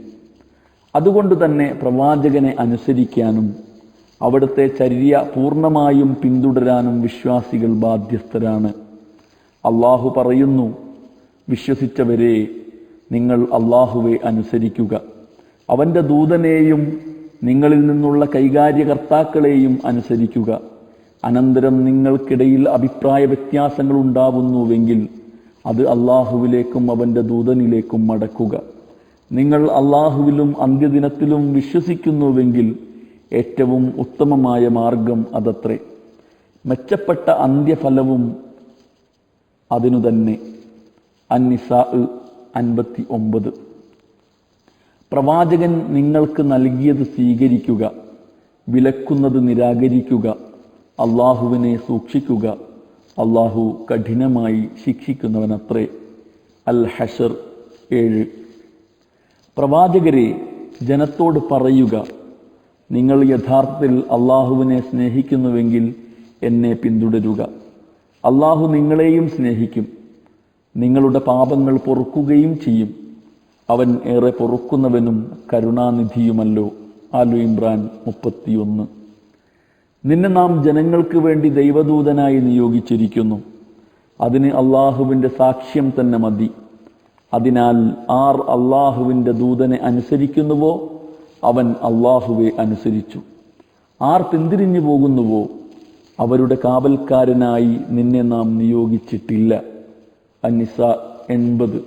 അതുകൊണ്ട് തന്നെ പ്രവാചകനെ അനുസരിക്കാനും അവിടുത്തെ ചര്യ പൂർണ്ണമായും പിന്തുടരാനും വിശ്വാസികൾ ബാധ്യസ്ഥരാണ്. അള്ളാഹു പറയുന്നു, വിശ്വസിച്ചവരെ, നിങ്ങൾ അള്ളാഹുവെ അനുസരിക്കുക, അവൻ്റെ ദൂതനെയും നിങ്ങളിൽ നിന്നുള്ള കൈകാര്യകർത്താക്കളെയും അനുസരിക്കുക. അനന്തരം നിങ്ങൾക്കിടയിൽ അഭിപ്രായ വ്യത്യാസങ്ങൾ ഉണ്ടാവുന്നുവെങ്കിൽ അത് അള്ളാഹുവിലേക്കും അവൻ്റെ ദൂതനിലേക്കും മടക്കുക. നിങ്ങൾ അള്ളാഹുവിലും അന്ത്യദിനത്തിലും വിശ്വസിക്കുന്നുവെങ്കിൽ ഏറ്റവും ഉത്തമമായ മാർഗം അതത്രേ. മെച്ചപ്പെട്ട അന്ത്യഫലവും അതിനു തന്നെ. അന്നിസാ 59. പ്രവാചകൻ നിങ്ങൾക്ക് നൽകിയത് സ്വീകരിക്കുക, വിലക്കുന്നത് നിരാകരിക്കുക, അള്ളാഹുവിനെ സൂക്ഷിക്കുക, അള്ളാഹു കഠിനമായി ശിക്ഷിക്കുന്നവനത്രേ. അൽ ഹഷർ 7. പ്രവാചകരെ, ജനത്തോട് പറയുക, നിങ്ങൾ യഥാർത്ഥത്തിൽ അള്ളാഹുവിനെ സ്നേഹിക്കുന്നുവെങ്കിൽ എന്നെ പിന്തുടരുക. അള്ളാഹു നിങ്ങളെയും സ്നേഹിക്കും, നിങ്ങളുടെ പാപങ്ങൾ പൊറുക്കുകയും ചെയ്യും. അവൻ ഏറെ പൊറുക്കുന്നവനും കരുണാനിധിയുമല്ലോ. ആലു ഇമ്രാൻ 31. നിന്നെ നാം ജനങ്ങൾക്ക് വേണ്ടി ദൈവദൂതനായി നിയോഗിച്ചിരിക്കുന്നു. അതിന് അള്ളാഹുവിൻ്റെ സാക്ഷ്യം തന്നെ മതി. അതിനാൽ ആർ അള്ളാഹുവിൻ്റെ ദൂതനെ അനുസരിക്കുന്നുവോ അവൻ അള്ളാഹുവെ അനുസരിച്ചു. ആർ പിന്തിരിഞ്ഞു പോകുന്നുവോ അവരുടെ കാവൽക്കാരനായി നിന്നെ നാം നിയോഗിച്ചിട്ടില്ല. അന്നിസ 80.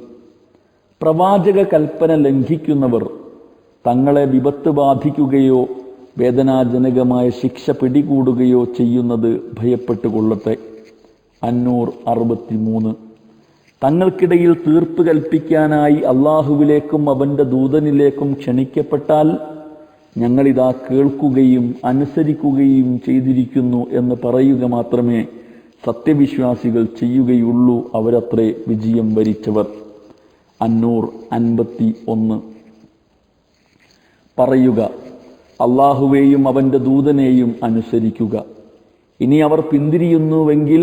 പ്രവാചക കൽപ്പന ലംഘിക്കുന്നവർ തങ്ങളെ വിപത്ത് ബാധിക്കുകയോ വേദനാജനകമായ ശിക്ഷ പിടികൂടുകയോ ചെയ്യുന്നത് ഭയപ്പെട്ടുകൊള്ളട്ടെ. അന്നൂർ 63. തങ്ങൾക്കിടയിൽ തീർപ്പ് കൽപ്പിക്കാനായി അള്ളാഹുവിലേക്കും അവൻ്റെ ദൂതനിലേക്കും ക്ഷണിക്കപ്പെട്ടാൽ ഞങ്ങളിതാ കേൾക്കുകയും അനുസരിക്കുകയും ചെയ്തിരിക്കുന്നു എന്ന് പറയുക മാത്രമേ സത്യവിശ്വാസികൾ ചെയ്യുകയുള്ളൂ. അവരത്രേ വിജയം വരിച്ചവർ. അന്നൂർ 51. പറയുക, അള്ളാഹുവേയും അവൻ്റെ ദൂതനെയും അനുസരിക്കുക. ഇനി അവർ പിന്തിരിയുന്നുവെങ്കിൽ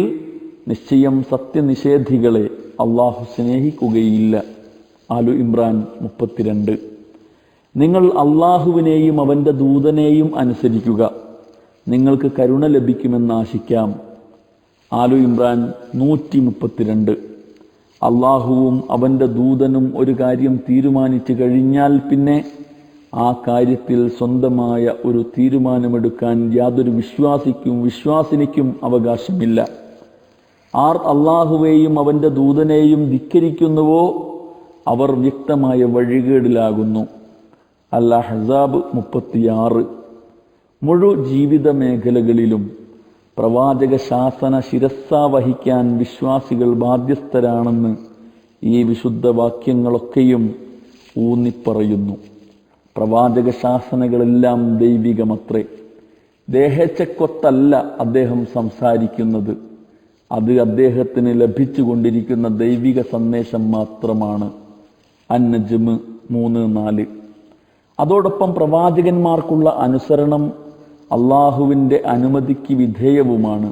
നിശ്ചയം സത്യനിഷേധികളെ അള്ളാഹു സ്നേഹിക്കുകയില്ല. ആലു ഇമ്രാൻ 32. നിങ്ങൾ അള്ളാഹുവിനെയും അവൻ്റെ ദൂതനെയും അനുസരിക്കുക, നിങ്ങൾക്ക് കരുണ ലഭിക്കുമെന്ന് ആശിക്കാം. ആലു ഇമ്രാൻ 132. അള്ളാഹുവും അവൻ്റെ ദൂതനും ഒരു കാര്യം തീരുമാനിച്ചു കഴിഞ്ഞാൽ പിന്നെ ആ കാര്യത്തിൽ സ്വന്തമായ ഒരു തീരുമാനമെടുക്കാൻ യാതൊരു വിശ്വാസിനിക്കും അവകാശമില്ല. ആർ അള്ളാഹുവേയും അവൻ്റെ ദൂതനെയും ധിക്കരിക്കുന്നുവോ അവർ വ്യക്തമായ വഴികേടിലാകുന്നു. അൽ അഹ്സാബ് 36. മുഴു ജീവിത മേഖലകളിലും പ്രവാചക ശാസന ശിരസ്സാ വഹിക്കാൻ വിശ്വാസികൾ ബാധ്യസ്ഥരാണെന്ന് ഈ വിശുദ്ധ വാക്യങ്ങളൊക്കെയും ഊന്നിപ്പറയുന്നു. പ്രവാചക ശാസനകളെല്ലാം ദൈവികമത്രേ. ദേഹച്ചക്കൊത്തല്ല അദ്ദേഹം സംസാരിക്കുന്നത്, അത് അദ്ദേഹത്തിന് ലഭിച്ചുകൊണ്ടിരിക്കുന്ന ദൈവിക സന്ദേശം മാത്രമാണ്. അൻ-നജ്മ് 3-4. അതോടൊപ്പം പ്രവാചകന്മാർക്കുള്ള അനുസരണം അള്ളാഹുവിൻ്റെ അനുമതിക്ക് വിധേയവുമാണ്.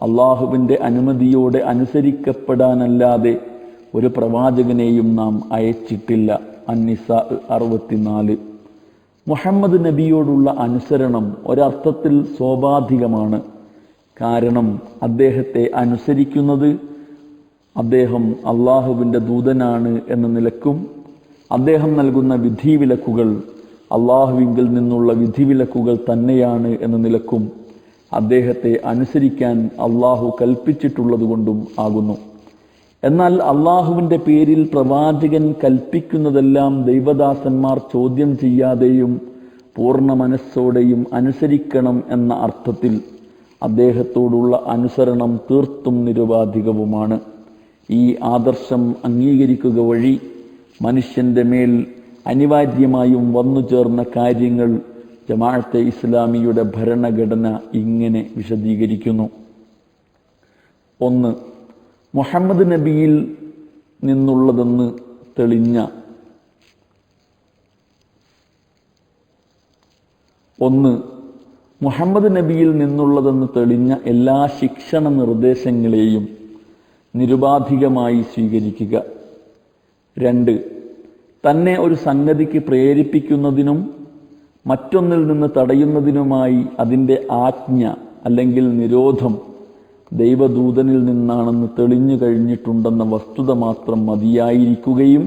അള്ളാഹുവിൻ്റെ അനുമതിയോടെ അനുസരിക്കപ്പെടാനല്ലാതെ ഒരു പ്രവാചകനെയും നാം അയച്ചിട്ടില്ല. അന്നിസാ 64. മുഹമ്മദ് നബിയോടുള്ള അനുസരണം ഒരർത്ഥത്തിൽ സ്വാഭാവികമാണ്. കാരണം അദ്ദേഹത്തെ അനുസരിക്കുന്നത് അദ്ദേഹം അള്ളാഹുവിൻ്റെ ദൂതനാണ് എന്ന നിലക്കും അദ്ദേഹം നൽകുന്ന വിധിവിലക്കുകൾ അള്ളാഹുവിങ്കിൽ നിന്നുള്ള വിധിവിലക്കുകൾ തന്നെയാണ് എന്ന നിലക്കും അദ്ദേഹത്തെ അനുസരിക്കാൻ അള്ളാഹു കൽപ്പിച്ചിട്ടുള്ളതുകൊണ്ടും ആകുന്നു. എന്നാൽ അള്ളാഹുവിൻ്റെ പേരിൽ പ്രവാചകൻ കൽപ്പിക്കുന്നതെല്ലാം ദൈവദാസന്മാർ ചോദ്യം ചെയ്യാതെയും പൂർണ്ണ മനസ്സോടെയും അനുസരിക്കണം എന്ന അർത്ഥത്തിൽ അദ്ദേഹത്തോടുള്ള അനുസരണം തീർത്തും നിരുപാധികവുമാണ്. ഈ ആദർശം അംഗീകരിക്കുക വഴി മനുഷ്യൻ്റെ മേൽ അനിവാര്യമായും വന്നു ചേർന്ന കാര്യങ്ങൾ ജമാഅത്തെ ഇസ്ലാമിയുടെ ഭരണഘടന ഇങ്ങനെ വിശദീകരിക്കുന്നു. 1. മുഹമ്മദ് നബിയിൽ നിന്നുള്ളതെന്ന് തെളിഞ്ഞ മുഹമ്മദ് നബിയിൽ നിന്നുള്ളതെന്ന് തെളിഞ്ഞ എല്ലാ ശിക്ഷണ നിർദ്ദേശങ്ങളെയും നിരുപാധികമായി സ്വീകരിക്കുക. 2. തന്നെ ഒരു സംഗതിക്ക് പ്രേരിപ്പിക്കുന്നതിനും മറ്റൊന്നിൽ നിന്ന് തടയുന്നതിനുമായി അതിൻ്റെ ആജ്ഞ അല്ലെങ്കിൽ നിരോധം ദൈവദൂതനിൽ നിന്നാണെന്ന് തെളിഞ്ഞു കഴിഞ്ഞിട്ടുണ്ടെന്ന വസ്തുത മാത്രം മതിയായിരിക്കുകയും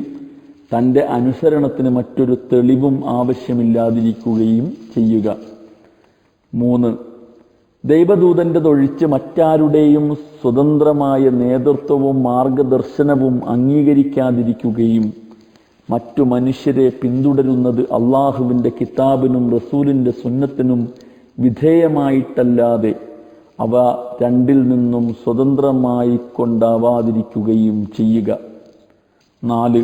തൻ്റെ അനുസരണത്തിന് മറ്റൊരു തെളിവും ആവശ്യമില്ലാതിരിക്കുകയും ചെയ്യുക. 3. ദൈവദൂതൻ്റെതൊഴിച്ച് മറ്റാരുടെയും സ്വതന്ത്രമായ നേതൃത്വവും മാർഗദർശനവും അംഗീകരിക്കാതിരിക്കുകയും മറ്റു മനുഷ്യരെ പിന്തുടരുന്നത് അള്ളാഹുവിൻ്റെ കിതാബിനും റസൂലിൻ്റെ സുന്നത്തിനും വിധേയമായിട്ടല്ലാതെ അവ രണ്ടിൽ നിന്നും സ്വതന്ത്രമായി കൊണ്ടാവാതിരിക്കുകയും ചെയ്യുക. 4.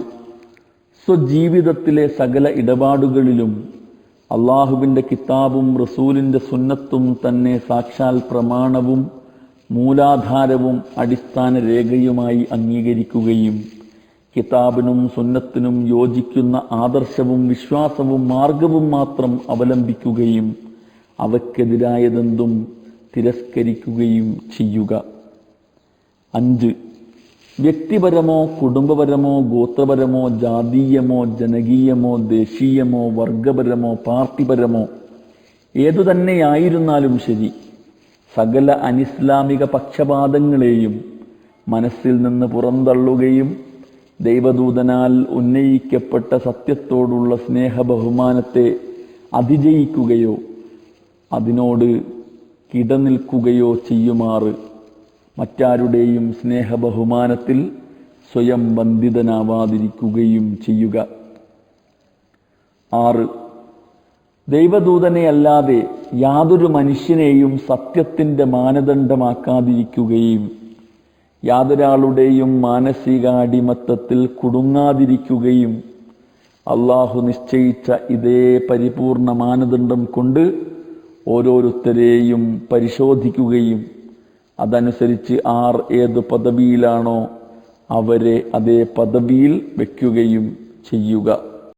സ്വജീവിതത്തിലെ സകല ഇടപാടുകളിലും അള്ളാഹുവിൻ്റെ കിതാബും റസൂലിൻ്റെ സുന്നത്തും തന്നെ സാക്ഷാൽ പ്രമാണവും മൂലാധാരവും അടിസ്ഥാന രേഖയുമായി അംഗീകരിക്കുകയും കിതാബിനും സുന്നത്തിനും യോജിക്കുന്ന ആദർശവും വിശ്വാസവും മാർഗവും മാത്രം അവലംബിക്കുകയും അവയ്ക്കെതിരായതെന്തും തിരസ്കരിക്കുകയും ചെയ്യുക. 5. വ്യക്തിപരമോ കുടുംബപരമോ ഗോത്രപരമോ ജാതീയമോ ജനകീയമോ ദേശീയമോ വർഗപരമോ പാർട്ടിപരമോ ഏതുതന്നെയായിരുന്നാലും ശരി, സകല അനിസ്ലാമിക പക്ഷപാതങ്ങളെയും മനസ്സിൽ നിന്ന് പുറന്തള്ളുകയും ദൈവദൂതനാൽ ഉന്നയിക്കപ്പെട്ട സത്യത്തോടുള്ള സ്നേഹബഹുമാനത്തെ അതിജയിക്കുകയോ അതിനോട് കിടനിൽക്കുകയോ ചെയ്യുമാറ് മറ്റാരുടെയും സ്നേഹബഹുമാനത്തിൽ സ്വയം ബന്ധിതനാവാതിരിക്കുകയും ചെയ്യുക. 6. ദൈവദൂതനെ അല്ലാതെ യാതൊരു മനുഷ്യനെയും സത്യത്തിൻ്റെ മാനദണ്ഡമാക്കാതിരിക്കുകയും യാതൊരാളുടെയും മാനസികാടിമത്തത്തിൽ കുടുങ്ങാതിരിക്കുകയും അള്ളാഹു നിശ്ചയിച്ച ഇതേ പരിപൂർണ മാനദണ്ഡം കൊണ്ട് ഓരോരുത്തരെയും പരിശോധിക്കുകയും അതനുസരിച്ച് ആർ ഏത് പദവിയിലാണോ അവരെ അതേ പദവിയിൽ വയ്ക്കുകയും ചെയ്യുക.